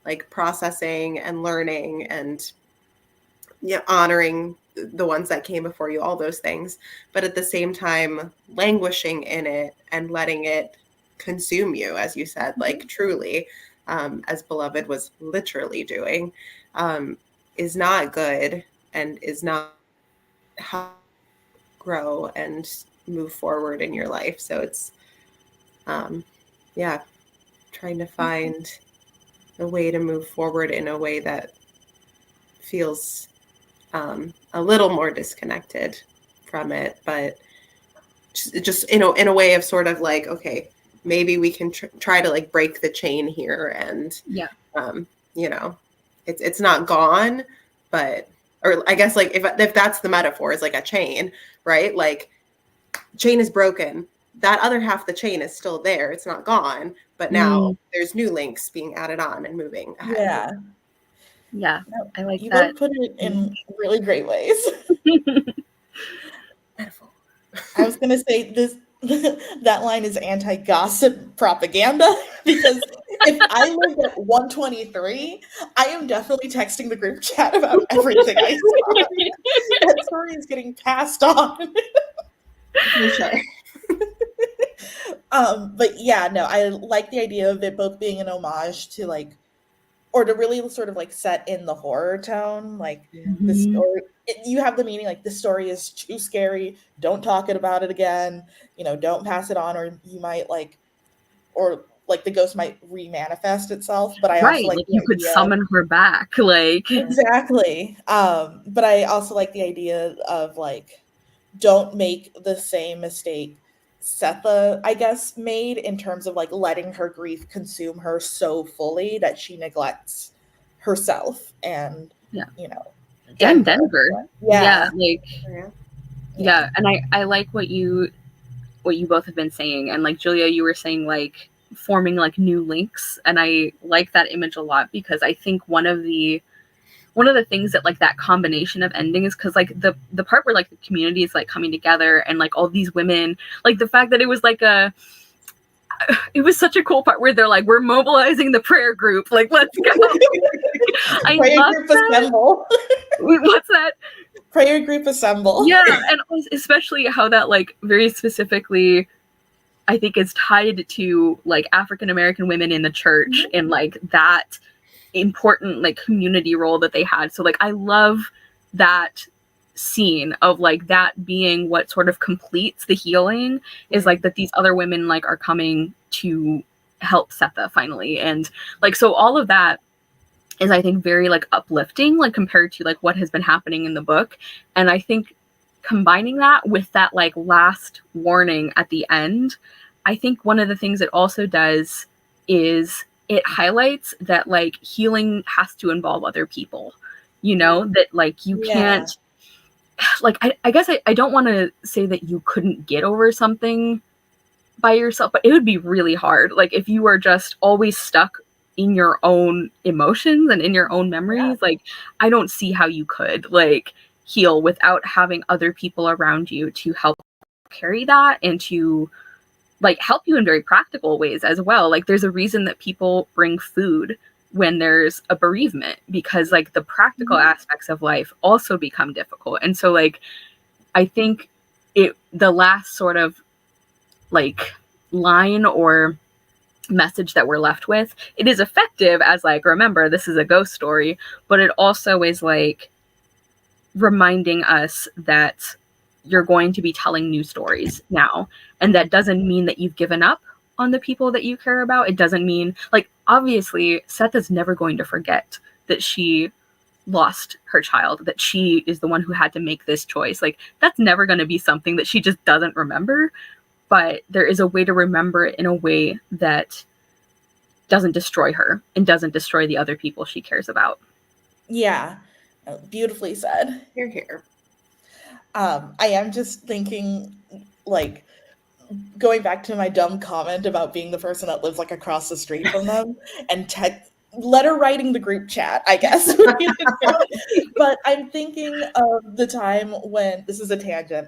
like processing and learning and honoring the ones that came before you, all those things. But at the same time, languishing in it and letting it consume you, as you said, like truly, as Beloved was literally doing, is not good and is not how to grow and move forward in your life. So it's, trying to find a way to move forward in a way that feels a little more disconnected from it, but just in a way of sort of like, okay, maybe we can try to like break the chain here, and you know, it's not gone, but, or I guess like if that's the metaphor, is like a chain, right? Like, chain is broken, that other half of the chain is still there, it's not gone, but now there's new links being added on and moving ahead. Yeah, I like you that. both put it in really great ways. Metaphor. I was gonna say this that line is anti-gossip propaganda, because if I live at 123, I am definitely texting the group chat about everything I saw. That story is getting passed on. For sure. But yeah, no, I like the idea of it both being an homage to like, or to really sort of like set in the horror tone, like the story. You have the meaning like the story is too scary. Don't talk about it again. You know, don't pass it on, or you might like, or like the ghost might remanifest itself. But I also Right, like like the you could idea. summon her back, like Exactly. But I also like the idea of like, don't make the same mistake Setha, I guess, made in terms of like letting her grief consume her so fully that she neglects herself and, Yeah. you know, and Denver. Denver. Yeah. Like yeah, and I like what you both have been saying, and like Julia, you were saying like forming like new links, and I like that image a lot, because I think one of the things that like that combination of endings, because like the part where like the community is like coming together and like all these women, like the fact that it was like it was such a cool part where they're like, we're mobilizing the prayer group, like let's go. I Prayer love group that. assemble. What's that? Prayer group assemble. Yeah, and especially how that like very specifically I think is tied to like African American women in the church and like that important like community role that they had. So like I love that scene of like that being what sort of completes the healing, is like that these other women like are coming to help Setha finally. And like so all of that is I think very like uplifting, like compared to like what has been happening in the book. And I think combining that with that like last warning at the end, I think one of the things it also does is it highlights that like healing has to involve other people, you know, that like you can't like I guess I don't want to say that you couldn't get over something by yourself, but it would be really hard. Like if you are just always stuck in your own emotions and in your own memories, like I don't see how you could like heal without having other people around you to help carry that and to like help you in very practical ways as well. Like there's a reason that people bring food when there's a bereavement, because like the practical aspects of life also become difficult. And so like I think the last sort of like line or message that we're left with, it is effective as like, remember, this is a ghost story, but it also is like reminding us that you're going to be telling new stories now. And that doesn't mean that you've given up on the people that you care about. It doesn't mean like, obviously Seth is never going to forget that she lost her child, that she is the one who had to make this choice. Like that's never going to be something that she just doesn't remember. But there is a way to remember it in a way that doesn't destroy her and doesn't destroy the other people she cares about. Yeah, beautifully said. Hear, hear. I am just thinking, like, going back to my dumb comment about being the person that lives like across the street from them and letter writing the group chat, I guess. But I'm thinking of the time when, this is a tangent,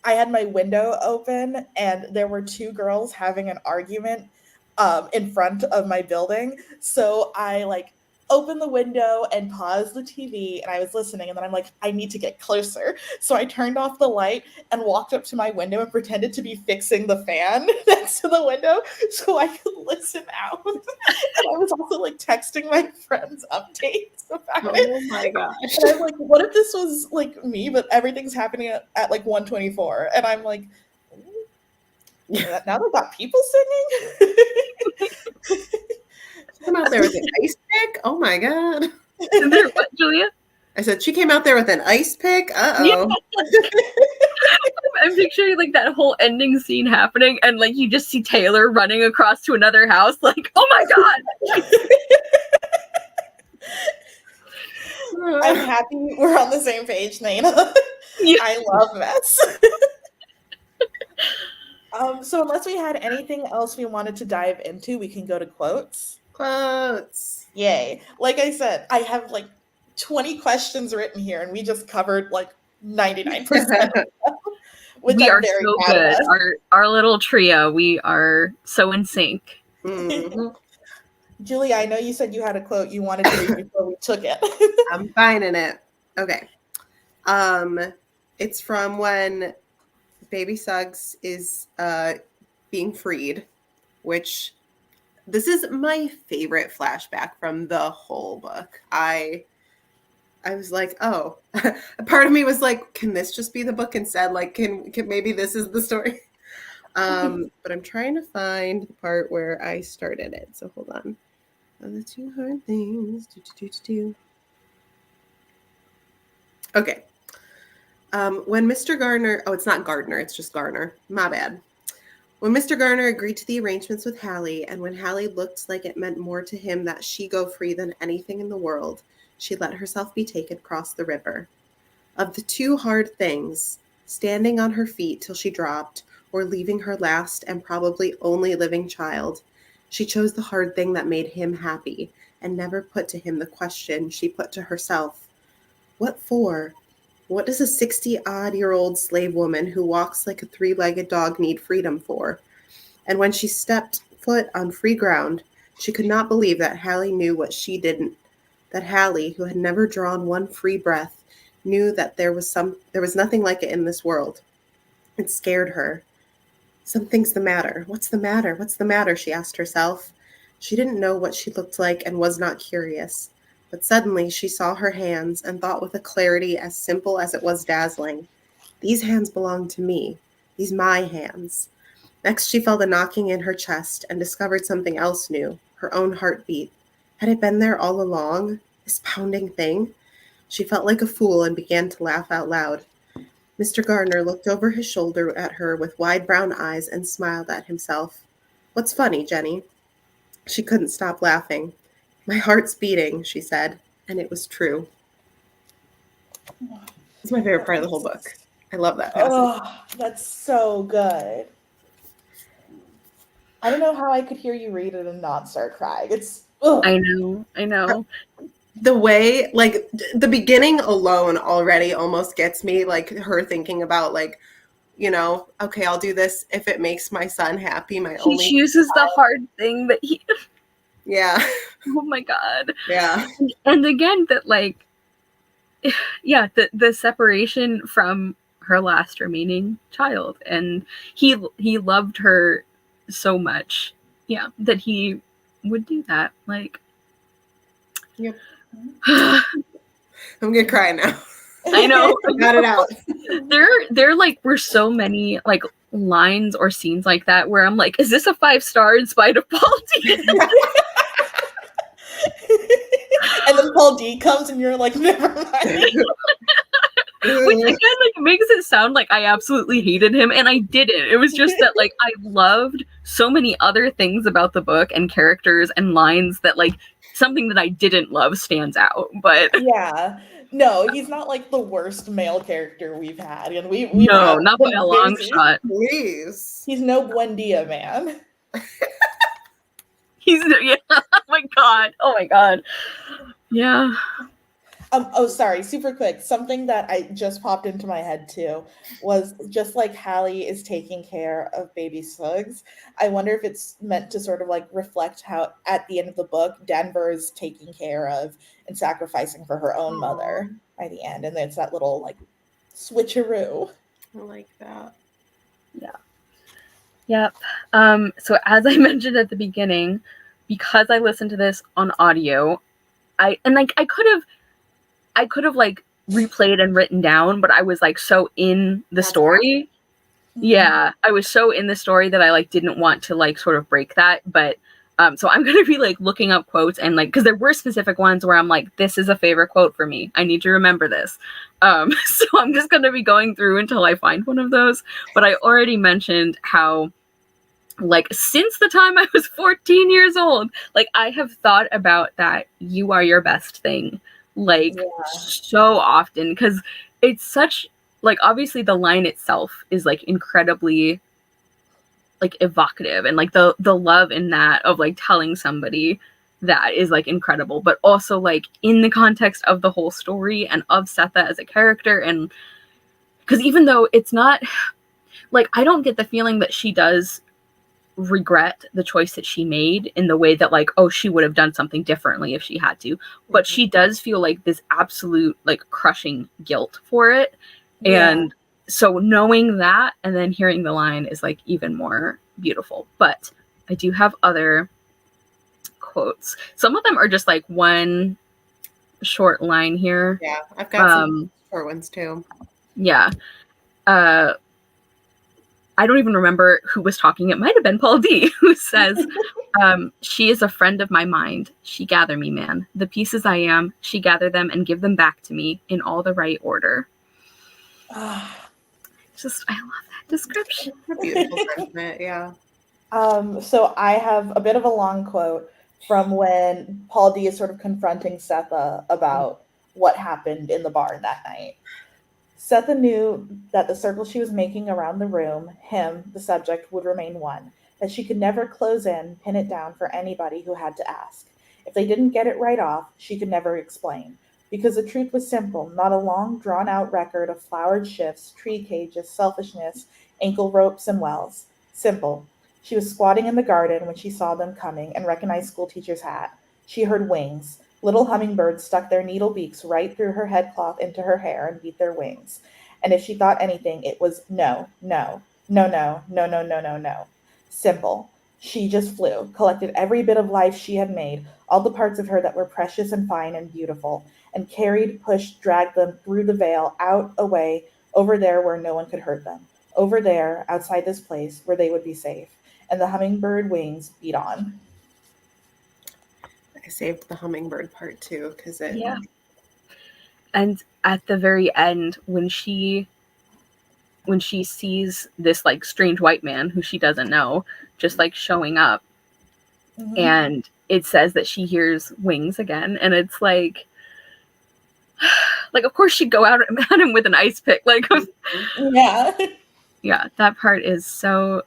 I had my window open and there were two girls having an argument in front of my building. So I like opened the window and paused the TV and I was listening, and then I'm like, I need to get closer. So I turned off the light and walked up to my window and pretended to be fixing the fan next to the window so I could listen out. And I was also like texting my friends updates about it. Oh my gosh. And I'm like, what if this was like me, but everything's happening at like 124? And I'm like, now they've got people singing. Come out there with an ice pick. Oh my god. Is there what, Julia? I said, she came out there with an ice pick? Uh-oh. I'm picturing like that whole ending scene happening, and like you just see Taylor running across to another house, like, oh my god. I'm happy we're on the same page, Naina. Yeah. I love mess. So unless we had anything else we wanted to dive into, we can go to quotes. Quotes. Yay. Like I said, I have like 20 questions written here, and we just covered like 99% of them, which We I'm are very so proud of good. us. Our little trio, we are so in sync. Mhm. Julia, I know you said you had a quote you wanted to read before we took it. I'm finding it. Okay. It's from when Baby Suggs is being freed, which this is my favorite flashback from the whole book. I was like, oh, a part of me was like, can this just be the book instead? Like, can maybe this is the story? But I'm trying to find the part where I started it. So hold on. The two hard things. Okay. When Mr. Garner, it's not Gardner, it's just Garner. My bad. When Mr. Garner agreed to the arrangements with Hallie, and when Hallie looked like it meant more to him that she go free than anything in the world, she let herself be taken across the river. Of the two hard things, standing on her feet till she dropped, or leaving her last and probably only living child, she chose the hard thing that made him happy, and never put to him the question she put to herself. What for? What does a 60-odd-year-old slave woman who walks like a three-legged dog need freedom for? And when she stepped foot on free ground, she could not believe that Hallie knew what she didn't, that Hallie, who had never drawn one free breath, knew that there was nothing like it in this world. It scared her. Something's the matter. What's the matter? What's the matter? She asked herself. She didn't know what she looked like and was not curious. But suddenly she saw her hands and thought with a clarity as simple as it was dazzling. These hands belong to me. These my hands. Next she felt a knocking in her chest and discovered something else new, her own heartbeat. Had it been there all along? This pounding thing? She felt like a fool and began to laugh out loud. Mr. Gardner looked over his shoulder at her with wide brown eyes and smiled at himself. What's funny, Jenny? She couldn't stop laughing. My heart's beating, she said, and it was true. It's my favorite part of the whole book. I love that passage. Oh, that's so good. I don't know how I could hear you read it and not start crying. It's I know. The way, like, the beginning alone already almost gets me, like, her thinking about, like, you know, okay, I'll do this if it makes my son happy. He chooses the hard thing that he... Yeah. Oh my god. Yeah. And again, that, like, yeah, the separation from her last remaining child. And he loved her so much. Yeah, that he would do that. Like... Yep. I'm gonna cry now. I know. Got it out. There like were so many like lines or scenes like that where I'm like, is this a 5-star in spite of Paul D? And then Paul D comes and you're like, never mind. Which again like makes it sound like I absolutely hated him, and I didn't. It was just that like I loved so many other things about the book and characters and lines that like something that I didn't love stands out. But yeah, no, he's not like the worst male character we've had, and we've no, had not by a long shot. Please, he's no Buendia man. He's yeah. Oh my god. Yeah. Sorry, super quick. Something that I just popped into my head too was just like Hallie is taking care of baby Suggs. I wonder if it's meant to sort of like reflect how at the end of the book, Denver is taking care of and sacrificing for her own mother by the end. And it's that little like switcheroo. I like that. Yeah. Yep. So as I mentioned at the beginning, because I listened to this on audio, I could have like replayed and written down, but I was like so in the story. Yeah, I was so in the story that I like didn't want to like sort of break that. But So I'm going to be like looking up quotes and like, because there were specific ones where I'm like, this is a favorite quote for me. I need to remember this. So I'm just going to be going through until I find one of those. But I already mentioned how, like, since the time I was 14 years old, like, I have thought about that "you are your best" thing, like, so often, because it's such, like, obviously the line itself is like incredibly like evocative, and like the love in that of like telling somebody that is like incredible, but also like in the context of the whole story and of Setha as a character. And because even though it's not like, I don't get the feeling that she does regret the choice that she made in the way that like, oh, she would have done something differently if she had to, but she does feel like this absolute like crushing guilt for it. And so knowing that and then hearing the line is like even more beautiful. But I do have other quotes. Some of them are just like one short line here. Yeah, I've got some short ones too. Yeah. I don't even remember who was talking. It might have been Paul D, who says, she is a friend of my mind. She gather me, man. The pieces I am, she gather them and give them back to me in all the right order. Just, I love that description. It's a beautiful sentiment, yeah. So I have a bit of a long quote from when Paul D is sort of confronting Setha about what happened in the bar that night. Setha knew that the circle she was making around the room, him, the subject, would remain one, that she could never close in, pin it down for anybody who had to ask. If they didn't get it right off, she could never explain. Because the truth was simple, not a long, drawn-out record of flowered shifts, tree cages, selfishness, ankle ropes, and wells. Simple. She was squatting in the garden when she saw them coming and recognized schoolteacher's hat. She heard wings. Little hummingbirds stuck their needle beaks right through her headcloth into her hair and beat their wings. And if she thought anything, it was no, no, no, no, no, no, no, no, no. Simple. She just flew, collected every bit of life she had made, all the parts of her that were precious and fine and beautiful, and carried, pushed, dragged them through the veil, out, away, over there where no one could hurt them. Over there, outside this place, where they would be safe. And the hummingbird wings beat on. I saved the hummingbird part too, because it... Yeah. And at the very end, when she sees this like strange white man who she doesn't know, just like showing up, and it says that she hears wings again, and it's like of course she'd go out at him with an ice pick, like yeah, that part is so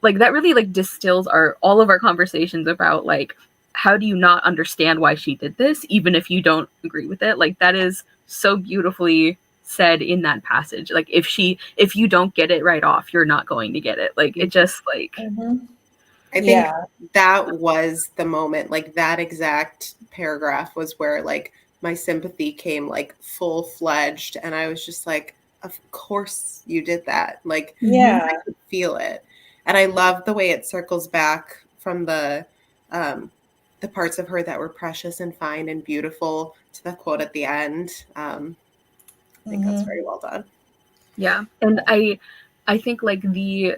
like, that really like distills all of our conversations about like, how do you not understand why she did this, even if you don't agree with it? Like, that is so beautifully said in that passage. Like, if you don't get it right off, you're not going to get it. Like, it just like, I think that was the moment, like that exact paragraph was where like my sympathy came like full-fledged, and I was just like, of course you did that. Like, I could feel it. And I love the way it circles back from the parts of her that were precious and fine and beautiful to the quote at the end. I think that's very well done. Yeah. And I think like the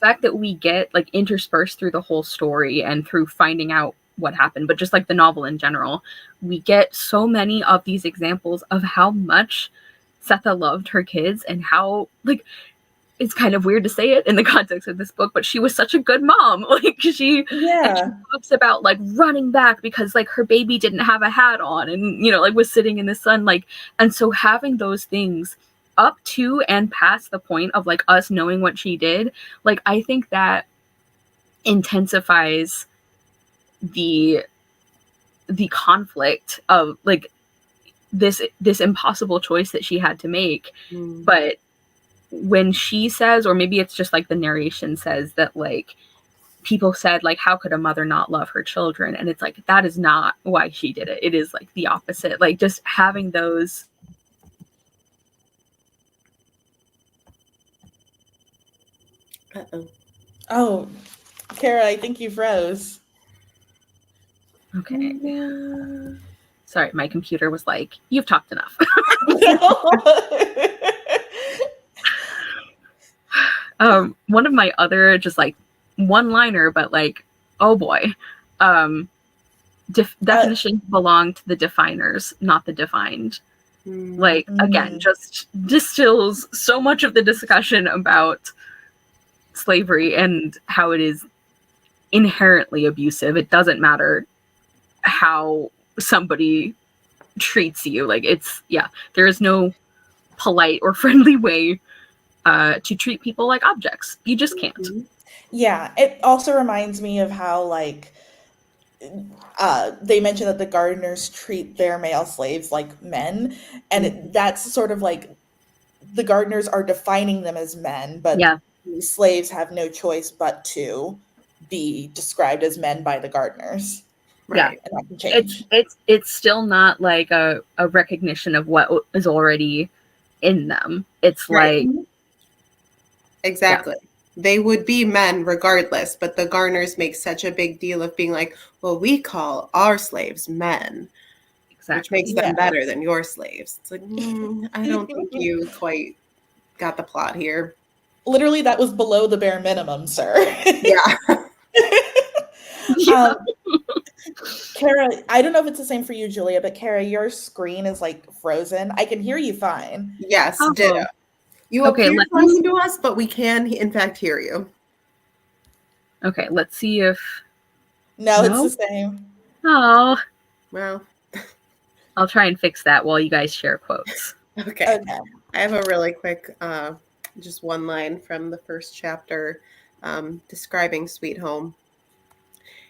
fact that we get like interspersed through the whole story and through finding out what happened, but just like the novel in general, we get so many of these examples of how much Setha loved her kids, and how like, it's kind of weird to say it in the context of this book, but she was such a good mom. Like, she talks about like running back because like her baby didn't have a hat on, and, you know, like was sitting in the sun. Like, and so having those things up to and past the point of like us knowing what she did, like, I think that intensifies the conflict of like this impossible choice that she had to make. But when she says, or maybe it's just like the narration says that like people said like, how could a mother not love her children? And it's like, that is not why she did it. It is like the opposite. Like, just having those. Oh, Cara, I think you froze. Okay. Sorry, my computer was like, you've talked enough. One of my other just like one-liner, but like, oh boy. Definitions belong to the definers, not the defined. Like, again, just distills so much of the discussion about slavery and how it is inherently abusive. It doesn't matter how somebody treats you. Like, there is no polite or friendly way to treat people like objects. You just can't. Yeah, it also reminds me of how, like, they mentioned that the gardeners treat their male slaves like men, and that's sort of like the gardeners are defining them as men, but the slaves have no choice but to be described as men by the gardeners. Right. And that can change. It's still not like a recognition of what is already in them. It's like exactly. They would be men regardless, but the gardeners make such a big deal of being like, well, we call our slaves men, which makes them better than your slaves. It's like, I don't think you quite got the plot here. Literally, that was below the bare minimum, sir. Yeah. Cara, I don't know if it's the same for you, Julia, but Cara, your screen is like frozen. I can hear you fine. Yes, ditto. You appear frozen to us, but we can, in fact, hear you. Okay, let's see if... No, it's the same. Oh. Well. I'll try and fix that while you guys share quotes. Okay. I have a really quick, just one line from the first chapter describing Sweet Home.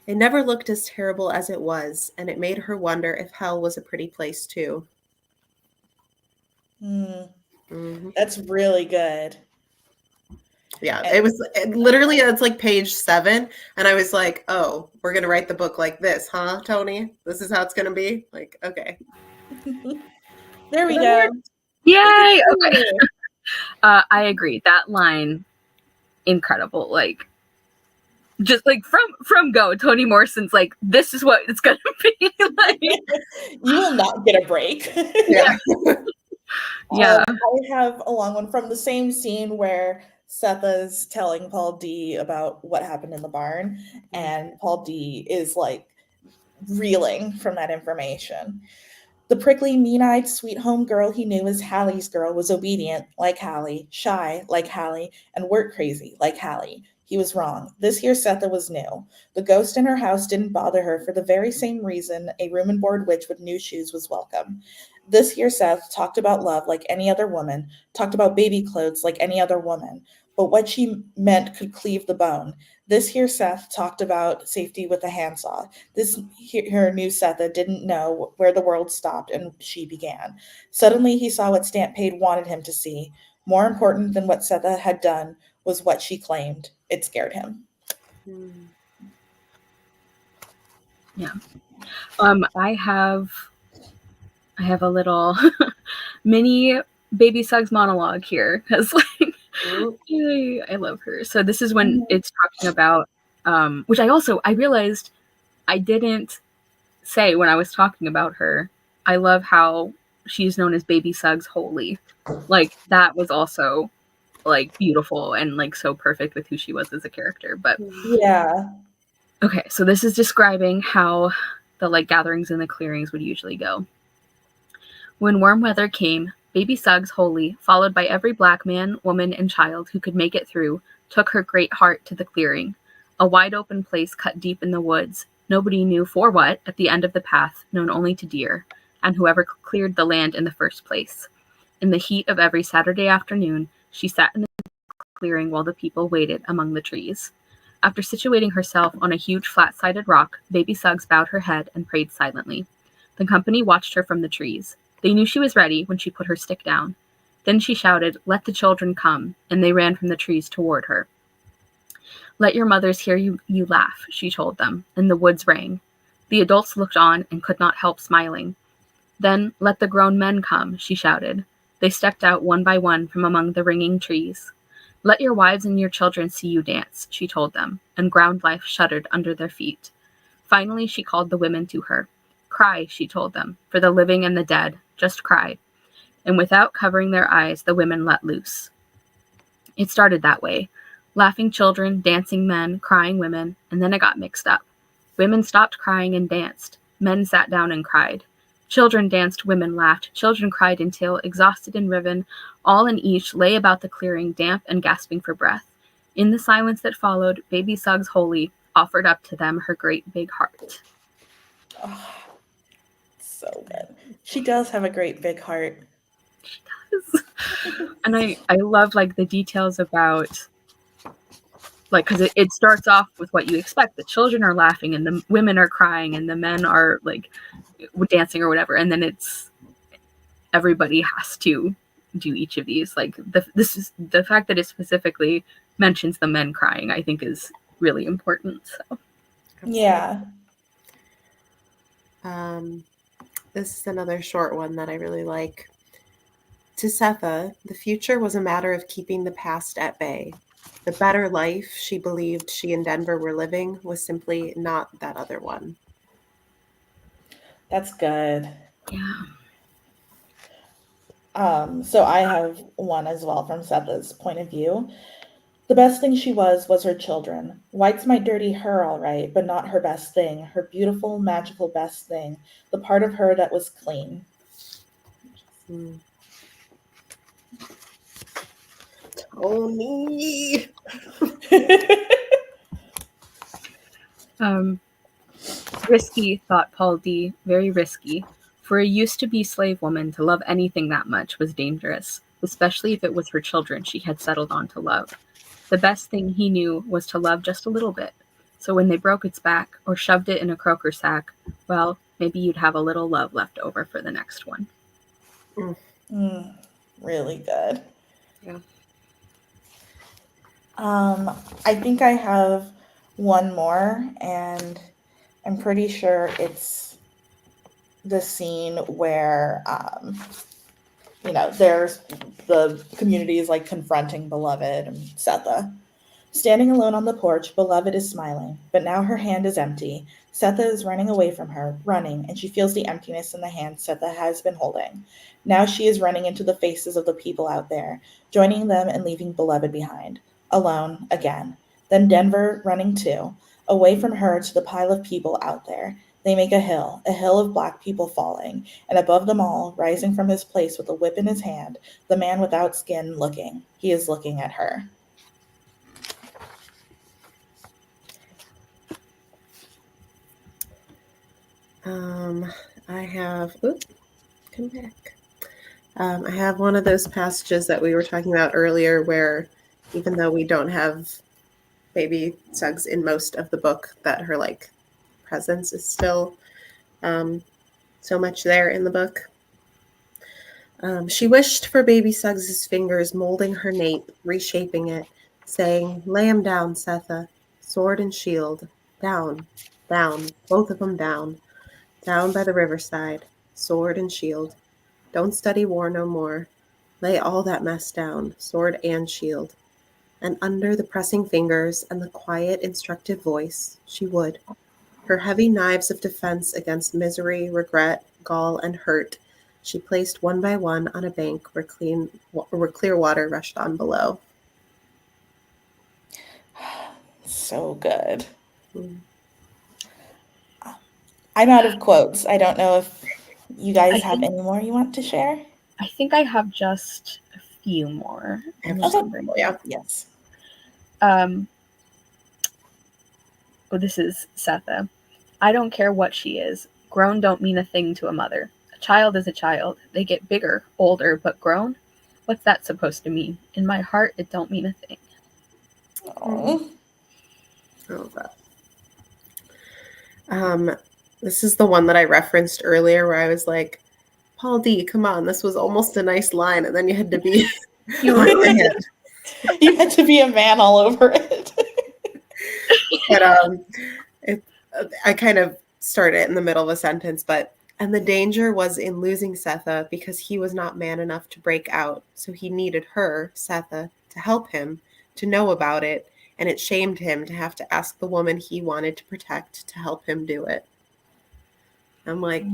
It never looked as terrible as it was, and it made her wonder if hell was a pretty place, too. That's really good. Yeah, literally, it's like page 7, and I was like, oh, we're going to write the book like this, huh, Toni? This is how it's going to be? Like, okay. There we go. Yay! Okay. I agree. That line, incredible. Like, just like from go, Toni Morrison's like, this is what it's going to be. Like, you will not get a break. Yeah. I have a long one from the same scene where Setha's telling Paul D about what happened in the barn, and Paul D is like reeling from that information. The prickly, mean-eyed, sweet home girl he knew as Hallie's girl was obedient, like Hallie, shy, like Hallie, and work crazy, like Hallie. He was wrong. This here Setha was new. The ghost in her house didn't bother her for the very same reason a room and board witch with new shoes was welcome. This here Seth talked about love like any other woman, talked about baby clothes like any other woman, but what she meant could cleave the bone. This here Seth talked about safety with a handsaw. This here new Setha didn't know where the world stopped and she began. Suddenly he saw what Stampede wanted him to see. More important than what Setha had done was what she claimed. It scared him. Yeah. I have a little mini Baby Suggs monologue here because like I love her. So this is when it's talking about which I realized I didn't say when I was talking about her. I love how she's known as Baby Suggs Holy. Like that was also like beautiful and like so perfect with who she was as a character. But yeah. Okay, so this is describing how the like gatherings in the clearings would usually go. When warm weather came, Baby Suggs Holy, followed by every black man, woman, and child who could make it through, took her great heart to the clearing, a wide-open place cut deep in the woods, nobody knew for what, at the end of the path, known only to deer, and whoever cleared the land in the first place. In the heat of every Saturday afternoon, she sat in the clearing while the people waited among the trees. After situating herself on a huge flat-sided rock, Baby Suggs bowed her head and prayed silently. The company watched her from the trees. They knew she was ready when she put her stick down. Then she shouted, "Let the children come," and they ran from the trees toward her. "Let your mothers hear you laugh," she told them, and the woods rang. The adults looked on and could not help smiling. Then, "Let the grown men come," she shouted. They stepped out one by one from among the ringing trees. "Let your wives and your children see you dance," she told them, and ground life shuddered under their feet. Finally, she called the women to her. "Cry," she told them, "for the living and the dead. Just cry." And without covering their eyes, the women let loose. It started that way. Laughing children, dancing men, crying women, and then it got mixed up. Women stopped crying and danced. Men sat down and cried. Children danced, women laughed. Children cried until, exhausted and riven, all and each lay about the clearing, damp and gasping for breath. In the silence that followed, baby Suggs Holy offered up to them her great big heart. Oh, so good. She does have a great big heart. She does. And I love like the details about, like, because it starts off with what you expect. The children are laughing and the women are crying and the men are like dancing or whatever, and then it's everybody has to do each of these. Like this is the fact that it specifically mentions the men crying, I think is really important. So Yeah. This is another short one that I really like. To Setha, the future was a matter of keeping the past at bay. The better life she believed she and Denver were living was simply not that other one. That's good. yeah. So I have one as well from Setha's point of view. The best thing she was her children. Whites might dirty her all right, but not her best thing, her beautiful, magical best thing, the part of her that was clean. Toni! Risky, thought Paul D. Very risky. For a used-to-be slave woman to love anything that much was dangerous, especially if it was her children she had settled on to love. The best thing he knew was to love just a little bit. So when they broke its back, or shoved it in a croaker sack, well, maybe you'd have a little love left over for the next one. Really good. Yeah. I think I have one more, and I'm pretty sure it's the scene where, there's the community is like confronting Beloved and Setha. Standing alone on the porch, Beloved is smiling, but now her hand is empty. Setha is running away from her, running, and she feels the emptiness in the hand Setha has been holding. Now she is running into the faces of the people out there, joining them and leaving Beloved behind. Alone, again. Then Denver running too, away from her to the pile of people out there. They make a hill of black people falling, and above them all, rising from his place with a whip in his hand, the man without skin looking. He is looking at her. I have, come back. I have one of those passages that we were talking about earlier where even though we don't have baby Suggs in most of the book, that her like presence is still so much there in the book. She wished for baby Suggs's fingers molding her nape, reshaping it, saying, "Lay him down, Setha, sword and shield, down, down, both of them down by the riverside, sword and shield. Don't study war no more. Lay all that mess down, sword and shield." And under the pressing fingers and the quiet, instructive voice, she would. Her heavy knives of defense against misery, regret, gall, and hurt, she placed one by one on a bank where clear water rushed on below. So good. I'm out of quotes. I don't know if you guys have any more you want to share. I think I have just a few more. Yeah. Yes. This is Setha. I don't care what she is. Grown don't mean a thing to a mother. A child is a child. They get bigger, older, but grown? What's that supposed to mean? In my heart, it don't mean a thing. Oh. This is the one that I referenced earlier where I was like, Paul D, come on, this was almost a nice line, and then you had to be you had to be a man all over it. But I kind of started it in the middle of a sentence, but and the danger was in losing Setha because he was not man enough to break out, so he needed her, Setha, to help him, to know about it, and it shamed him to have to ask the woman he wanted to protect to help him do it. I'm like,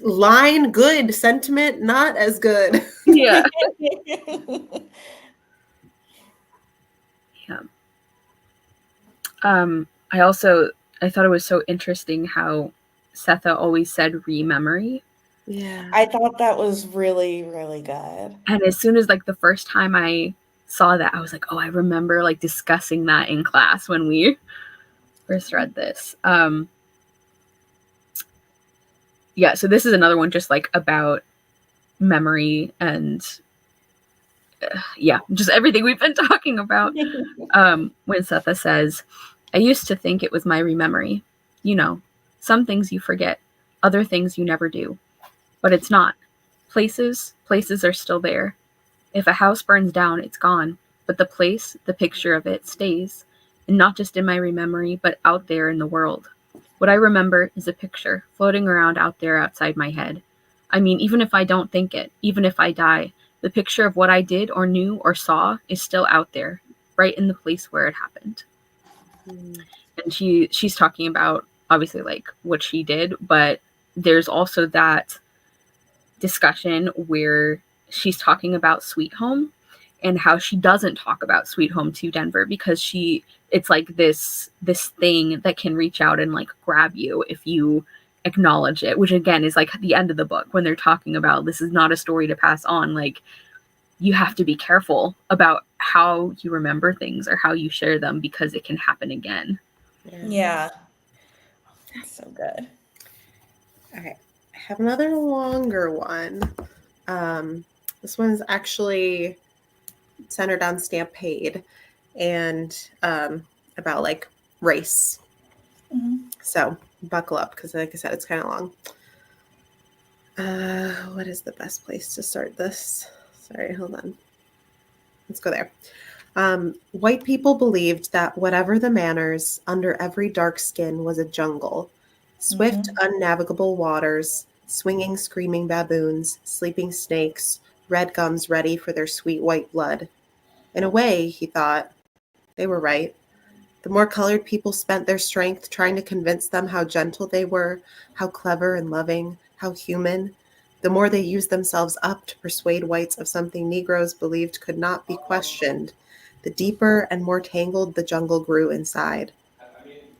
line good, sentiment not as good. Yeah. Yeah. I thought it was so interesting how Setha always said re-memory. Yeah. I thought that was really, really good. And as soon as like the first time I saw that, I was like, oh, I remember like discussing that in class when we first read this. Yeah, so this is another one just like about memory and yeah, just everything we've been talking about. When Setha says, I used to think it was my rememory. You know, some things you forget, other things you never do. But it's not. Places are still there. If a house burns down, it's gone. But the place, the picture of it, stays. And not just in my rememory, but out there in the world. What I remember is a picture floating around out there outside my head. I mean, even if I don't think it, even if I die, the picture of what I did or knew or saw is still out there, right in the place where it happened. And she's talking about obviously like what she did, but there's also that discussion where she's talking about Sweet Home and how she doesn't talk about Sweet Home to Denver because it's like this thing that can reach out and like grab you if you acknowledge it, which again is like the end of the book when they're talking about this is not a story to pass on. Like you have to be careful about how you remember things or how you share them because it can happen again. Yeah. That's so good. Okay. I have another longer one. This one's actually centered on Stampede and about like race. Mm-hmm. So buckle up because like I said, it's kind of long. What is the best place to start this? Sorry, hold on. Let's go there. White people believed that whatever the manners, under every dark skin was a jungle. Swift, unnavigable waters, swinging, screaming baboons, sleeping snakes, red gums ready for their sweet white blood. In a way, he thought, they were right. The more colored people spent their strength trying to convince them how gentle they were, how clever and loving, how human, the more they used themselves up to persuade whites of something Negroes believed could not be questioned, the deeper and more tangled the jungle grew inside.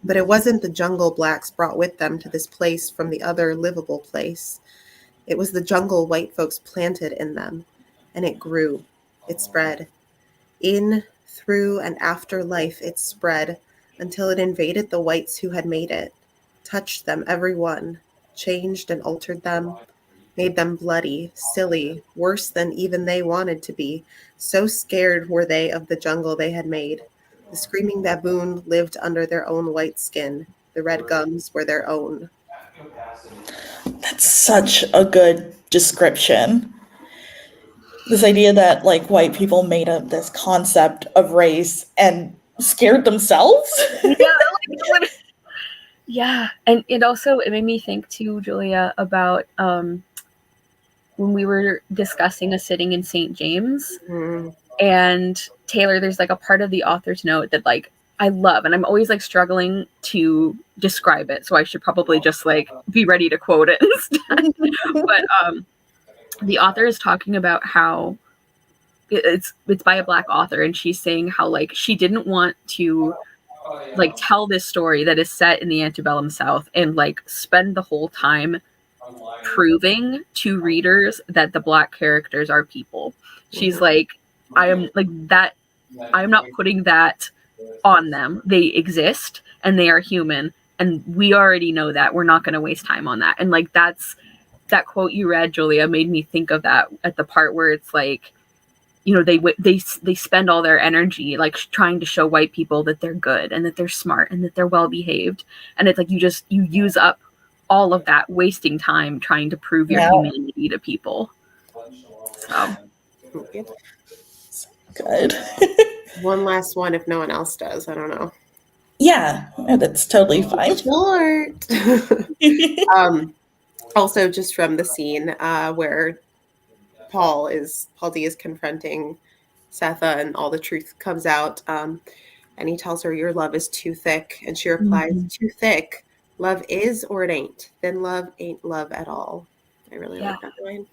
But it wasn't the jungle blacks brought with them to this place from the other livable place. It was the jungle white folks planted in them, and it grew. It spread. In, through, and after life it spread until it invaded the whites who had made it, touched them every one, changed and altered them, made them bloody, silly, worse than even they wanted to be. So scared were they of the jungle they had made. The screaming baboon lived under their own white skin. The red gums were their own. That's such a good description. This idea that like white people made up this concept of race and scared themselves. Yeah, and it also it made me think too, Julia, about when we were discussing a sitting in St. James, and Taylor, there's like a part of the author's note that like I love, and I'm always like struggling to describe it, so I should probably just like be ready to quote it instead. But the author is talking about how it's by a Black author, and she's saying how like she didn't want to like tell this story that is set in the antebellum South and like spend the whole time proving to readers that the Black characters are people. She's like, I am like that. I'm not putting that on them. They exist and they are human, and we already know that. We're not going to waste time on that. And like that quote you read, Julia, made me think of that at the part where it's like, you know, they spend all their energy like trying to show white people that they're good and that they're smart and that they're well behaved, and it's like you use up all of that, wasting time trying to prove your humanity to people. So good. One last one if no one else does. I don't know. Yeah, that's totally fine. Short. Also, just from the scene where Paul D is confronting Setha and all the truth comes out, and he tells her, your love is too thick, and she replies, too thick, love is or it ain't, then love ain't love at all. I really like that line.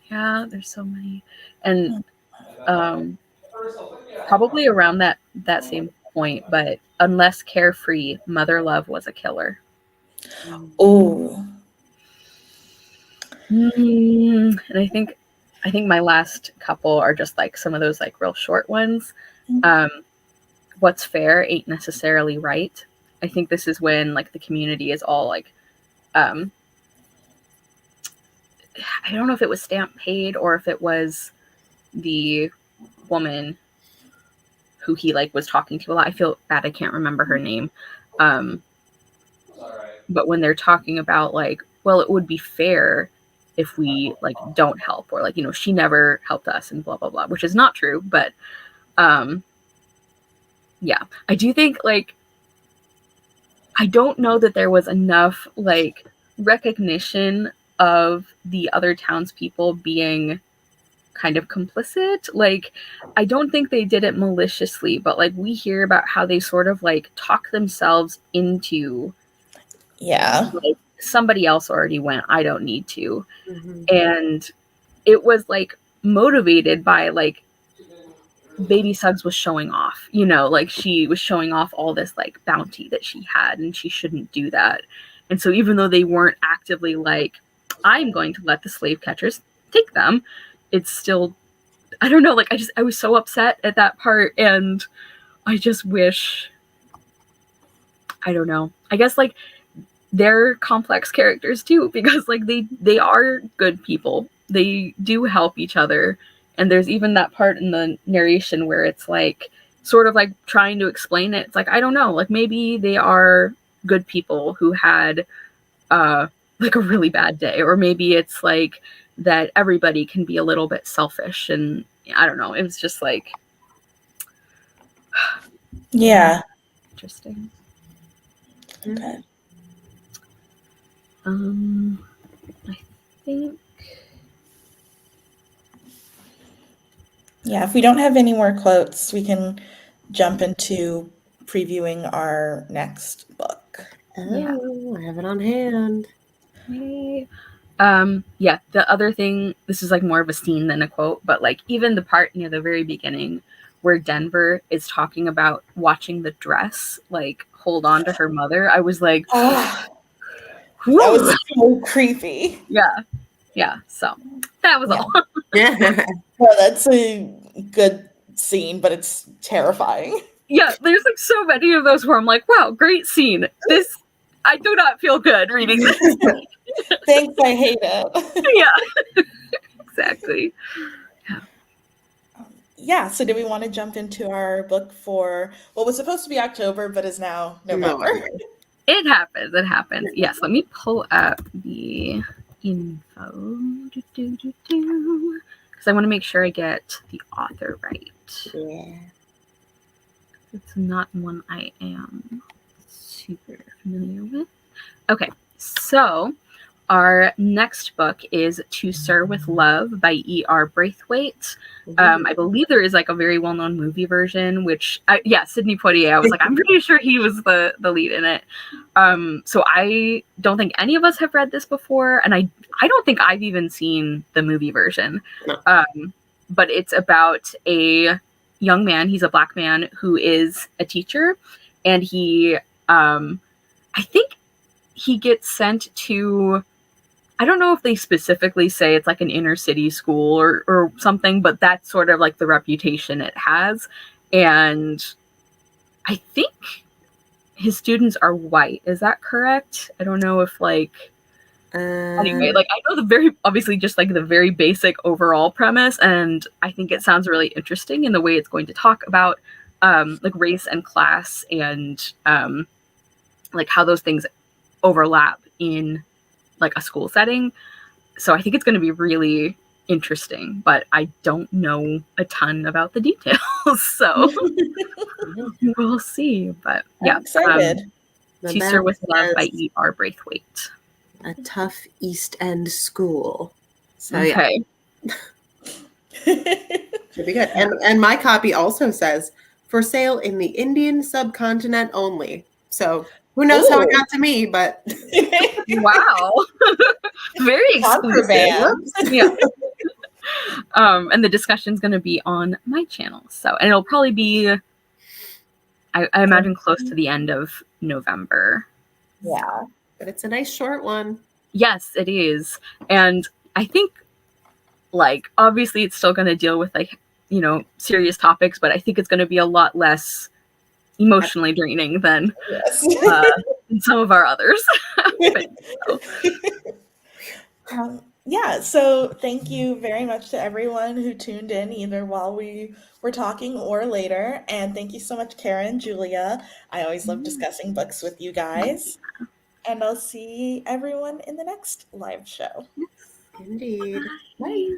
Yeah, there's so many. And probably around that same point, but unless carefree, mother love was a killer. Oh. And I think my last couple are just like some of those like real short ones. What's fair ain't necessarily right. I think this is when like the community is all like, I don't know if it was stamp paid or if it was the woman who he like was talking to a lot. I feel bad I can't remember her name. But when they're talking about like, well, it would be fair if we like don't help, or like, you know, she never helped us and blah blah blah, which is not true. But yeah, I do think like, I don't know that there was enough like recognition of the other townspeople being kind of complicit. Like, I don't think they did it maliciously, but like we hear about how they sort of like talk themselves into, Yeah. like, somebody else already went, I don't need to. Mm-hmm. And it was like motivated by like Baby Suggs was showing off, you know, like she was showing off all this like bounty that she had, and she shouldn't do that. And so even though they weren't actively like, I'm going to let the slave catchers take them, it's still, I don't know, like I was so upset at that part, and I just wish, I don't know, I guess like they're complex characters too, because like they are good people, they do help each other. And there's even that part in the narration where it's like sort of like trying to explain it. It's like, I don't know, like maybe they are good people who had like a really bad day, or maybe it's like that everybody can be a little bit selfish, and I don't know, it was just like Yeah. interesting. Okay. I think, Yeah, if we don't have any more quotes, we can jump into previewing our next book. Oh, I have it on hand. yay. Yeah, the other thing, this is like more of a scene than a quote, but like even the part near the very beginning where Denver is talking about watching the dress like hold on to her mother, I was like, Ah, whew. that was so creepy. Yeah, so that was Yeah. all. Yeah. Well, that's a good scene, but it's terrifying. Yeah, there's like so many of those where I'm like, wow, great scene. This, I do not feel good reading this. Thanks, I hate it. Yeah, exactly. Yeah, so do we want to jump into our book for what was supposed to be October, but is now November? It happens. Yes, let me pull up the info. Because I want to make sure I get the author right. Yeah. It's not one I am super familiar with. Okay, so our next book is To Sir with Love by E.R. Braithwaite. I believe there is like a very well-known movie version, which, Sidney Poitier, I was like, I'm pretty sure he was the lead in it. So I don't think any of us have read this before, and I don't think I've even seen the movie version. No. But it's about a young man, he's a Black man who is a teacher, and he, I think he gets sent to, I don't know if they specifically say it's like an inner city school or something, but that's sort of like the reputation it has. And I think his students are white. Is that correct? I don't know if like, anyway, like I know the very, obviously just like the very basic overall premise. And I think it sounds really interesting in the way it's going to talk about like race and class and like how those things overlap in like a school setting. So I think it's going to be really interesting, but I don't know a ton about the details. So we'll see. But yeah, I'm excited. To Sir with Love by E.R. Braithwaite. A tough East End school. So okay. Yeah. Should be good. And my copy also says for sale in the Indian subcontinent only. So who knows how it got to me, but wow. Very exclusive. Yeah. And the discussion's going to be on my channel. So, and it'll probably be I imagine close to the end of November. Yeah. But it's a nice short one. Yes, it is. And I think, like, obviously it's still going to deal with, like, you know, serious topics, but I think it's going to be a lot less emotionally draining than Yes. some of our others. Yeah, so thank you very much to everyone who tuned in either while we were talking or later. And thank you so much, Cara and Julia. I always love discussing books with you guys. And I'll see everyone in the next live show. Indeed. Bye.